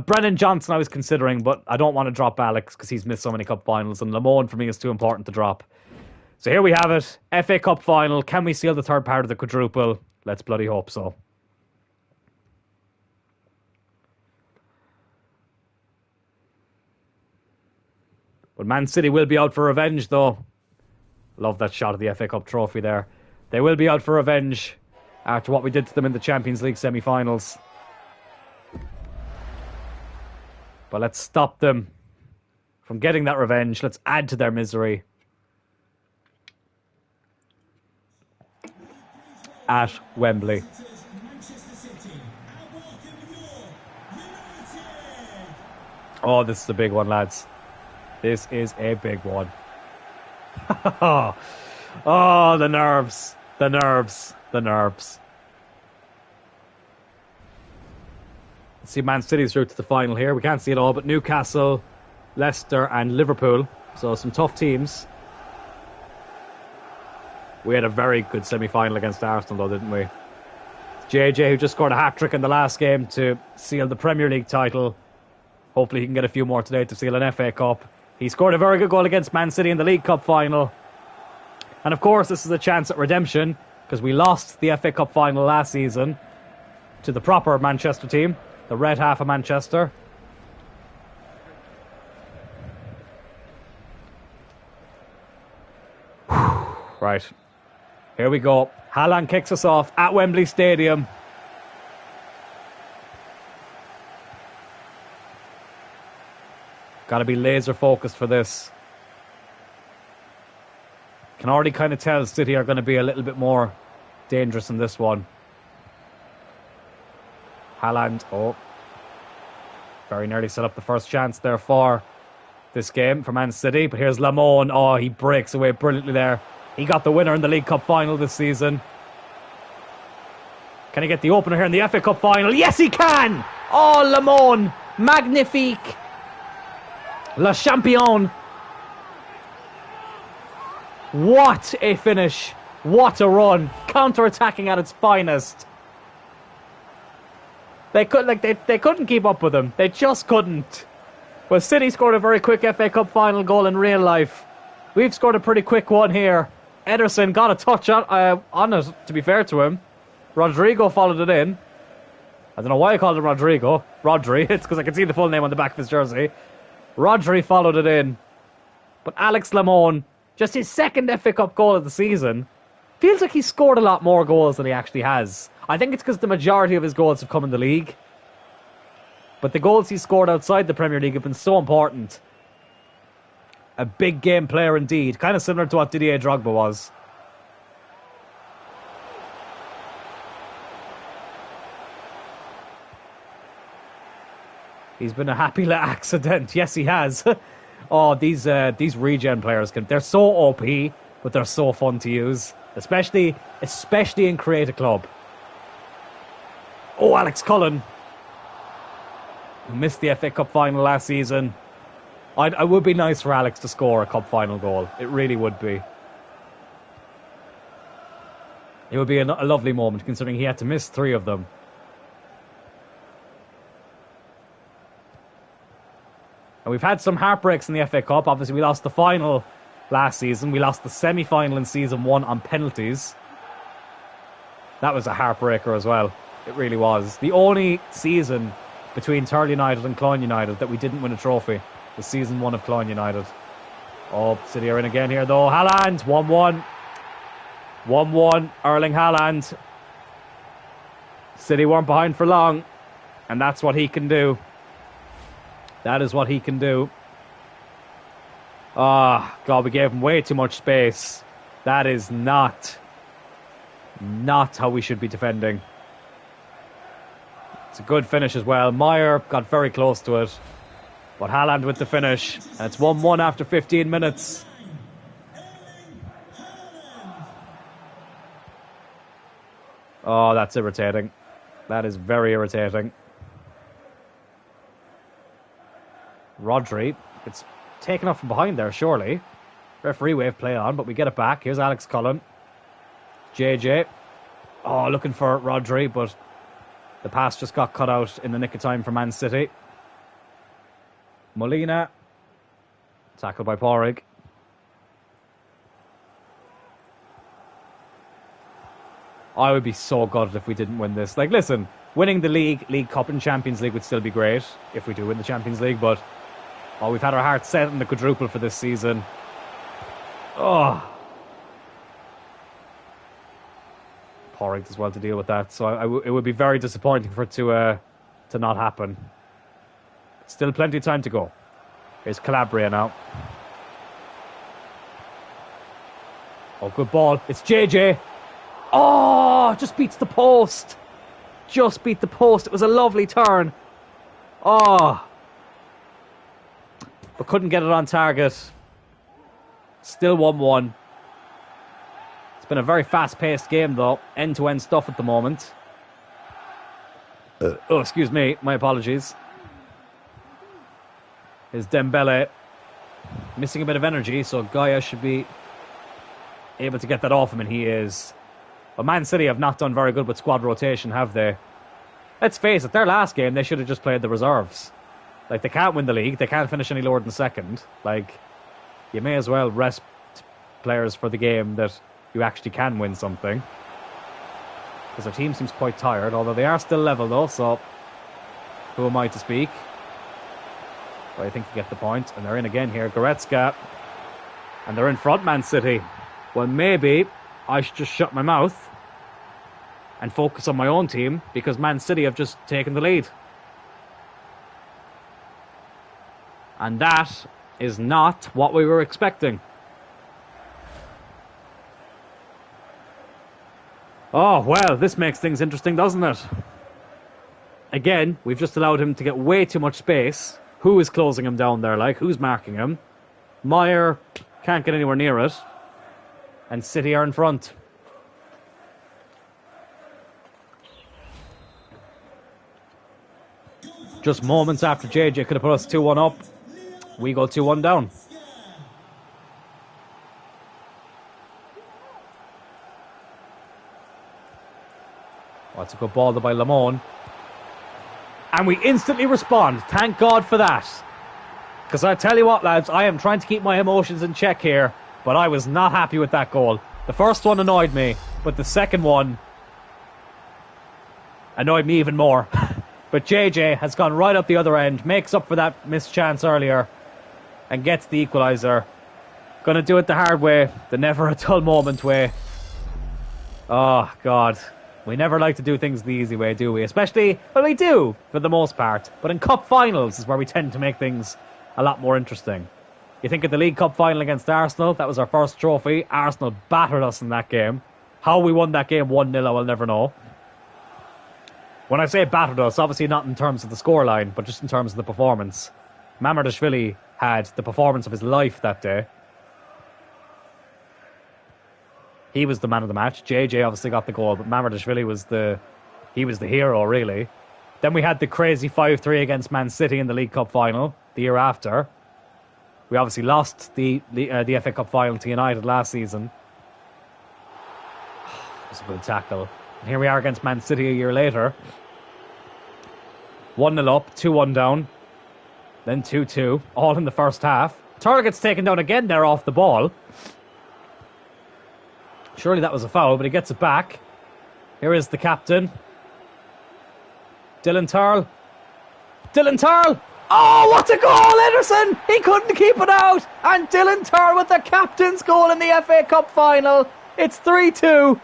Brennan Johnson I was considering, but I don't want to drop Alex because he's missed so many cup finals, and Lamone for me is too important to drop. So here we have it. FA Cup final. Can we seal the third part of the quadruple? Let's bloody hope so. But Man City will be out for revenge, though. Love that shot of the FA Cup trophy there. They will be out for revenge after what we did to them in the Champions League semi-finals. But let's stop them from getting that revenge. Let's add to their misery. At Wembley. Oh, this is a big one, lads. This is a big one. Oh, the nerves. The nerves. The nerves. Let's see Man City's route to the final here. We can't see it all, but Newcastle, Leicester and Liverpool. So some tough teams. We had a very good semi-final against Arsenal, though, didn't we? JJ, who just scored a hat-trick in the last game to seal the Premier League title. Hopefully he can get a few more today to seal an FA Cup. He scored a very good goal against Man City in the League Cup final. And of course, this is a chance at redemption, because we lost the FA Cup final last season to the proper Manchester team, the red half of Manchester. Right, here we go. Haaland kicks us off at Wembley Stadium. Got to be laser focused for this. Can already kind of tell City are going to be a little bit more dangerous in this one. Haaland, very nearly set up the first chance there for this game for Man City. But here's Lamone. Oh, he breaks away brilliantly there. He got the winner in the League Cup final this season. Can he get the opener here in the FA Cup final? Yes, he can! Oh, Lamone. Magnifique. Le Champion. What a finish. What a run. Counter-attacking at its finest. They couldn't keep up with him. They just couldn't. Well, City scored a very quick FA Cup final goal in real life. We've scored a pretty quick one here. Ederson got a touch on it, to be fair to him. Rodrigo followed it in. I don't know why I called him Rodrigo. Rodri. It's because I can see the full name on the back of his jersey. Rodri followed it in. But Alex Lamone, just his second FA Cup goal of the season, feels like he's scored a lot more goals than he actually has. I think it's because the majority of his goals have come in the league. But the goals he's scored outside the Premier League have been so important. A big game player indeed. Kind of similar to what Didier Drogba was. He's been a happy little accident. Yes, he has. Oh, these regen players, they're so OP, but they're so fun to use. Especially in Create a Club. Oh, Alex Cullen. Missed the FA Cup final last season. It would be nice for Alex to score a cup final goal. It really would be. It would be a lovely moment, considering he had to miss 3 of them. And we've had some heartbreaks in the FA Cup. Obviously, we lost the final last season. We lost the semi-final in Season 1 on penalties. That was a heartbreaker as well. It really was. The only season between Turl United and Cloyne United that we didn't win a trophy. The Season 1 of Cloyne United. Oh, City are in again here though. Haaland, 1-1. 1-1, Erling Haaland. City weren't behind for long. And that's what he can do. That is what he can do. Ah, God, we gave him way too much space. That is not how we should be defending. It's a good finish as well. Meyer got very close to it. But Haaland with the finish. And it's 1-1 after 15 minutes. Oh, that's irritating. That is very irritating. Rodri. It's taken off from behind there, surely. Referee wave play on, but we get it back. Here's Alex Cullen. JJ. Oh, looking for Rodri, but the pass just got cut out in the nick of time for Man City. Molina. Tackled by Porrig. I would be so gutted if we didn't win this. Like, listen, winning the League Cup and Champions League would still be great if we do win the Champions League, but we've had our hearts set on the quadruple for this season. Oh. Porrig as well to deal with that, so it would be very disappointing for it to not happen. Still plenty of time to go. Here's Calabria now. Oh, good ball. It's JJ. Oh, just beats the post. Just beat the post. It was a lovely turn. Oh. But couldn't get it on target. Still 1-1. It's been a very fast-paced game, though. End-to-end stuff at the moment. Oh, excuse me. My apologies. Is Dembele missing a bit of energy, so Gaia should be able to get that off him, and he is. But Man City have not done very good with squad rotation, have they? Let's face it, their last game, they should have just played the reserves. Like, they can't win the league. They can't finish any lower than second. Like, you may as well rest players for the game that you actually can win something. Because their team seems quite tired, although they are still level though, so who am I to speak? But I think you get the point. And they're in again here. Goretzka. And they're in front, Man City. Well, maybe I should just shut my mouth and focus on my own team, because Man City have just taken the lead. And that is not what we were expecting. Oh, well, this makes things interesting, doesn't it? Again, we've just allowed him to get way too much space. Who is closing him down there, like? Who's marking him? Meyer can't get anywhere near it. And City are in front. Just moments after JJ could have put us 2-1 up, we go 2-1 down. Oh, it's a good ball by Lamone. And we instantly respond. Thank God for that. Because I tell you what, lads, I am trying to keep my emotions in check here, but I was not happy with that goal. The first one annoyed me, but the second one annoyed me even more. But JJ has gone right up the other end, makes up for that missed chance earlier, and gets the equaliser. Gonna do it the hard way, the never a dull moment way. Oh, God. We never like to do things the easy way, do we? Especially, well, we do, for the most part. But in cup finals is where we tend to make things a lot more interesting. You think of the League Cup final against Arsenal, that was our first trophy. Arsenal battered us in that game. How we won that game 1-0, I will never know. When I say battered us, obviously not in terms of the scoreline, but just in terms of the performance. Mamardashvili had the performance of his life that day. He was the man of the match. JJ obviously got the goal, but Mamardashvili was the hero, really. Then we had the crazy 5-3 against Man City in the League Cup final the year after. We obviously lost the FA Cup final to United last season. It was a good tackle. And here we are against Man City a year later. 1-0 up, 2-1 down. Then 2-2, all in the first half. Turl gets taken down again there off the ball. Surely that was a foul, but he gets it back. Here is the captain. Dylan Turl. Dylan Turl! Oh, what a goal, Ederson! He couldn't keep it out! And Dylan Turl with the captain's goal in the FA Cup final. It's 3-2.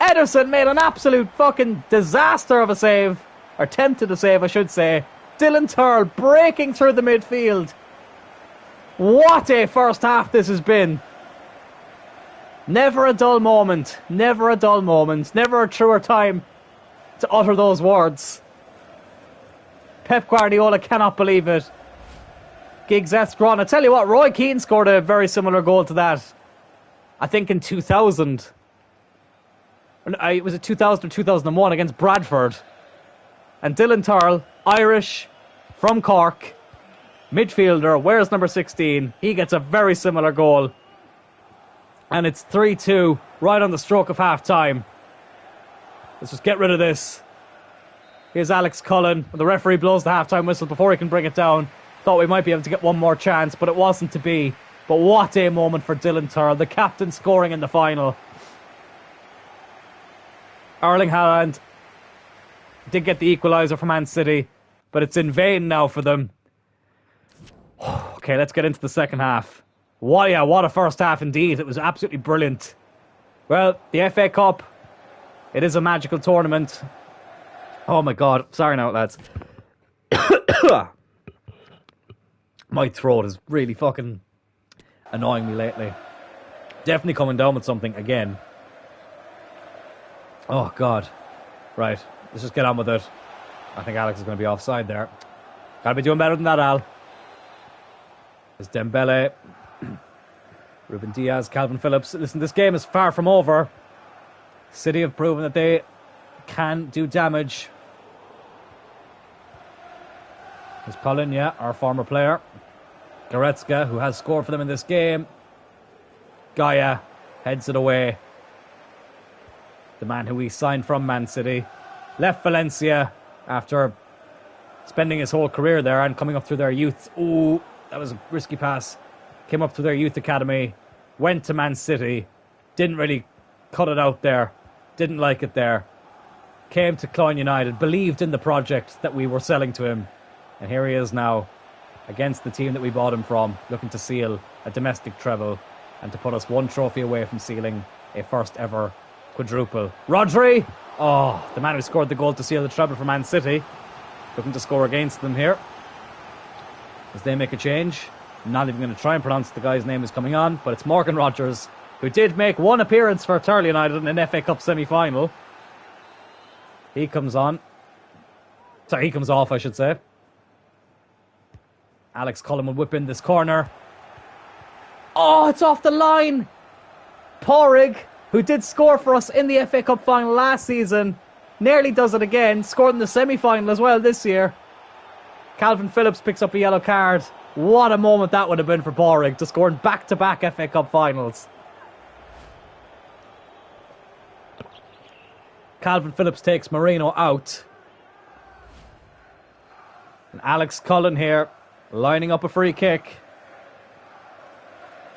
Ederson made an absolute fucking disaster of a save. Or attempted a save, I should say. Dylan Turl breaking through the midfield. What a first half this has been. Never a dull moment. Never a dull moment. Never a truer time to utter those words. Pep Guardiola cannot believe it. Giggs Escron. I tell you what, Roy Keane scored a very similar goal to that. I think in 2000. Was it 2000 or 2001 against Bradford? And Dylan Turl, Irish, from Cork, midfielder, wears number 16. He gets a very similar goal. And it's 3-2, right on the stroke of half-time. Let's just get rid of this. Here's Alex Cullen. The referee blows the half-time whistle before he can bring it down. Thought we might be able to get one more chance, but it wasn't to be. But what a moment for Dylan Turl, the captain scoring in the final. Erling Haaland did get the equaliser for Man City, but it's in vain now for them. Okay, let's get into the second half. What a first half indeed. It was absolutely brilliant. Well, the FA Cup, it is a magical tournament. Oh my God. Sorry now, lads. My throat is really fucking annoying me lately. Definitely coming down with something again. Oh God. Right. Let's just get on with it. I think Alex is going to be offside there. Gotta be doing better than that, Al. There's Dembele. Ruben Diaz, Calvin Phillips. Listen, this game is far from over. City have proven that they can do damage. There's Cloyne, our former player. Goretzka, who has scored for them in this game. Gaia heads it away. The man who we signed from Man City. Left Valencia after spending his whole career there and coming up through their youth. Ooh, that was a risky pass. Came up through their youth academy, went to Man City, didn't really cut it out there, didn't like it there. Came to Cloyne United, believed in the project that we were selling to him. And here he is now, against the team that we bought him from, looking to seal a domestic treble and to put us one trophy away from sealing a first ever quadruple. Rodri! Oh, the man who scored the goal to seal the treble for Man City, looking to score against them here. As they make a change. I'm not even going to try and pronounce the guy's name who's coming on, but it's Morgan Rogers, who did make one appearance for Turley United in an FA Cup semi-final. He comes on. Sorry, he comes off, I should say. Alex Cullen will whip in this corner. Oh, it's off the line. Porrig, who did score for us in the FA Cup final last season, nearly does it again. Scored in the semi-final as well this year. Calvin Phillips picks up a yellow card. What a moment that would have been for Porrig to score in back-to-back FA Cup finals. Calvin Phillips takes Marino out. And Alex Cullen here, lining up a free kick.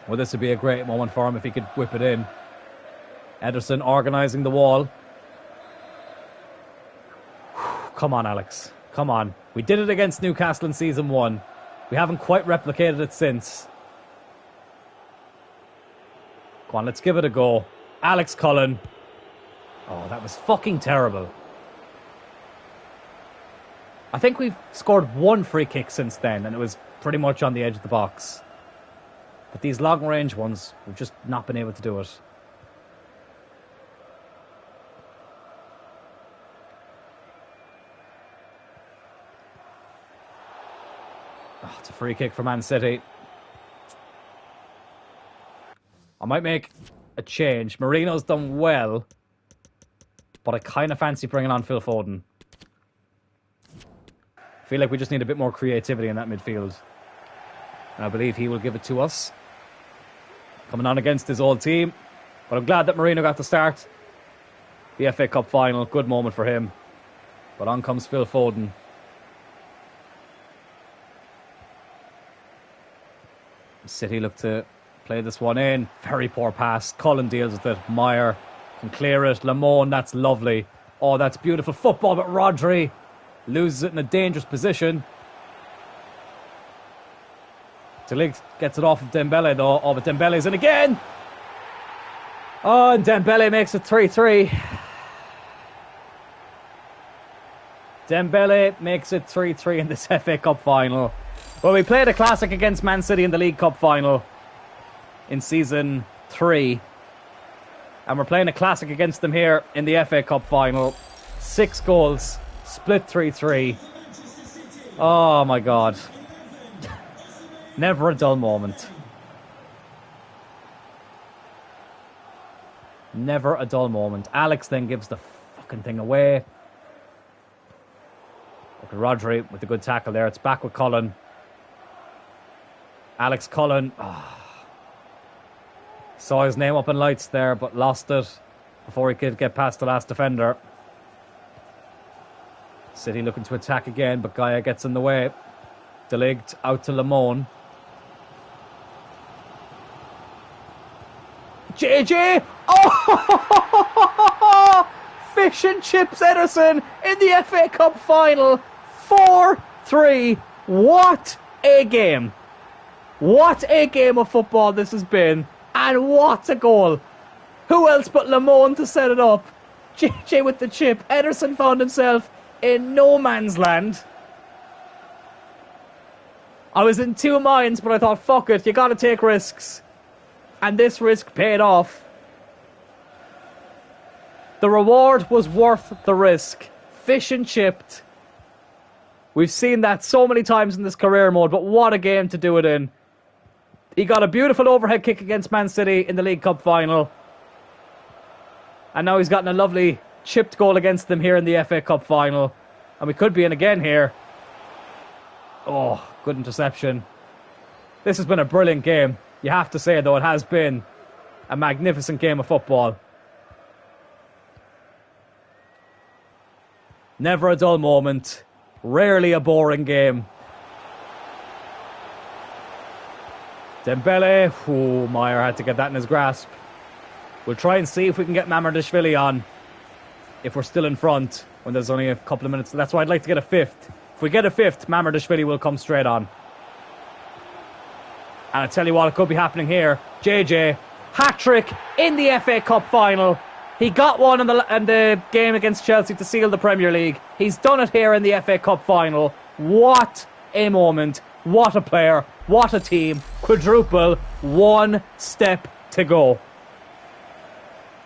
Well, this would be a great moment for him if he could whip it in. Ederson organising the wall. Come on, Alex. Come on. We did it against Newcastle in Season 1. We haven't quite replicated it since. Come on, let's give it a go. Alex Cullen. Oh, that was fucking terrible. I think we've scored one free kick since then, and it was pretty much on the edge of the box. But these long-range ones, we've just not been able to do it. Oh, it's a free kick for Man City. I might make a change. Marino's done well, but I kind of fancy bringing on Phil Foden. I feel like we just need a bit more creativity in that midfield. And I believe he will give it to us. Coming on against his old team. But I'm glad that Marino got the start. The FA Cup final, good moment for him. But on comes Phil Foden. City look to play this one in. Very poor pass. Cullen deals with it. Meyer can clear it. Lamone, that's lovely. Oh, that's beautiful football, but Rodri loses it in a dangerous position. De Ligt gets it off of Dembele though. Oh, but Dembele's in again. Oh, and Dembele makes it 3-3. Dembele makes it 3-3 in this FA Cup final. Well, we played a classic against Man City in the League Cup final in Season 3. And we're playing a classic against them here in the FA Cup final. 6 goals, split 3-3. Oh, my God. Never a dull moment. Never a dull moment. Alex then gives the fucking thing away. Look at Rodri with a good tackle there. It's back with Cullen. Alex Cullen. Oh. Saw his name up in lights there, but lost it before he could get past the last defender. City looking to attack again, but Gaia gets in the way. De Ligt out to Lamone. JJ! Oh! Fish and chips Ederson in the FA Cup final. 4-3. What a game. What a game of football this has been. And what a goal. Who else but Lamone to set it up? JJ with the chip. Ederson found himself in no man's land. I was in two minds, but I thought, fuck it, you gotta take risks. And this risk paid off. The reward was worth the risk. Fish and chipped. We've seen that so many times in this career mode, but what a game to do it in. He got a beautiful overhead kick against Man City in the League Cup final. And now he's gotten a lovely chipped goal against them here in the FA Cup final. And we could be in again here. Oh, good interception. This has been a brilliant game. You have to say, though, it has been a magnificent game of football. Never a dull moment. Rarely a boring game. Dembele. Oh, Meyer had to get that in his grasp. We'll try and see if we can get Mamardashvili on. If we're still in front when there's only a couple of minutes. That's why I'd like to get a fifth. If we get a fifth, Mamardashvili will come straight on. And I tell you what, it could be happening here. JJ, hat-trick in the FA Cup final. He got one in the game against Chelsea to seal the Premier League. He's done it here in the FA Cup final. What a moment. What a player. What a team. Quadruple. One step to go.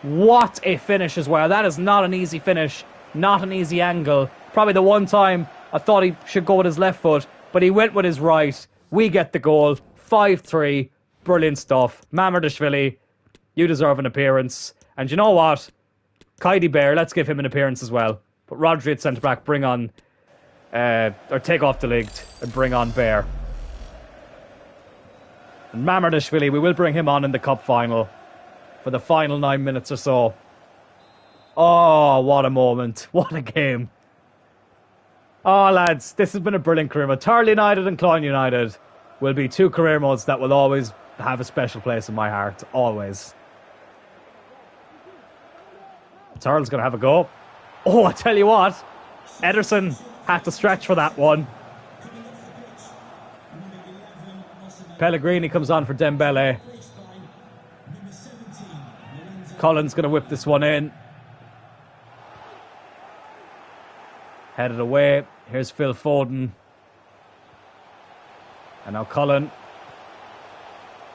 What a finish as well. That is not an easy finish. Not an easy angle. Probably the one time I thought he should go with his left foot, but he went with his right. We get the goal. 5-3. Brilliant stuff. Mamardashvili, you deserve an appearance. And you know what? Kaidi Bear, let's give him an appearance as well. But Rodri at centre-back, bring on... or take off De Ligt and bring on Bear. And Mamardashvili, we will bring him on in the cup final for the final 9 minutes or so. Oh, what a moment. What a game. Oh, lads, this has been a brilliant career mode. Thurles United and Cloyne United will be two career modes that will always have a special place in my heart. Always. Thurles going to have a go. Oh, I tell you what. Ederson had to stretch for that one. Pellegrini comes on for Dembele. Cullen's going to whip this one in. Headed away. Here's Phil Foden. And now Cullen.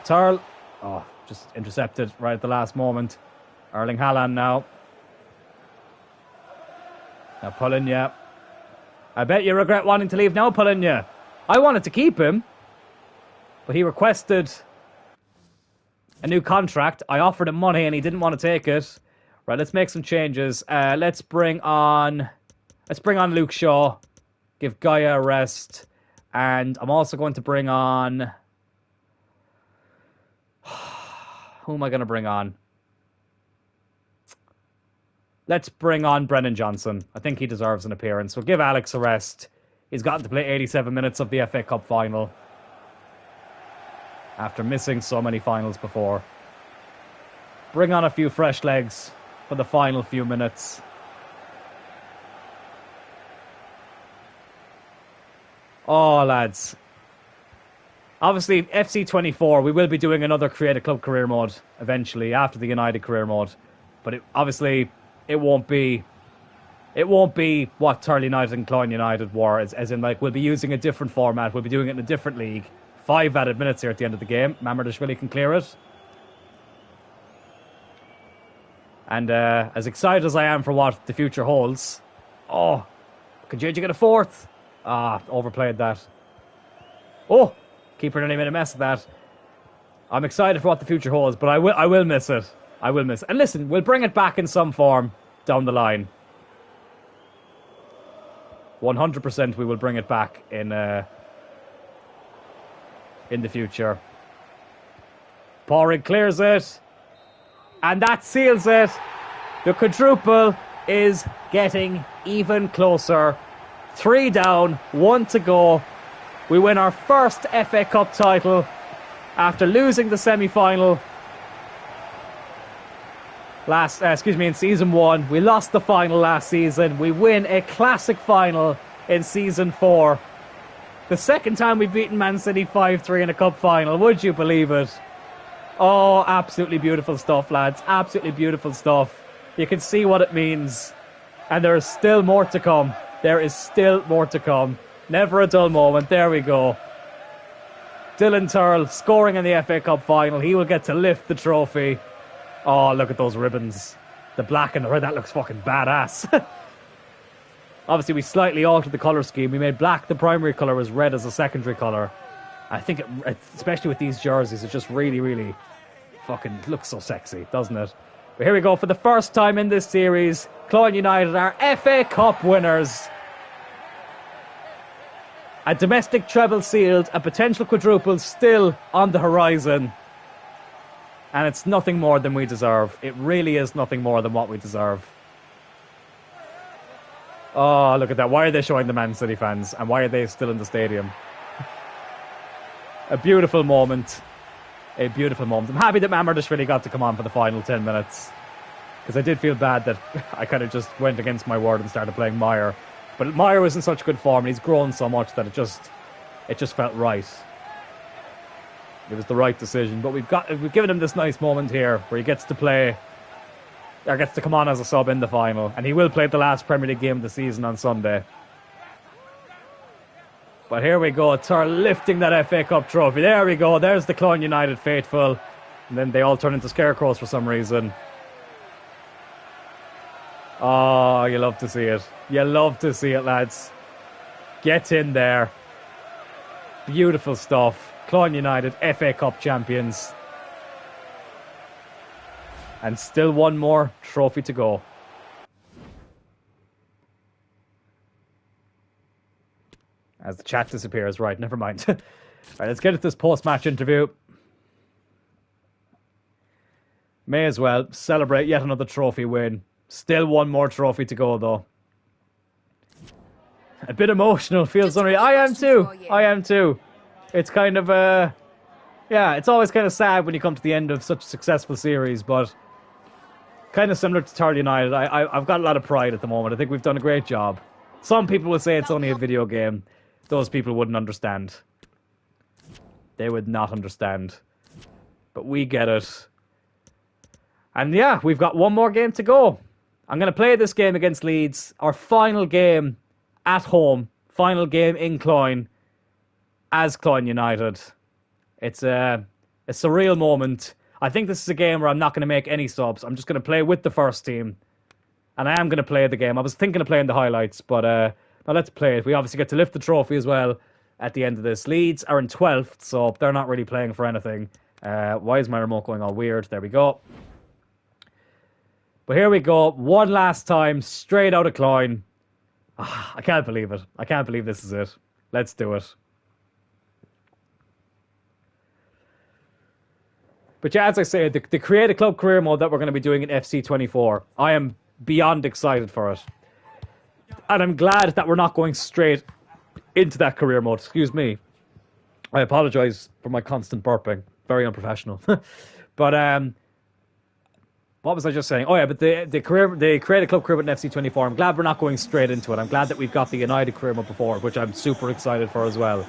Thurles. Oh, just intercepted right at the last moment. Erling Haaland now. Now Paulinho. I bet you regret wanting to leave now, Paulinho. I wanted to keep him. But he requested a new contract. I offered him money and he didn't want to take it. Right, let's make some changes. Let's bring on Luke Shaw. Give Gaia a rest. And I'm also going to bring on... Who am I going to bring on? Let's bring on Brennan Johnson. I think he deserves an appearance. We'll give Alex a rest. He's gotten to play 87 minutes of the FA Cup final. After missing so many finals before. Bring on a few fresh legs for the final few minutes. Oh, lads. Obviously, FC24, we will be doing another Create a Club career mode eventually after the United career mode. But obviously, it won't be what Thurles United and Cloyne United were, as in, like, we'll be using a different format. We'll be doing it in a different league. 5 added minutes here at the end of the game. Mamardashvili can clear it. And as excited as I am for what the future holds... Oh, could JJ get a fourth? Ah, overplayed that. Oh, keeper nearly made a mess of that. I'm excited for what the future holds, but I will miss it. I will miss it. And listen, we'll bring it back in some form down the line. 100% we will bring it back in the future. Porrig clears it. And that seals it. The quadruple is getting even closer. 3 down, 1 to go. We win our first FA Cup title after losing the semi-final in season 1. We lost the final last season. We win a classic final in season 4. The second time we've beaten Man City 5-3 in a cup final. Would you believe it? Oh, absolutely beautiful stuff, lads. Absolutely beautiful stuff. You can see what it means. And there is still more to come. There is still more to come. Never a dull moment. There we go. Dylan Thurles scoring in the FA Cup final. He will get to lift the trophy. Oh, look at those ribbons. The black and the red. That looks fucking badass. Obviously, we slightly altered the colour scheme. We made black the primary colour, was red as a secondary colour. I think, especially with these jerseys, it just really, really fucking looks so sexy, doesn't it? But here we go. For the first time in this series, Cloyne United are FA Cup winners. A domestic treble sealed, a potential quadruple still on the horizon. And it's nothing more than we deserve. It really is nothing more than what we deserve. Oh, look at that. Why are they showing the Man City fans? And why are they still in the stadium? A beautiful moment. A beautiful moment. I'm happy that Mamardashvili got to come on for the final 10 minutes. Because I did feel bad that I kind of just went against my word and started playing Meyer. But Meyer was in such good form and he's grown so much that it just felt right. It was the right decision. But we've given him this nice moment here where he gets to play, or gets to come on as a sub in the final. And he will play the last Premier League game of the season on Sunday. But here we go, lifting that FA Cup trophy. There we go, there's the Cloyne United faithful. And then they all turn into scarecrows for some reason. Oh, you love to see it. You love to see it, lads. Get in there. Beautiful stuff. Cloyne United, FA Cup champions. And still one more trophy to go. As the chat disappears. Right, never mind. Right, let's get at this post-match interview. May as well celebrate yet another trophy win. Still one more trophy to go, though. A bit emotional, feels unreal. I am too. I am too. It's kind of, yeah, it's always kind of sad when you come to the end of such a successful series, but kind of similar to Turl United. I've got a lot of pride at the moment. I think we've done a great job. Some people will say it's only a video game. Those people wouldn't understand. They would not understand. But we get it. And yeah, we've got one more game to go. I'm going to play this game against Leeds. Our final game at home. Final game in Cloyne. As Cloyne United. It's a surreal moment. I think this is a game where I'm not going to make any subs. I'm just going to play with the first team. And I am going to play the game. I was thinking of playing the highlights, but now let's play it. We obviously get to lift the trophy as well at the end of this. Leeds are in 12th, so they're not really playing for anything. Why is my remote going all weird? There we go. But here we go. One last time, straight out of Cloyne. I can't believe it. I can't believe this is it. Let's do it. But yeah, as I say, the Create a Club career mode that we're going to be doing in FC24, I am beyond excited for it. And I'm glad that we're not going straight into that career mode. Excuse me. I apologise for my constant burping. Very unprofessional. But what was I just saying? Oh yeah, but the Create a Club career mode in FC24, I'm glad we're not going straight into it. I'm glad that we've got the United career mode before, which I'm super excited for as well.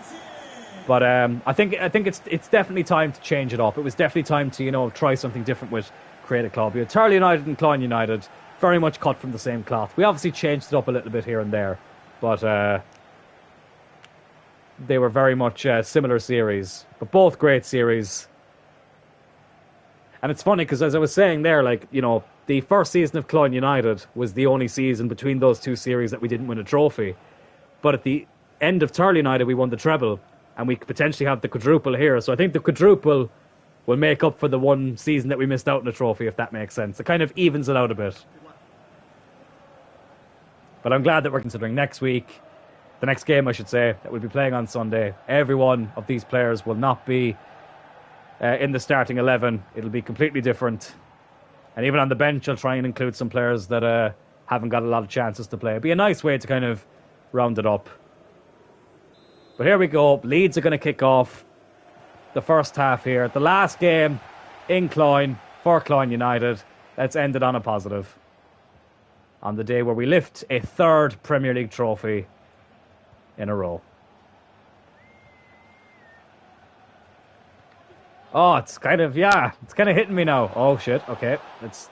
But I think it's definitely time to change it up. It was definitely time to, try something different with Create a Club. Turl United and Cloyne United, very much cut from the same cloth. We obviously changed it up a little bit here and there, but they were very much similar series, but both great series. And it's funny because, as I was saying there, the first season of Cloyne United was the only season between those two series that we didn't win a trophy. But at the end of Turl United, we won the treble. And we could potentially have the quadruple here. So I think the quadruple will make up for the one season that we missed out on a trophy, if that makes sense. It kind of evens it out a bit. But I'm glad that we're considering next week, the next game, I should say, that we'll be playing on Sunday. Every one of these players will not be in the starting 11. It'll be completely different. And even on the bench, I'll try and include some players that haven't got a lot of chances to play. It'll be a nice way to kind of round it up. But here we go. Leeds are going to kick off the first half here. The last game in Cloyne for Cloyne United. Let's end it on a positive. On the day where we lift a third Premier League trophy in a row. Oh, it's kind of hitting me now. Oh, shit. Okay, let's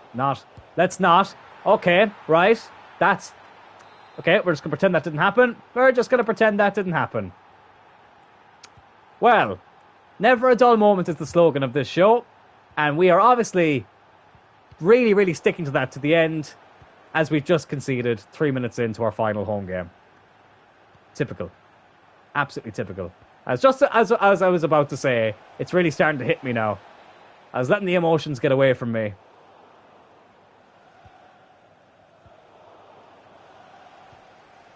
not. Okay, right. Okay, we're just going to pretend that didn't happen. We're just going to pretend that didn't happen. Well, never a dull moment is the slogan of this show. And we are obviously really, really sticking to that to the end, as we've just conceded 3 minutes into our final home game. Typical. Absolutely typical. As I was about to say, it's really starting to hit me now. I was letting the emotions get away from me.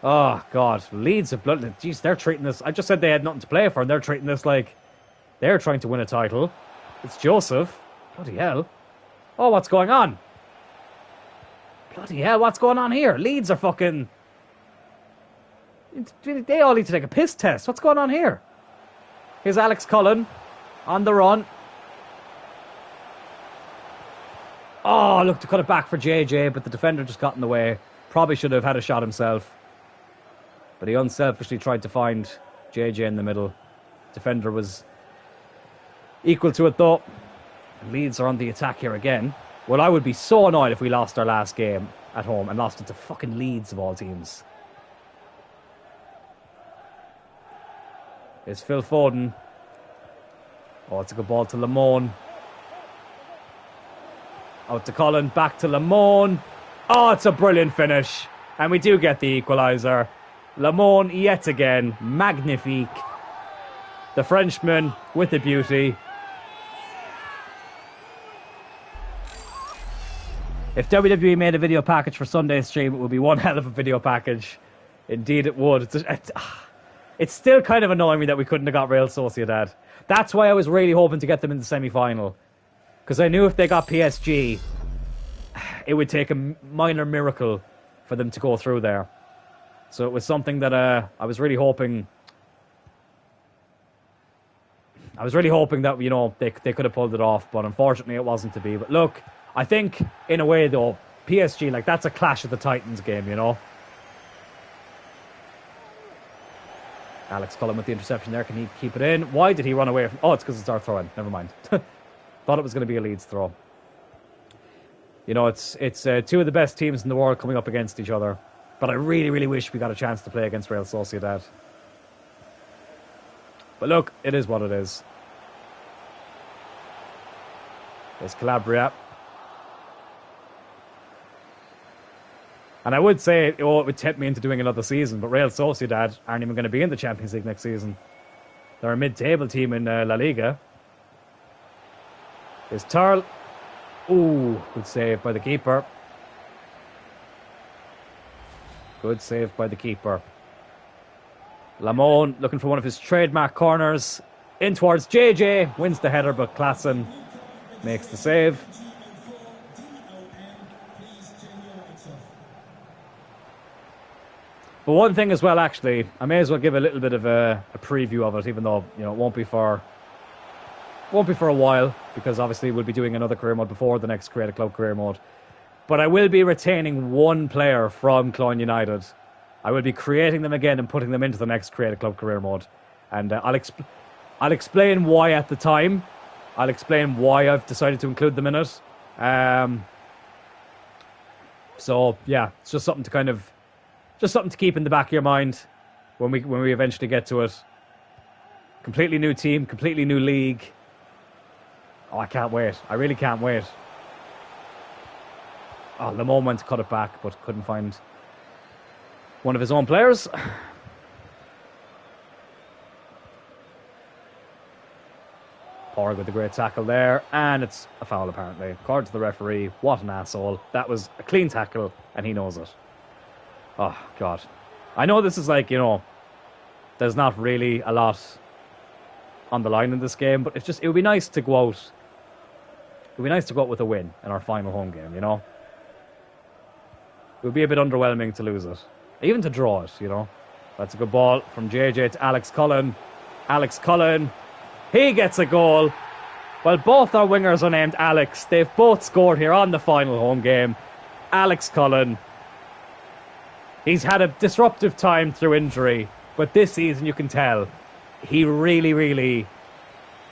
Oh, God. Leeds have blood. Jeez, they're treating this. I just said they had nothing to play for, and they're treating this like they're trying to win a title. It's Joseph. Bloody hell. Oh, what's going on? Bloody hell, what's going on here? Leeds are fucking... They all need to take a piss test. What's going on here? Here's Alex Cullen on the run. Oh, look, to cut it back for JJ, but the defender just got in the way. Probably should have had a shot himself. But he unselfishly tried to find JJ in the middle. Defender was equal to it, though. Leeds are on the attack here again. Well, I would be so annoyed if we lost our last game at home and lost it to fucking Leeds of all teams. It's Phil Foden. Oh, it's a good ball to Lamone. Out to Cullen, back to Lamone. Oh, it's a brilliant finish. And we do get the equaliser. Lamone yet again. Magnifique. The Frenchman with the beauty. If WWE made a video package for Sunday's stream, it would be one hell of a video package. Indeed it would. It's still kind of annoying me that we couldn't have got Real Sociedad. That's why I was really hoping to get them in the semi-final. Because I knew if they got PSG, it would take a minor miracle for them to go through there. So it was something that I was really hoping... that, you know, they could have pulled it off. But unfortunately, it wasn't to be. But look, I think, in a way, though, PSG, like, that's a Clash of the Titans game, you know? Alex Cullen with the interception there. Can he keep it in? Why did he run away from... Oh, it's because it's our throw-in. Never mind. Thought it was going to be a Leeds throw. You know, it's two of the best teams in the world coming up against each other. But I really, really wish we got a chance to play against Real Sociedad. But look, it is what it is. There's Calabria. And I would say, it would tempt me into doing another season, but Real Sociedad aren't even going to be in the Champions League next season. They're a mid-table team in La Liga. There's Tarl. Ooh, good save by the keeper. Good save by the keeper. Lamone looking for one of his trademark corners. In towards JJ. Wins the header, but Klassen makes the save. But one thing as well, actually, I may as well give a little bit of a preview of it, even though, you know, it won't be for a while, because obviously we'll be doing another career mode before the next Create a Club career mode. But I will be retaining one player from Cloyne United. I will be creating them again and putting them into the next Create a Club career mode. And I'll explain why at the time. I'll explain why I've decided to include them in it. So, yeah, it's just something to keep in the back of your mind when we eventually get to it. Completely new team, completely new league. Oh, I can't wait. I really can't wait. Oh, Lamone went to cut it back, but couldn't find one of his own players. Porg with a great tackle there, and it's a foul apparently. According to the referee, what an asshole. That was a clean tackle, and he knows it. Oh, God. I know this is like, you know, there's not really a lot on the line in this game, but it would be nice to go out. It would be nice to go out with a win in our final home game, you know? It would be a bit underwhelming to lose it. Even to draw it, you know? That's a good ball from JJ to Alex Cullen. Alex Cullen, he gets a goal. Well, both our wingers are named Alex. They've both scored here on the final home game. Alex Cullen. He's had a disruptive time through injury, but this season you can tell he really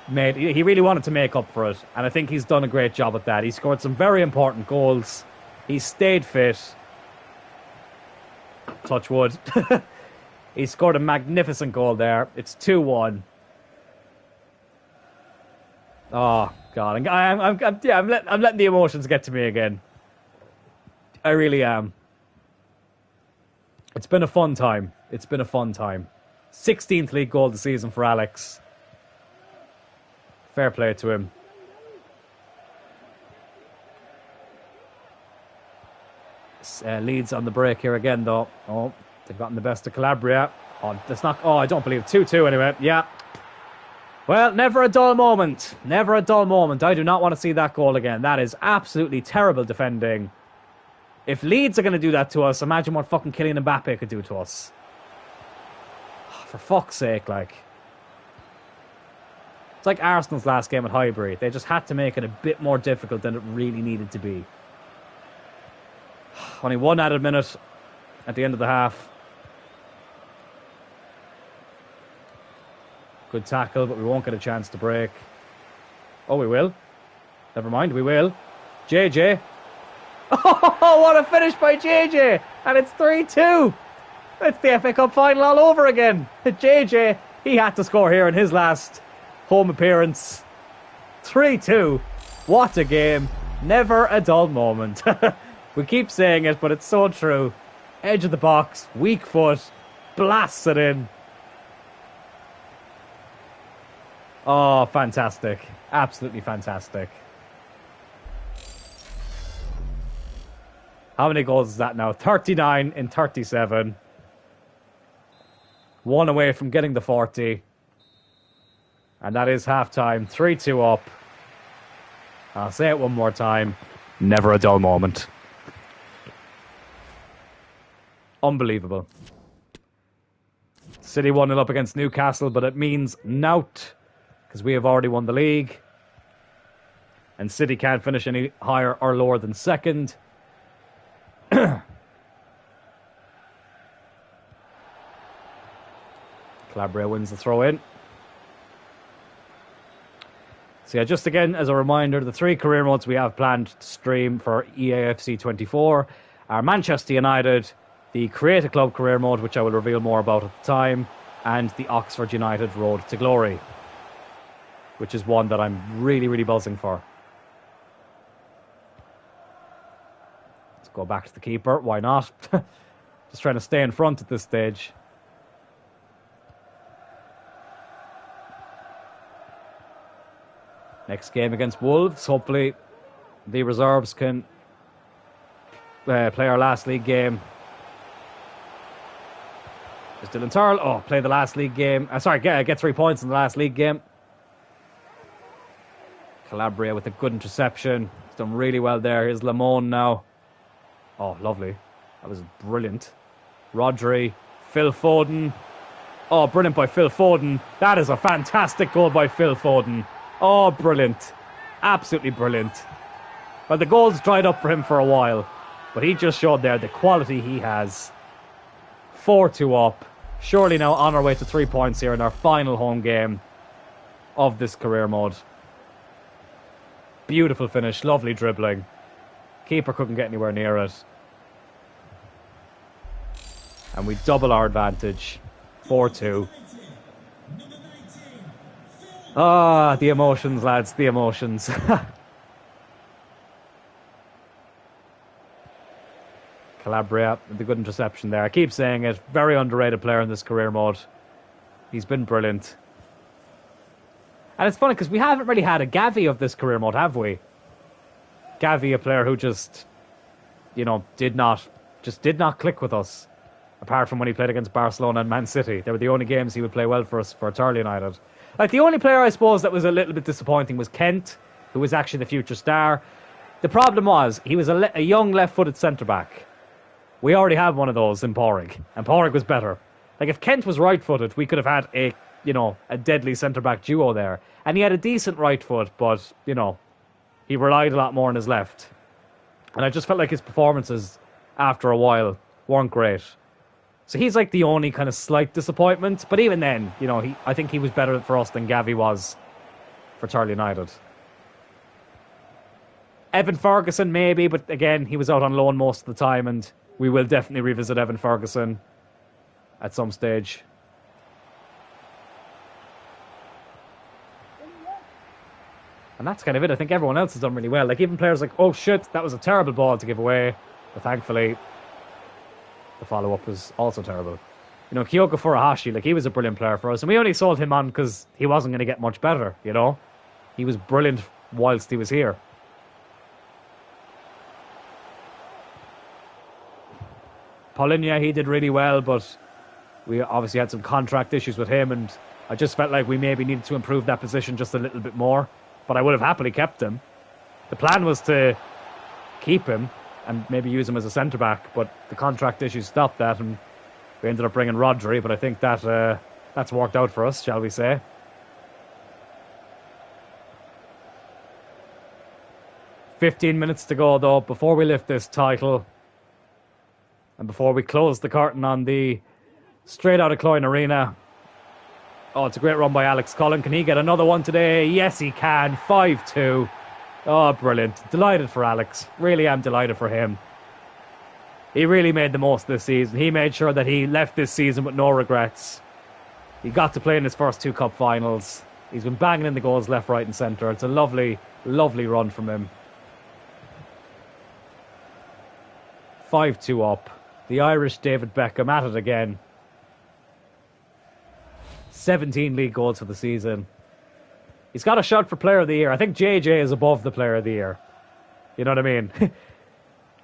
wanted to make up for it, and I think he's done a great job at that. He scored some very important goals. He stayed fit. Touch wood. He scored a magnificent goal there. It's 2-1. Oh God, I'm letting the emotions get to me again. I really am. It's been a fun time. 16th league goal of the season for Alex. Fair play to him. Leeds on the break here again, though. Oh, they've gotten the best of Calabria. Oh, that's not. Oh, I don't believe 2-2 anyway. Yeah. Well, never a dull moment. Never a dull moment. I do not want to see that goal again. That is absolutely terrible defending. If Leeds are going to do that to us, imagine what fucking Kylian Mbappe could do to us. for fuck's sake, like. It's like Arsenal's last game at Highbury. They just had to make it a bit more difficult than it really needed to be. Only one added minute at the end of the half. Good tackle, but we won't get a chance to break. Oh, we will. Never mind, we will. JJ. Oh, what a finish by JJ! And it's 3-2. It's the FA Cup final all over again. JJ, he had to score here in his last home appearance. 3-2. What a game. Never a dull moment. We keep saying it, but it's so true. Edge of the box, weak foot, blasts it in. Oh, fantastic. Absolutely fantastic. How many goals is that now? 39 in 37. One away from getting the 40. And that is half-time. 3-2 up. I'll say it one more time. Never a dull moment. Unbelievable. City 1-0 up against Newcastle, but it means nought, because we have already won the league. And City can't finish any higher or lower than second. Calabria wins the throw-in. So yeah, just again as a reminder, the 3 career modes we have planned to stream for EAFC 24 are Manchester United, the Create a Club career mode, which I will reveal more about at the time, and the Oxford United Road to Glory, which is one that I'm really, really buzzing for. Let's go back to the keeper. Why not? Just trying to stay in front at this stage. Next game against Wolves. Hopefully the reserves can play our last league game. There's Dylan Turl. Oh, play the last league game. Get 3 points in the last league game. Calabria with a good interception. He's done really well there. Here's Lamone now. Oh, lovely. That was brilliant. Rodri. Phil Foden. Oh, brilliant by Phil Foden. That is a fantastic goal by Phil Foden. Oh, brilliant. Absolutely brilliant. Well, the goals dried up for him for a while, but he just showed there the quality he has. 4-2 up. Surely now on our way to 3 points here in our final home game of this career mode. Beautiful finish. Lovely dribbling. Keeper couldn't get anywhere near it. And we double our advantage. 4-2. Ah, the emotions, lads, the emotions. Calabria, the good interception there. I keep saying it, very underrated player in this career mode. He's been brilliant. And it's funny because we haven't really had a Gavi of this career mode, have we? Gavi, a player who just, did not click with us. Apart from when he played against Barcelona and Man City. They were the only games he would play well for us for Turley United. Like, the only player, I suppose, that was a little bit disappointing was Kent, who was actually the future star. The problem was, he was a young left-footed centre-back. We already have one of those in Porrig, and Porrig was better. Like, if Kent was right-footed, we could have had a deadly centre-back duo there. And he had a decent right foot, but, he relied a lot more on his left. And I just felt like his performances, after a while, weren't great. So he's like the only kind of slight disappointment. But even then, I think he was better for us than Gavi was for Turley United. Evan Ferguson, maybe, but again, he was out on loan most of the time, and we will definitely revisit Evan Ferguson at some stage. And that's kind of it. I think everyone else has done really well. Like, even players like, oh shit, that was a terrible ball to give away. But thankfully, the follow-up was also terrible. Kyogo Furuhashi, like, he was a brilliant player for us. And we only sold him on because he wasn't going to get much better, He was brilliant whilst he was here. Paulinho, he did really well, but we obviously had some contract issues with him, and I just felt like we maybe needed to improve that position just a little bit more. But I would have happily kept him. The plan was to keep him and maybe use him as a centre-back, but the contract issues stopped that, and we ended up bringing Rodri, but I think that That's worked out for us, shall we say. $15 to go, though, before we lift this title. And before we close the curtain on the straight out of Cloyne Arena. Oh, it's a great run by Alex Cullen. Can he get another one today? Yes, he can. 5-2. Oh, brilliant. Delighted for Alex. Really am delighted for him. He really made the most of this season. He made sure that he left this season with no regrets. He got to play in his first 2 cup finals. He's been banging in the goals left, right and centre. It's a lovely, lovely run from him. 5-2 up. The Irish David Beckham at it again. 17 league goals for the season. He's got a shot for Player of the Year. I think JJ is above the Player of the Year. You know what I mean?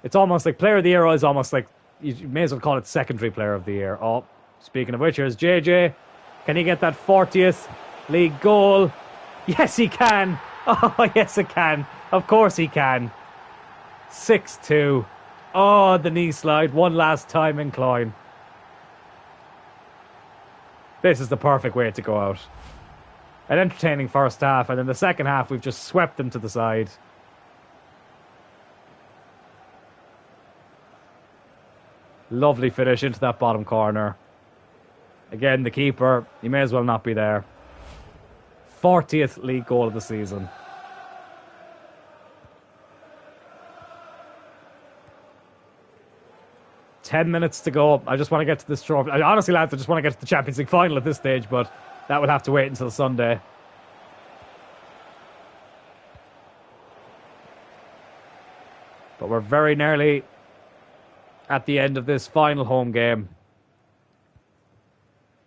It's almost like Player of the Year is almost like, you may as well call it secondary Player of the Year. Oh, speaking of which, here's JJ. Can he get that 40th league goal? Yes, he can. Oh, yes, he can. Of course he can. 6-2. Oh, the knee slide. One last time in Cloyne. This is the perfect way to go out. An entertaining first half, and in the second half, we've just swept them to the side. Lovely finish into that bottom corner. Again, the keeper, he may as well not be there. 40th league goal of the season. $10 to go. I just want to get to this trophy. Honestly, lads, I just want to get to the Champions League final at this stage, but that will have to wait until Sunday. But we're very nearly at the end of this final home game.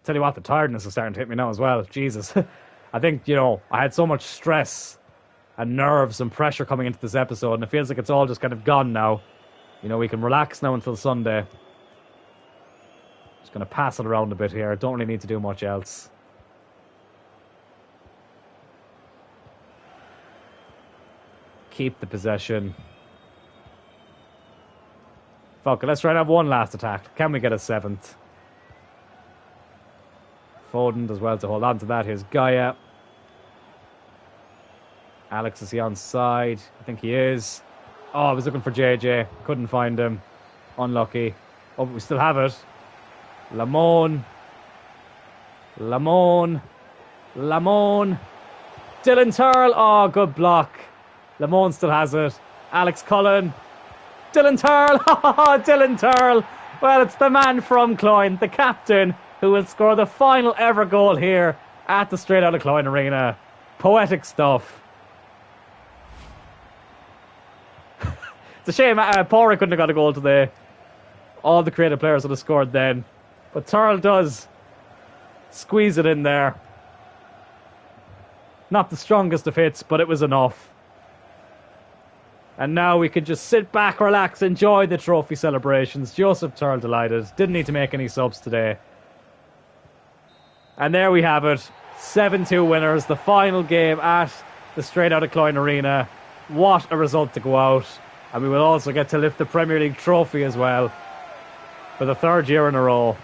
Tell you what, the tiredness is starting to hit me now as well. Jesus. I think, I had so much stress and nerves and pressure coming into this episode, and it feels like it's all just kind of gone now. We can relax now until Sunday. Just going to pass it around a bit here. Don't really need to do much else. Keep the possession. Fuck it, let's try and have one last attack. Can we get a 7th? Foden does well to hold on to that. Here's Gaia. Alex, is he on side? I think he is. Oh, I was looking for JJ. Couldn't find him. Unlucky. Oh, but we still have it. Lamone. Dylan Turl. Oh, good block. Lamone still has it. Alex Cullen. Dylan Turl. Dylan Turl. Well, it's the man from Cloyne, the captain, who will score the final ever goal here at the straight out of Cloyne Arena. Poetic stuff. It's a shame Porrick couldn't have got a goal today. All the creative players would have scored then. But Turl does squeeze it in there. Not the strongest of hits, but it was enough. And now we can just sit back, relax, enjoy the trophy celebrations. Joseph Turl delighted. Didn't need to make any subs today. And there we have it. 7-2 winners. The final game at the straight out of Cloyne Arena. What a result to go out. And we will also get to lift the Premier League trophy as well. For the 3rd year in a row.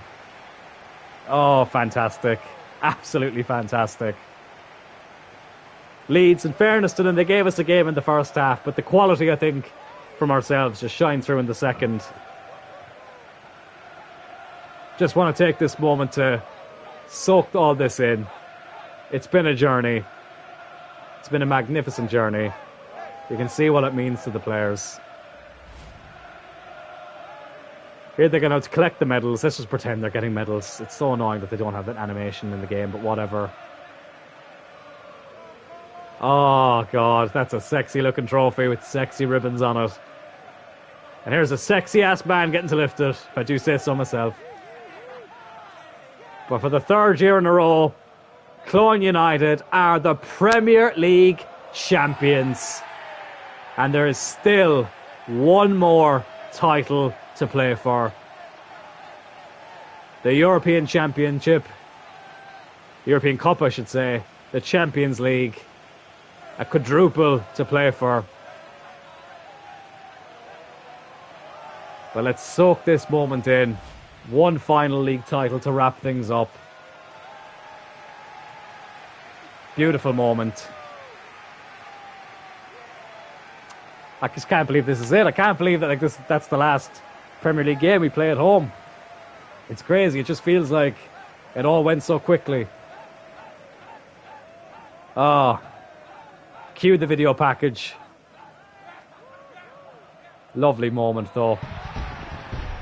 Oh, fantastic. Absolutely fantastic. Leeds, in fairness to them, they gave us a game in the first half, but the quality, I think, from ourselves just shined through in the second. Just want to take this moment to soak all this in. It's been a journey. It's been a magnificent journey. You can see what it means to the players. Here they're going to collect the medals. Let's just pretend they're getting medals. It's so annoying that they don't have that animation in the game, but whatever. Oh, God, that's a sexy-looking trophy with sexy ribbons on it. And here's a sexy-ass man getting to lift it, if I do say so myself. But for the 3rd year in a row, Cloyne United are the Premier League champions. And there is still one more title to play for. The European Championship. European Cup, I should say. The Champions League. A quadruple to play for. But let's soak this moment in. One final league title to wrap things up. Beautiful moment. I just can't believe this is it. I can't believe that that's the last Premier League game we play at home. It's crazy. It just feels like it all went so quickly. Oh, cue the video package. Lovely moment, though.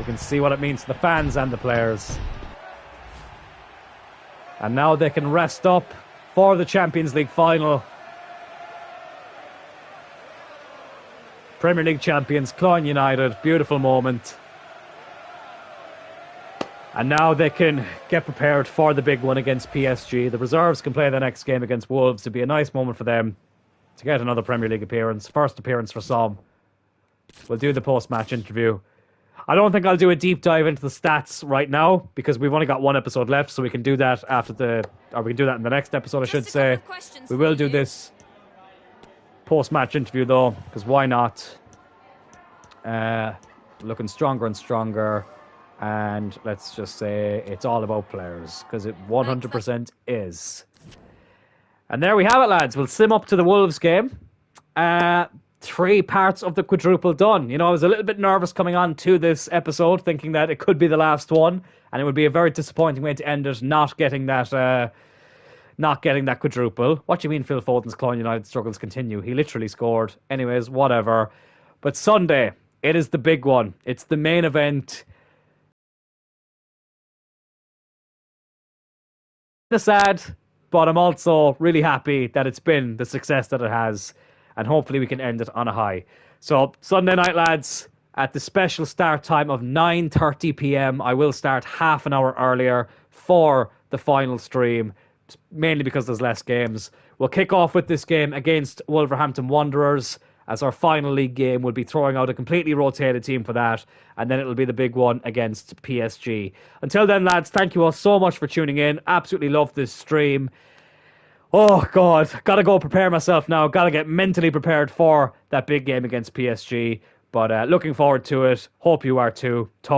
You can see what it means to the fans and the players. And now they can rest up for the Champions League final. Premier League champions, Cloyne United. Beautiful moment. And now they can get prepared for the big one against PSG. The reserves can play the next game against Wolves. It'd be a nice moment for them to get another Premier League appearance. First appearance for some. We'll do the post-match interview. I don't think I'll do a deep dive into the stats right now because we've only got one episode left, so we can do that we can do that in the next episode, I should say. We will do this post-match interview though, because why not? Looking stronger and stronger, and let's just say it's all about players, because it 100% is. And there we have it, lads. We'll sim up to the Wolves game. 3 parts of the quadruple done. You know, I was a little bit nervous coming on to this episode, thinking that it could be the last one, and it would be a very disappointing way to end it, not getting that quadruple. What do you mean Phil Foden's Cloyne United struggles continue? He literally scored. Anyways, whatever. But Sunday, it is the big one. It's the main event. It's sad, but I'm also really happy that it's been the success that it has. And hopefully we can end it on a high. So, Sunday night, lads, at the special start time of 9:30 p.m. I will start half an hour earlier for the final stream, mainly because there's less games. We'll kick off with this game against Wolverhampton Wanderers, as our final league game. We'll be throwing out a completely rotated team for that, and then it'll be the big one against PSG. Until then, lads, thank you all so much for tuning in. Absolutely love this stream. Oh, God. Got to go prepare myself now. Got to get mentally prepared for that big game against PSG. But looking forward to it. Hope you are too. Talk